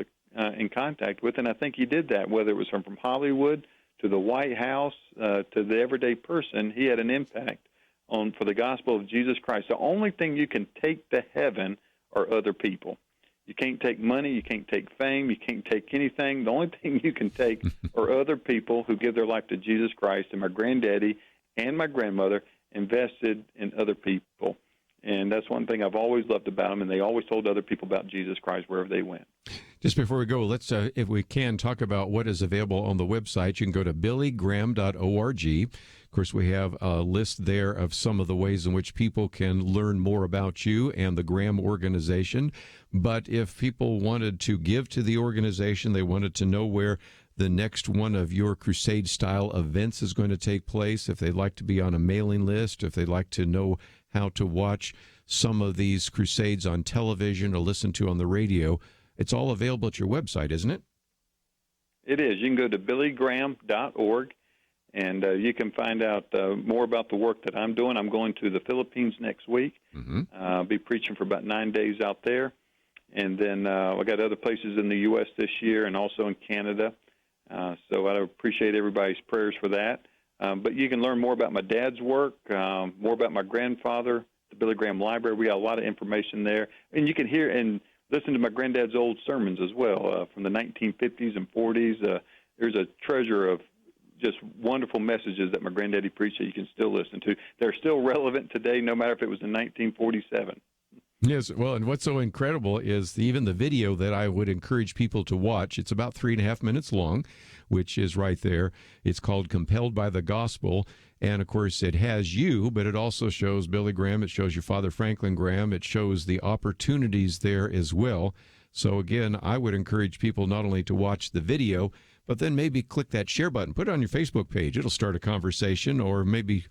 S9: in contact with. And I think he did that, whether it was from Hollywood to the White House to the everyday person. He had an impact for the gospel of Jesus Christ. The only thing you can take to heaven are other people. You can't take money. You can't take fame. You can't take anything. The only thing you can take are other people who give their life to Jesus Christ. And my granddaddy and my grandmother invested in other people. And that's one thing I've always loved about them, and they always told other people about Jesus Christ wherever they went.
S1: Just before we go, let's, if we can, talk about what is available on the website. You can go to billygraham.org. Of course, we have a list there of some of the ways in which people can learn more about you and the Graham organization. But if people wanted to give to the organization, they wanted to know where the next one of your crusade-style events is going to take place, if they'd like to be on a mailing list, if they'd like to know how to watch some of these crusades on television or listen to on the radio, It's all available at your website, isn't it?
S9: It is. You can go to billygraham.org, and you can find out more about the work that I'm doing. I'm going to the Philippines next week. I'll be preaching for about 9 days out there. And then I got other places in the U.S. this year and also in Canada. So I appreciate everybody's prayers for that. But you can learn more about my dad's work, more about my grandfather, the Billy Graham Library. We got a lot of information there. And you can hear and listen to my granddad's old sermons as well from the 1950s and 40s. There's a treasure of just wonderful messages that my granddaddy preached that you can still listen to. They're still relevant today, no matter if it was in 1947.
S1: Yes, well, and what's so incredible is even the video that I would encourage people to watch. It's about 3.5 minutes long, which is right there. It's called Compelled by the Gospel. And, of course, it has you, but it also shows Billy Graham. It shows your father, Franklin Graham. It shows the opportunities there as well. So, again, I would encourage people not only to watch the video, but then maybe click that share button. Put it on your Facebook page. It'll start a conversation, or maybe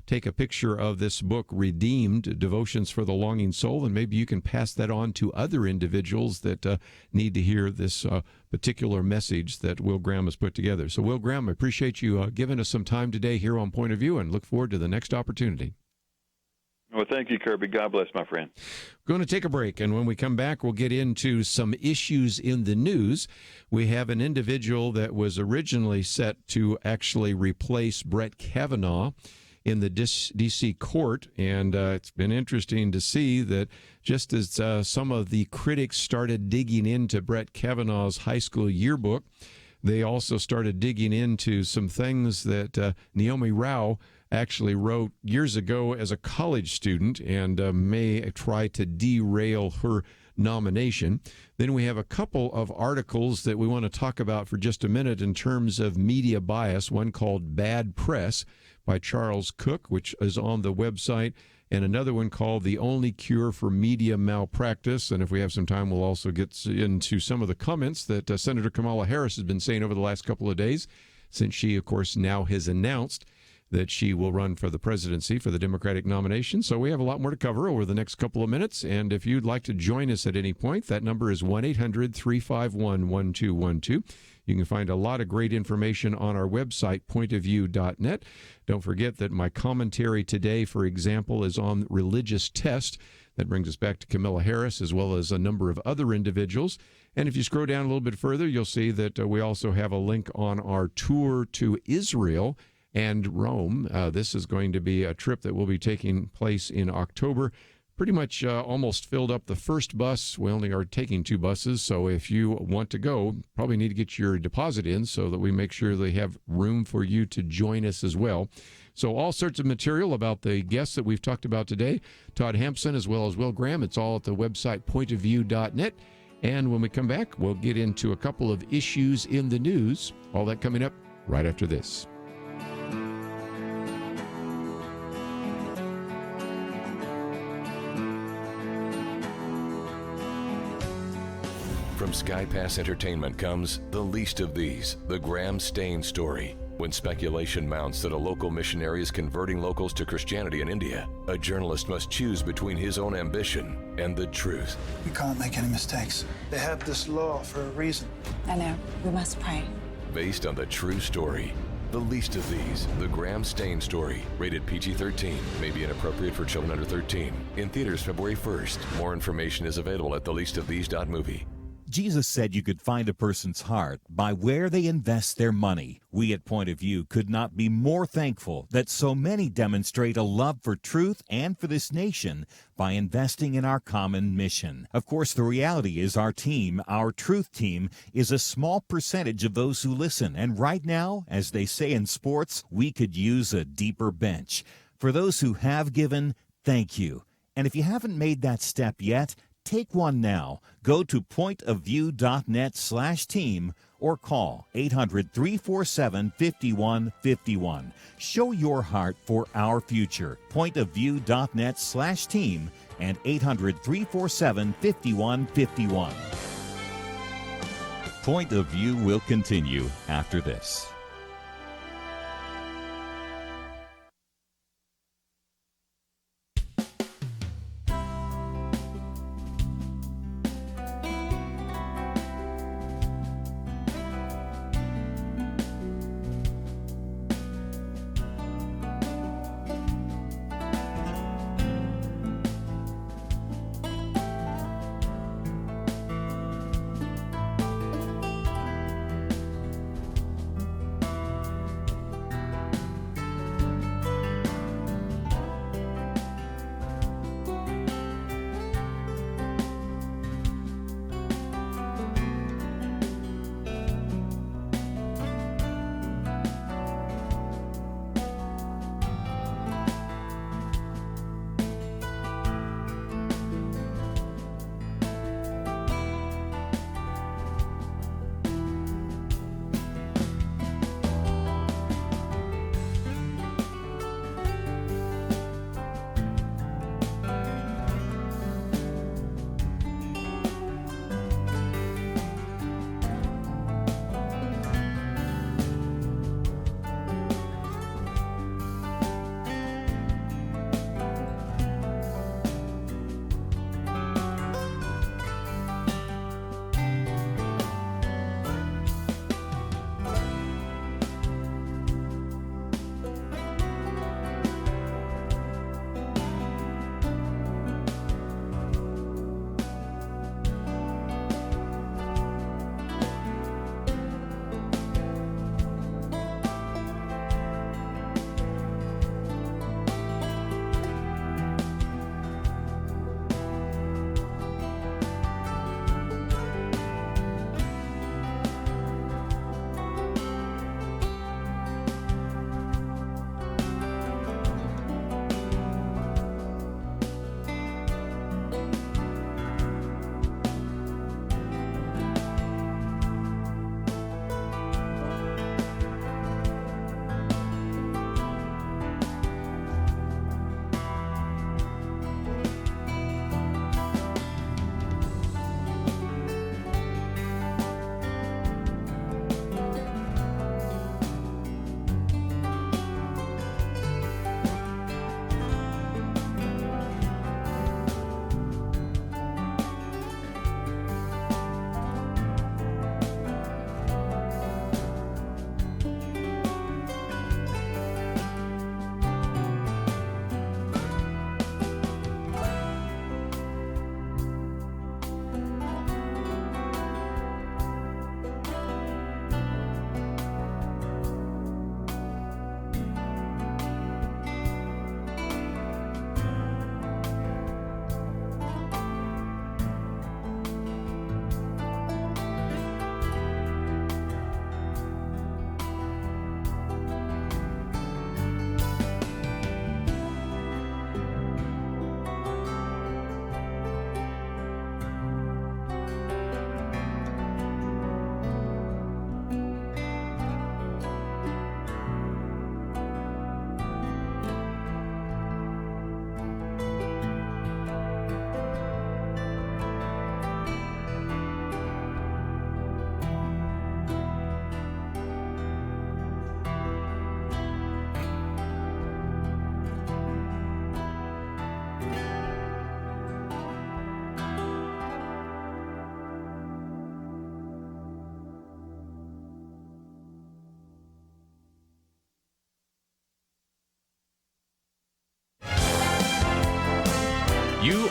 S1: take a picture of this book, Redeemed, Devotions for the Longing Soul, and maybe you can pass that on to other individuals that need to hear this particular message that Will Graham has put together. So, Will Graham, I appreciate you giving us some time today here on Point of View, and look forward to the next opportunity.
S9: Well, thank you, Kirby. God bless, my friend.
S1: We're going to take a break, and when we come back, we'll get into some issues in the news. We have an individual that was originally set to actually replace Brett Kavanaugh in the D.C. court, and it's been interesting to see that just as some of the critics started digging into Brett Kavanaugh's high school yearbook, they also started digging into some things that Naomi Rao actually wrote years ago as a college student and may try to derail her nomination. Then we have a couple of articles that we want to talk about for just a minute in terms of media bias, one called Bad Press by Charles Cook, which is on the website, and another one called The Only Cure for Media Malpractice. And if we have some time, we'll also get into some of the comments that Senator Kamala Harris has been saying over the last couple of days, since she, of course, now has announced that she will run for the presidency for the Democratic nomination. So we have a lot more to cover over the next couple of minutes. And if you'd like to join us at any point, that number is 1-800-351-1212. You can find a lot of great information on our website, pointofview.net. Don't forget that my commentary today, for example, is on religious test. That brings us back to Kamala Harris, as well as a number of other individuals. And if you scroll down a little bit further, you'll see that we also have a link on our tour to Israel and Rome. This is going to be a trip that will be taking place in October. Pretty much almost filled up the first bus. We only are taking 2 buses, so if you want to go, probably need to get your deposit in so that we make sure they have room for you to join us as well. So all sorts of material about the guests that we've talked about today, Todd Hampson as well as Will Graham. It's all at the website pointofview.net. And when we come back, we'll get into a couple of issues in the news. All that coming up right after this.
S16: From SkyPass Entertainment comes The Least of These, the Graham Stain story. When speculation mounts that a local missionary is converting locals to Christianity in India, a journalist must choose between his own ambition and the truth.
S17: We can't make any mistakes. They have this law for a reason.
S18: I know. We must pray.
S16: Based on the true story. The Least of These, the Graham Stain story. Rated PG-13. May be inappropriate for children under 13. In theaters February 1st. More information is available at theleastofthese.movie.
S3: Jesus said you could find a person's heart by where they invest their money. We at Point of View could not be more thankful that so many demonstrate a love for truth and for this nation by investing in our common mission. Of course, the reality is our team, our truth team, is a small percentage of those who listen. And right now, as they say in sports, we could use a deeper bench. For those who have given, thank you. And if you haven't made that step yet, take one now. Go to pointofview.net/team or call 800-347-5151. Show your heart for our future. Pointofview.net/team and 800-347-5151. Point of View will continue after this.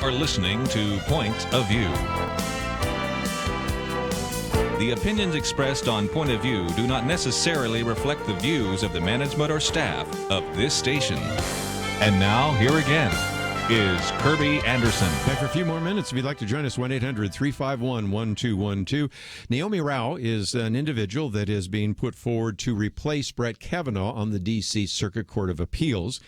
S2: are listening to Point of View. The opinions expressed on Point of View do not necessarily reflect the views of the management or staff of this station. And now, here again is Kerby Anderson.
S1: Back for a few more minutes. If you'd like to join us, 1-800-351-1212. Naomi Rao is an individual that is being put forward to replace Brett Kavanaugh on the D.C. Circuit Court of Appeals.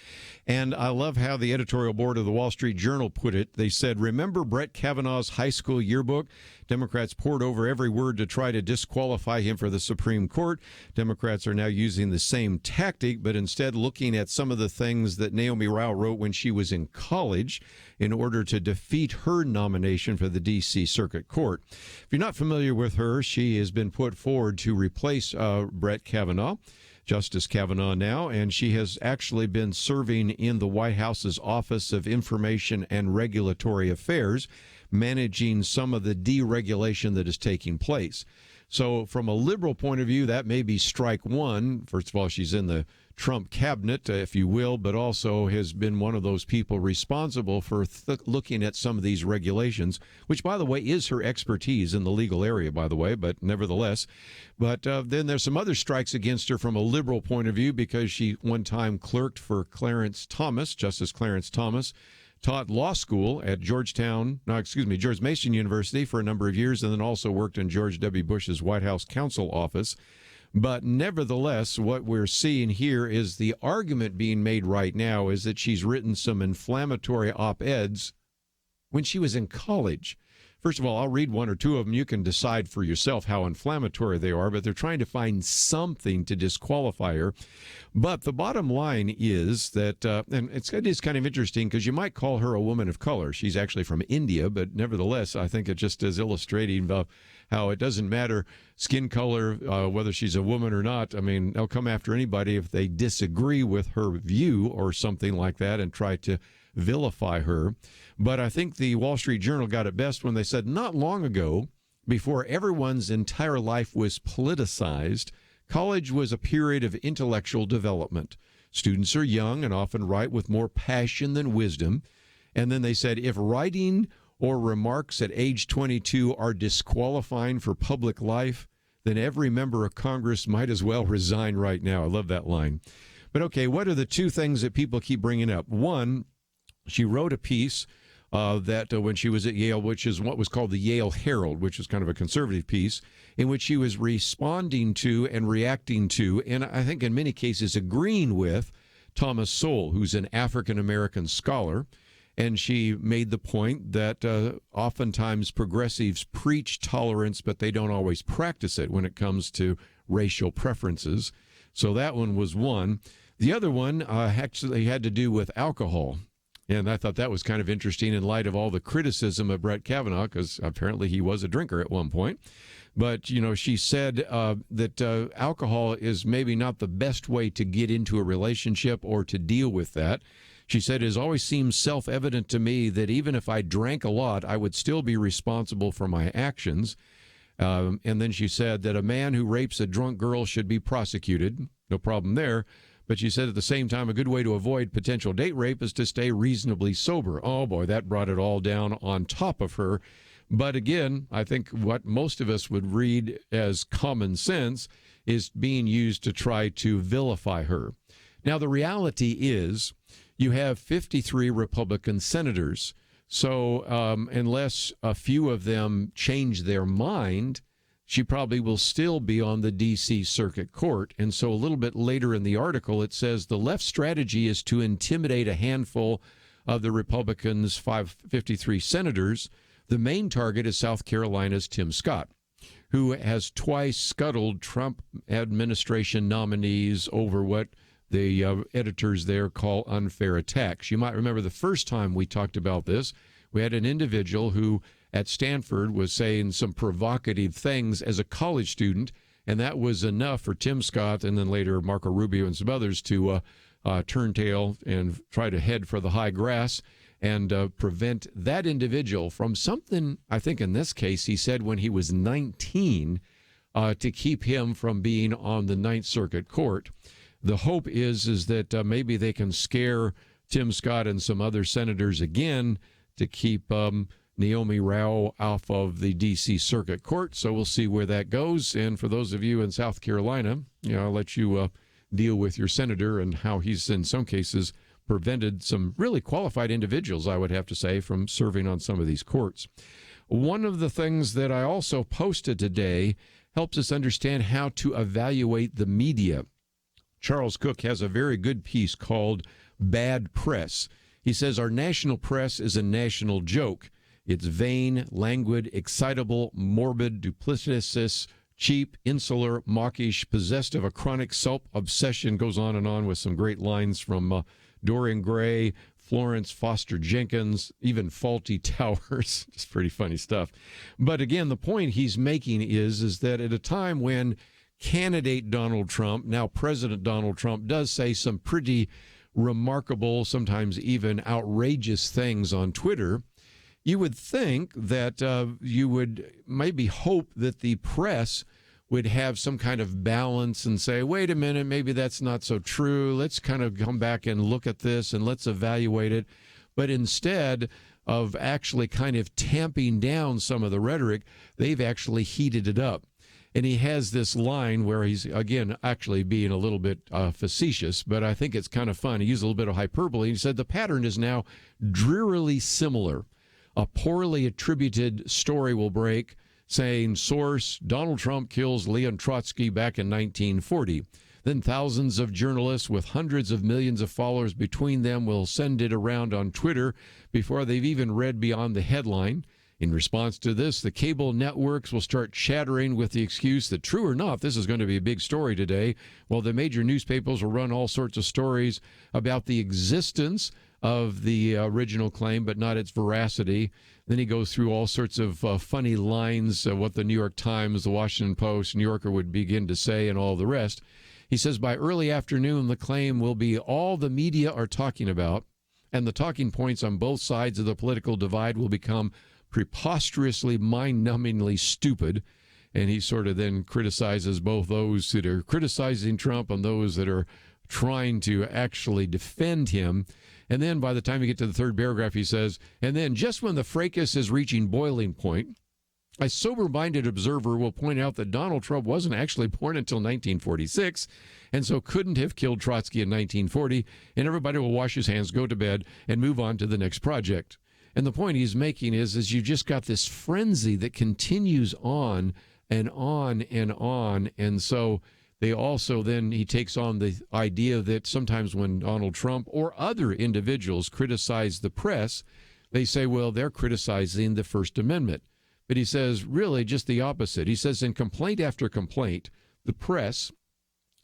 S1: And I love how the editorial board of the Wall Street Journal put it. They said, remember Brett Kavanaugh's high school yearbook? Democrats poured over every word to try to disqualify him for the Supreme Court. Democrats are now using the same tactic, but instead looking at some of the things that Naomi Rao wrote when she was in college in order to defeat her nomination for the D.C. Circuit Court. If you're not familiar with her, she has been put forward to replace Brett Kavanaugh. Justice Kavanaugh now, and she has actually been serving in the White House's Office of Information and Regulatory Affairs, managing some of the deregulation that is taking place. So from a liberal point of view, that may be strike one. First of all, she's in the Trump cabinet, if you will, but also has been one of those people responsible for looking at some of these regulations, which, by the way, is her expertise in the legal area, by the way, but nevertheless. But then there's some other strikes against her from a liberal point of view because she one time clerked for Justice Clarence Thomas, taught law school at George Mason University for a number of years, and then also worked in George W. Bush's White House counsel office. But nevertheless, what we're seeing here is the argument being made right now is that she's written some inflammatory op-eds when she was in college. First of all, I'll read one or two of them. You can decide for yourself how inflammatory they are, but they're trying to find something to disqualify her. But the bottom line is that, and it is kind of interesting because you might call her a woman of color. She's actually from India, but nevertheless, I think it just is illustrating how it doesn't matter skin color, whether she's a woman or not. I mean, they'll come after anybody if they disagree with her view or something like that and try to vilify her. But I think the Wall Street Journal got it best when they said not long ago, before everyone's entire life was politicized, college was a period of intellectual development. Students are young and often write with more passion than wisdom. And then they said, if writing or remarks at age 22 are disqualifying for public life, then every member of Congress might as well resign right now. I love that line. But okay, what are the two things that people keep bringing up? One, she wrote a piece that when she was at Yale, which is what was called the Yale Herald, which is kind of a conservative piece, in which she was responding to and reacting to, and I think in many cases agreeing with, Thomas Sowell, who's an African-American scholar. And she made the point that oftentimes progressives preach tolerance, but they don't always practice it when it comes to racial preferences. So that one was one. The other one actually had to do with alcohol. And I thought that was kind of interesting in light of all the criticism of Brett Kavanaugh, because apparently he was a drinker at one point. But, you know, she said that alcohol is maybe not the best way to get into a relationship or to deal with that. She said, it has always seemed self-evident to me that even if I drank a lot, I would still be responsible for my actions. And then she said that a man who rapes a drunk girl should be prosecuted. No problem there. But she said at the same time, a good way to avoid potential date rape is to stay reasonably sober. Oh, boy, that brought it all down on top of her. But again, I think what most of us would read as common sense is being used to try to vilify her. Now, the reality is you have 53 Republican senators. So unless a few of them change their mind, she probably will still be on the D.C. Circuit Court. And so a little bit later in the article, it says the left strategy is to intimidate a handful of the Republicans' 53 senators. The main target is South Carolina's Tim Scott, who has twice scuttled Trump administration nominees over what the editors there call unfair attacks. You might remember the first time we talked about this, we had an individual who at Stanford was saying some provocative things as a college student, and that was enough for Tim Scott and then later Marco Rubio and some others to turn tail and try to head for the high grass and prevent that individual from something, I think in this case, he said when he was 19, to keep him from being on the Ninth Circuit Court. The hope is that maybe they can scare Tim Scott and some other senators again to keep Naomi Rao off of the D.C. Circuit Court. So we'll see where that goes. And for those of you in South Carolina, I'll let you deal with your senator and how he's, in some cases, prevented some really qualified individuals, I would have to say, from serving on some of these courts. One of the things that I also posted today helps us understand how to evaluate the media. Charles Cook has a very good piece called Bad Press. He says our national press is a national joke. It's vain, languid, excitable, morbid, duplicitous, cheap, insular, mawkish, possessed of a chronic self-obsession, goes on and on with some great lines from Dorian Gray, Florence Foster Jenkins, even Faulty Towers. Just pretty funny stuff. But again, the point he's making is that at a time when candidate Donald Trump, now President Donald Trump, does say some pretty remarkable, sometimes even outrageous things on Twitter, you would think that you would maybe hope that the press would have some kind of balance and say, wait a minute, maybe that's not so true. Let's kind of come back and look at this and let's evaluate it. But instead of actually kind of tamping down some of the rhetoric, they've actually heated it up. And he has this line where he's, again, actually being a little bit facetious, but I think it's kind of fun. He used a little bit of hyperbole. He said the pattern is now drearily similar. A poorly attributed story will break, saying, source, Donald Trump kills Leon Trotsky back in 1940. Then thousands of journalists with hundreds of millions of followers between them will send it around on Twitter before they've even read beyond the headline. In response to this, the cable networks will start chattering with the excuse that, true or not, this is going to be a big story today, while the major newspapers will run all sorts of stories about the existence of the original claim, but not its veracity. Then he goes through all sorts of funny lines, what the New York Times, the Washington Post, New Yorker would begin to say, and all the rest. He says by early afternoon, the claim will be all the media are talking about, and the talking points on both sides of the political divide will become preposterously, mind-numbingly stupid. And he sort of then criticizes both those that are criticizing Trump and those that are trying to actually defend him. And then by the time you get to the third paragraph, he says, and then just when the fracas is reaching boiling point, a sober-minded observer will point out that Donald Trump wasn't actually born until 1946, and so couldn't have killed Trotsky in 1940, and everybody will wash his hands, go to bed, and move on to the next project. And the point he's making is you just got this frenzy that continues on and on and on, and so they also then, he takes on the idea that sometimes when Donald Trump or other individuals criticize the press, they say, well, they're criticizing the First Amendment. But he says really just the opposite. He says in complaint after complaint, the press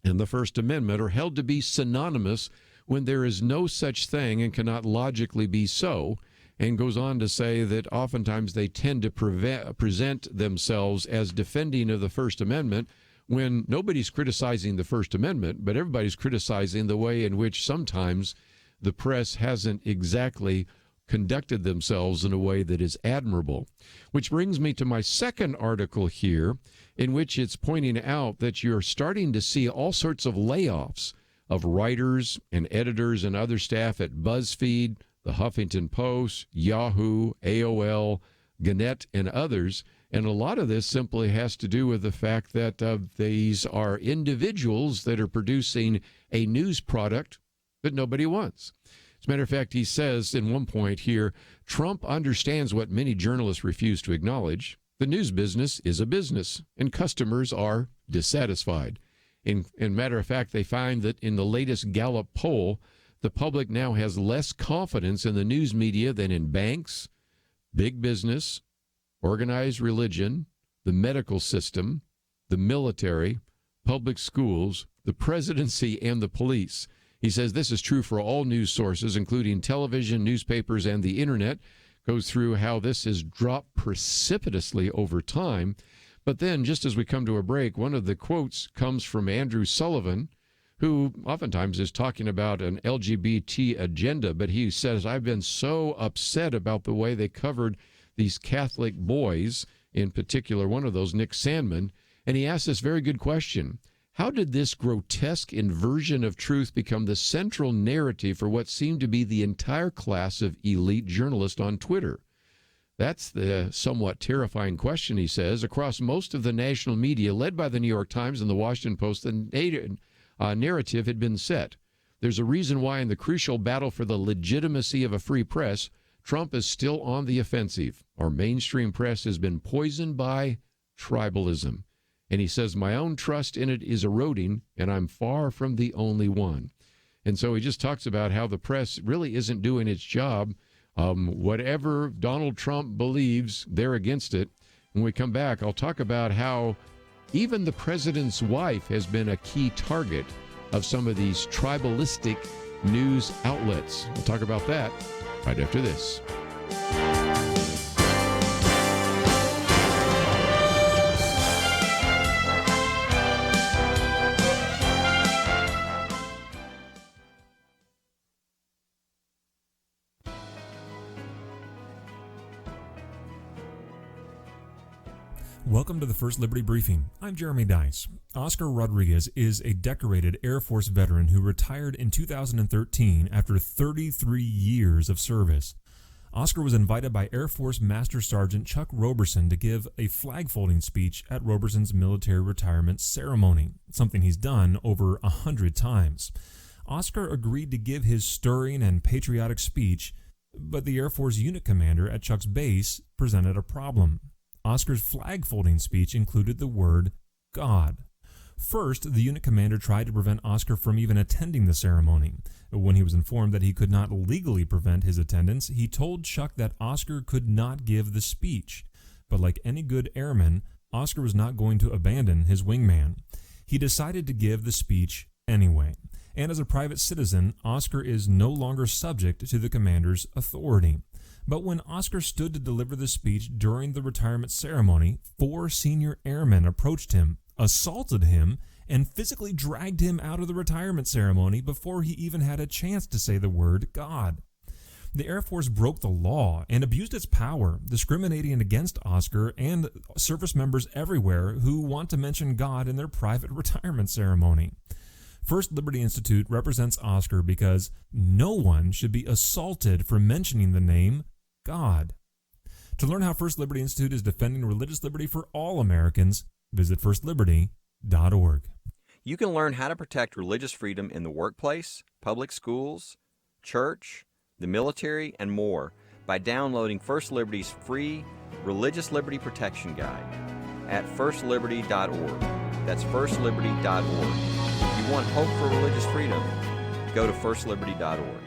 S1: and the First Amendment are held to be synonymous when there is no such thing and cannot logically be so, and goes on to say that oftentimes they tend to present themselves as defending of the First Amendment when nobody's criticizing the First Amendment, but everybody's criticizing the way in which sometimes the press hasn't exactly conducted themselves in a way that is admirable. Which brings me to my second article here, in which it's pointing out that you're starting to see all sorts of layoffs of writers and editors and other staff at BuzzFeed, the Huffington Post, Yahoo, AOL, Gannett, and others. And a lot of this simply has to do with the fact that these are individuals that are producing a news product that nobody wants. As a matter of fact, he says in one point here, Trump understands what many journalists refuse to acknowledge. The news business is a business, and customers are dissatisfied. In matter of fact, they find that in the latest Gallup poll, the public now has less confidence in the news media than in banks, big business, organized religion, the medical system, the military, public schools, the presidency, and the police. He says this is true for all news sources, including television, newspapers, and the internet. Goes through how this has dropped precipitously over time. But then, just as we come to a break, one of the quotes comes from Andrew Sullivan, who oftentimes is talking about an LGBT agenda, but he says, I've been so upset about the way they covered these Catholic boys, in particular, one of those, Nick Sandmann, and he asked this very good question. How did this grotesque inversion of truth become the central narrative for what seemed to be the entire class of elite journalists on Twitter? That's the somewhat terrifying question, he says. Across most of the national media, led by the New York Times and the Washington Post, the narrative had been set. There's a reason why in the crucial battle for the legitimacy of a free press, Trump is still on the offensive. Our mainstream press has been poisoned by tribalism. And he says, my own trust in it is eroding, and I'm far from the only one. And so he just talks about how the press really isn't doing its job. Whatever Donald Trump believes, they're against it. When we come back, I'll talk about how even the president's wife has been a key target of some of these tribalistic news outlets. We'll talk about that right after this.
S4: Welcome to the First Liberty Briefing. I'm Jeremy Dice. Oscar Rodriguez is a decorated Air Force veteran who retired in 2013 after 33 years of service. Oscar was invited by Air Force Master Sergeant Chuck Roberson to give a flag-folding speech at Roberson's military retirement ceremony, something he's done over 100 times. Oscar agreed to give his stirring and patriotic speech, but the Air Force unit commander at Chuck's base presented a problem. Oscar's flag-folding speech included the word God. First, the unit commander tried to prevent Oscar from even attending the ceremony. When he was informed that he could not legally prevent his attendance, he told Chuck that Oscar could not give the speech. But like any good airman, Oscar was not going to abandon his wingman. He decided to give the speech anyway. And as a private citizen, Oscar is no longer subject to the commander's authority. But when Oscar stood to deliver the speech during the retirement ceremony, 4 senior airmen approached him, assaulted him, and physically dragged him out of the retirement ceremony before he even had a chance to say the word God. The Air Force broke the law and abused its power, discriminating against Oscar and service members everywhere who want to mention God in their private retirement ceremony. First Liberty Institute represents Oscar because no one should be assaulted for mentioning the name God. To learn how First Liberty Institute is defending religious liberty for all Americans, visit firstliberty.org.
S5: You can learn how to protect religious freedom in the workplace, public schools, church, the military, and more by downloading First Liberty's free Religious Liberty Protection Guide at firstliberty.org. That's firstliberty.org. If you want hope for religious freedom, go to firstliberty.org.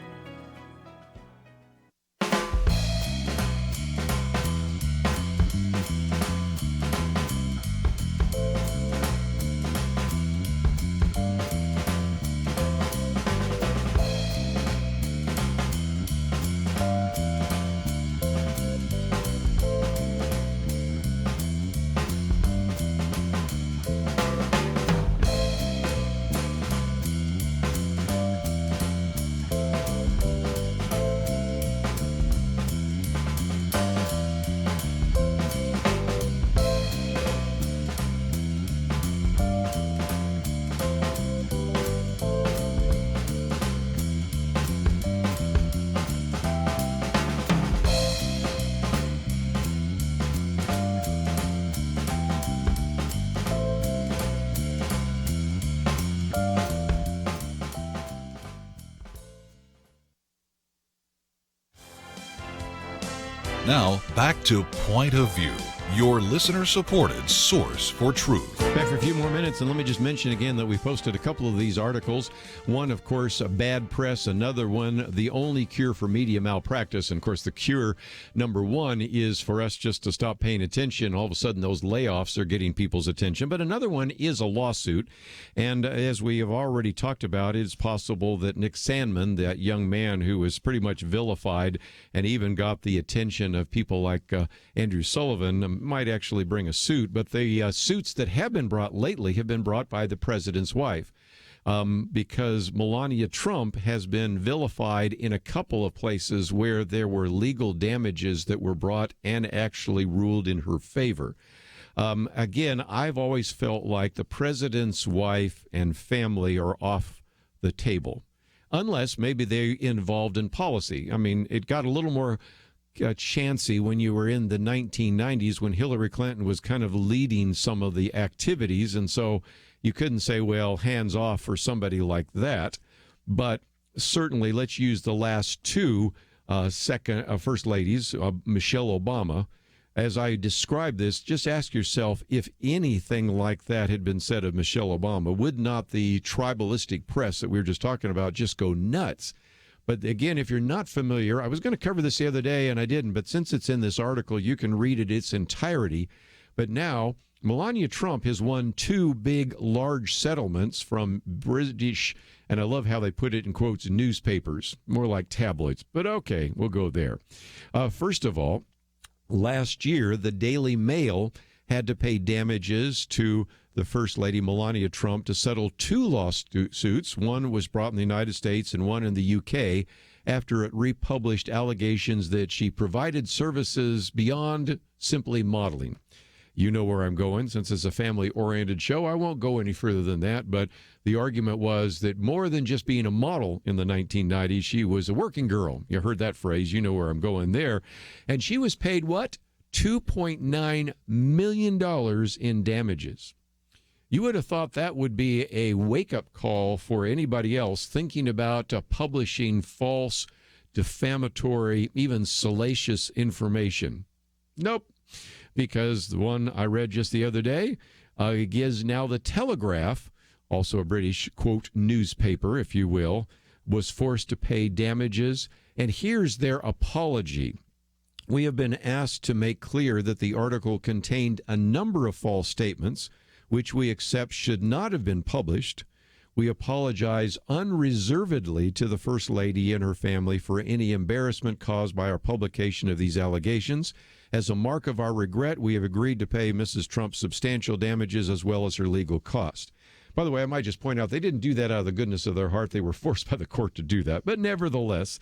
S12: Now, back to Point of View, your listener-supported source for truth.
S1: Back for a few more minutes, and let me just mention again that we posted a couple of these articles. One, of course, bad press. Another one, the only cure for media malpractice. And, of course, the cure, number one, is for us just to stop paying attention. All of a sudden, those layoffs are getting people's attention. But another one is a lawsuit. And as we have already talked about, it's possible that Nick Sandmann, that young man who was pretty much vilified and even got the attention of people like Andrew Sullivan, might actually bring a suit. But the suits that have been brought lately have been brought by the president's wife, because Melania Trump has been vilified in a couple of places where there were legal damages that were brought and actually ruled in her favor. Again, I've always felt like the president's wife and family are off the table, unless maybe they're involved in policy. I mean, it got a little more chancy when you were in the 1990s when Hillary Clinton was kind of leading some of the activities, and so you couldn't say, well, hands off for somebody like that. But certainly, let's use the last two first ladies, Michelle Obama. As I describe this, just ask yourself if anything like that had been said of Michelle Obama. Would not the tribalistic press that we were just talking about just go nuts? But again, if you're not familiar, I was going to cover this the other day and I didn't, but since it's in this article, you can read it its entirety. But now, Melania Trump has won two big, large settlements from British, and I love how they put it in quotes, newspapers, more like tabloids. But okay, we'll go there. First of all, last year, the Daily Mail had to pay damages to the First Lady Melania Trump to settle two lawsuits. One was brought in the United States and one in the UK after it republished allegations that she provided services beyond simply modeling. You know where I'm going. Since it's a family-oriented show, I won't go any further than that. But the argument was that more than just being a model in the 1990s, she was a working girl. You heard that phrase. You know where I'm going there. And she was paid what? $2.9 million in damages. You would have thought that would be a wake-up call for anybody else thinking about publishing false, defamatory, even salacious information. Nope. Because the one I read just the other day is now the Telegraph, also a British, quote, newspaper, if you will, was forced to pay damages. And here's their apology. We have been asked to make clear that the article contained a number of false statements, which we accept should not have been published. We apologize unreservedly to the First Lady and her family for any embarrassment caused by our publication of these allegations. As a mark of our regret, we have agreed to pay Mrs. Trump substantial damages as well as her legal cost. By the way, I might just point out they didn't do that out of the goodness of their heart. They were forced by the court to do that. But nevertheless,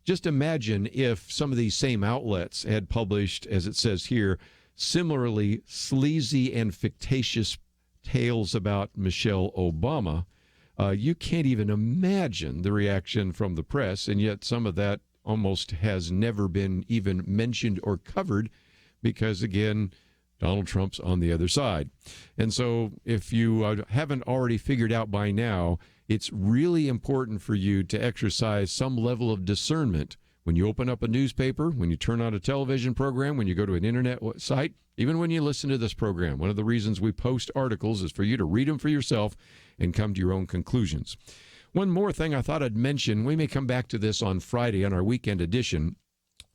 S1: just imagine if some of these same outlets had published, as it says here, similarly sleazy and fictitious tales about Michelle Obama. You can't even imagine the reaction from the press, and yet some of that almost has never been even mentioned or covered because, again, Donald Trump's on the other side. And so if you haven't already figured out by now, it's really important for you to exercise some level of discernment when you open up a newspaper, when you turn on a television program, when you go to an internet site, even when you listen to this program. One of the reasons we post articles is for you to read them for yourself and come to your own conclusions. One more thing I thought I'd mention, we may come back to this on Friday on our weekend edition,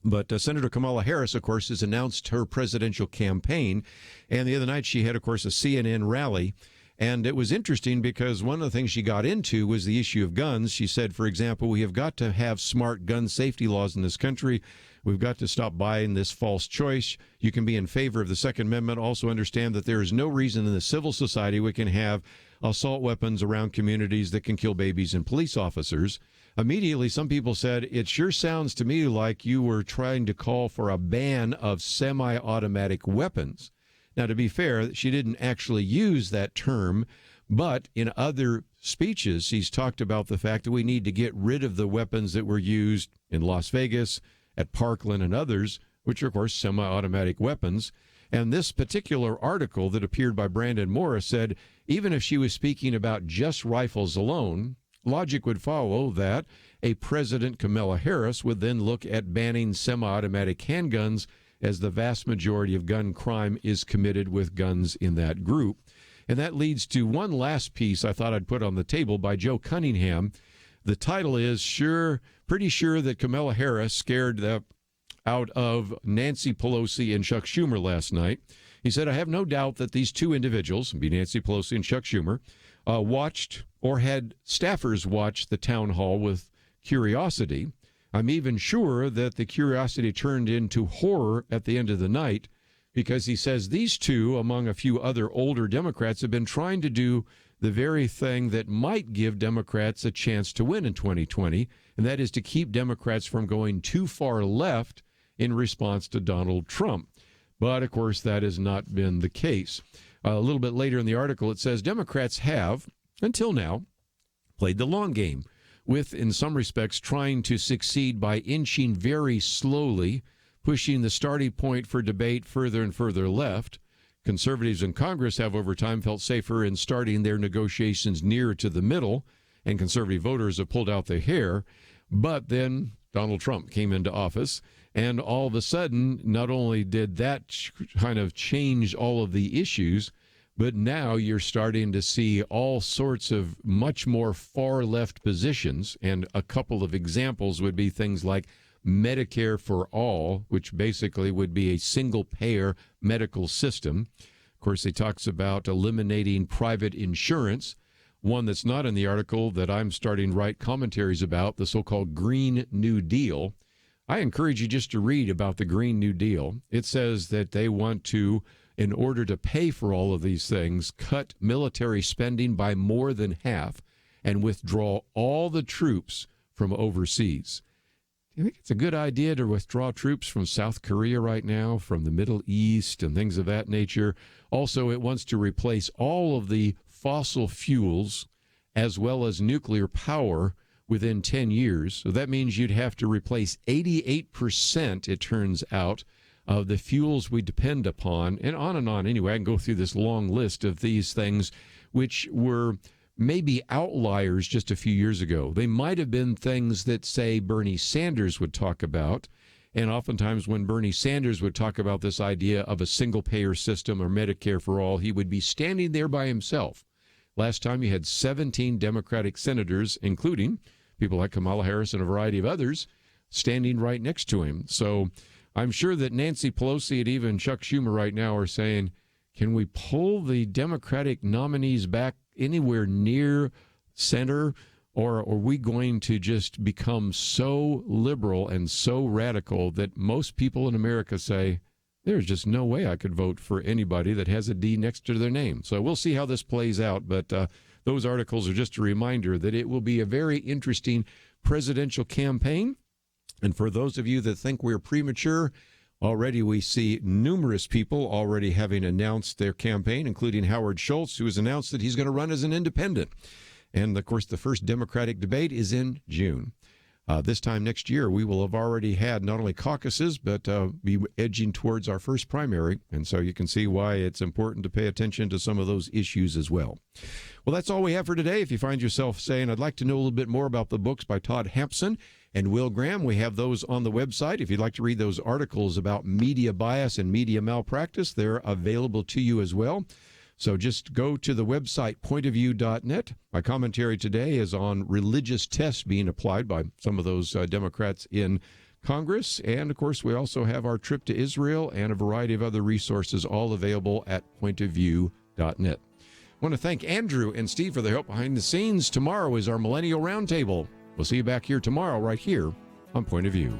S1: but Senator Kamala Harris, of course, has announced her presidential campaign, and the other night she had, of course, a CNN rally, and it was interesting because one of the things she got into was the issue of guns. She said, for example, we have got to have smart gun safety laws in this country. We've got to stop buying this false choice. You can be in favor of the Second Amendment. Also understand that there is no reason in the civil society we can have assault weapons around communities that can kill babies and police officers. Immediately, some people said, it sure sounds to me like you were trying to call for a ban of semi-automatic weapons. Now, to be fair, she didn't actually use that term, but in other speeches, she's talked about the fact that we need to get rid of the weapons that were used in Las Vegas, at Parkland and others, which are, of course, semi-automatic weapons. And this particular article that appeared by Brandon Morris said, even if she was speaking about just rifles alone, logic would follow that a President Kamala Harris would then look at banning semi-automatic handguns, as the vast majority of gun crime is committed with guns in that group. And that leads to one last piece I thought I'd put on the table by Joe Cunningham. The title is pretty sure that Kamala Harris scared out of Nancy Pelosi and Chuck Schumer last night. He said, I have no doubt that these two individuals, be Nancy Pelosi and Chuck Schumer, watched or had staffers watch the town hall with curiosity. I'm even sure that the curiosity turned into horror at the end of the night, because he says these two, among a few other older Democrats, have been trying to do the very thing that might give Democrats a chance to win in 2020, and that is to keep Democrats from going too far left in response to Donald Trump. But, of course, that has not been the case. A little bit later in the article, it says Democrats have, until now, played the long game, with, in some respects, trying to succeed by inching very slowly, pushing the starting point for debate further and further left. Conservatives in Congress have, over time, felt safer in starting their negotiations nearer to the middle, and conservative voters have pulled out their hair. But then Donald Trump came into office, and all of a sudden, not only did that kind of change all of the issues, but now you're starting to see all sorts of much more far-left positions, and a couple of examples would be things like Medicare for all, which basically would be a single-payer medical system. Of course, he talks about eliminating private insurance. One that's not in the article that I'm starting to write commentaries about, the so-called Green New Deal. I encourage you just to read about the Green New Deal. It says that they want to, in order to pay for all of these things, cut military spending by more than half and withdraw all the troops from overseas. Do you think it's a good idea to withdraw troops from South Korea right now, from the Middle East and things of that nature? Also, it wants to replace all of the fossil fuels as well as nuclear power within 10 years. So that means you'd have to replace 88%, it turns out, of the fuels we depend upon, and on and on. Anyway, I can go through this long list of these things which were maybe outliers just a few years ago. They might have been things that, say, Bernie Sanders would talk about. And oftentimes when Bernie Sanders would talk about this idea of a single-payer system or Medicare for all, he would be standing there by himself. Last time you had 17 Democratic senators, including people like Kamala Harris and a variety of others, standing right next to him. So I'm sure that Nancy Pelosi and even Chuck Schumer right now are saying, can we pull the Democratic nominees back anywhere near center, or are we going to just become so liberal and so radical that most people in America say, there's just no way I could vote for anybody that has a D next to their name? So we'll see how this plays out, but those articles are just a reminder that it will be a very interesting presidential campaign. And for those of you that think we're premature, already we see numerous people already having announced their campaign, including Howard Schultz, who has announced that he's going to run as an independent. And, of course, the first Democratic debate is in June. This time next year, we will have already had not only caucuses, but be edging towards our first primary. And so you can see why it's important to pay attention to some of those issues as well. Well, that's all we have for today. If you find yourself saying, I'd like to know a little bit more about the books by Todd Hampson and Will Graham, we have those on the website. If you'd like to read those articles about media bias and media malpractice, they're available to you as well. So just go to the website, pointofview.net. My commentary today is on religious tests being applied by some of those Democrats in Congress. And, of course, we also have our trip to Israel and a variety of other resources all available at pointofview.net. I want to thank Andrew and Steve for their help behind the scenes. Tomorrow is our Millennial Roundtable. We'll see you back here tomorrow right here on Point of View.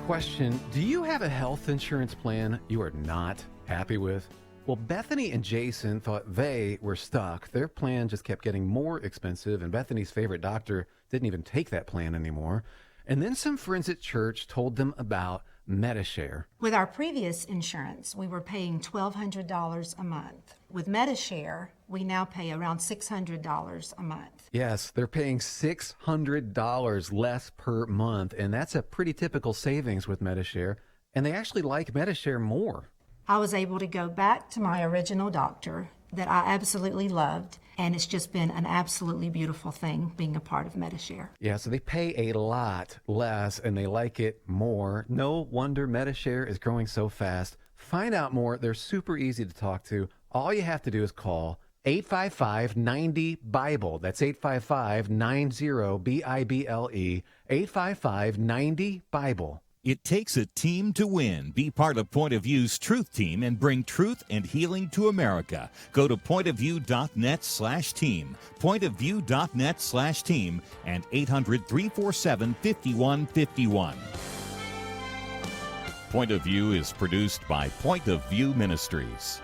S14: Question, do you have a health insurance plan you are not happy with? Well, Bethany and Jason thought they were stuck. Their plan just kept getting more expensive, and Bethany's favorite doctor didn't even take that plan anymore. And then some friends at church told them about Medi-Share.
S15: With our previous insurance, we were paying $1,200 a month. With Medi-Share, we now pay around $600 a month.
S14: Yes, they're paying $600 less per month, and that's a pretty typical savings with Medi-Share, and they actually like Medi-Share more.
S15: I was able to go back to my original doctor that I absolutely loved, and it's just been an absolutely beautiful thing being a part of Medi-Share.
S14: Yeah, so they pay a lot less, and they like it more. No wonder Medi-Share is growing so fast. Find out more. They're super easy to talk to. All you have to do is call 855-90-BIBLE. That's 855-90-BIBLE. 855-90-BIBLE.
S3: It takes a team to win. Be part of Point of View's Truth Team and bring truth and healing to America. Go to pointofview.net/team, pointofview.net/team, and 800-347-5151. Point of View is produced by Point of View Ministries.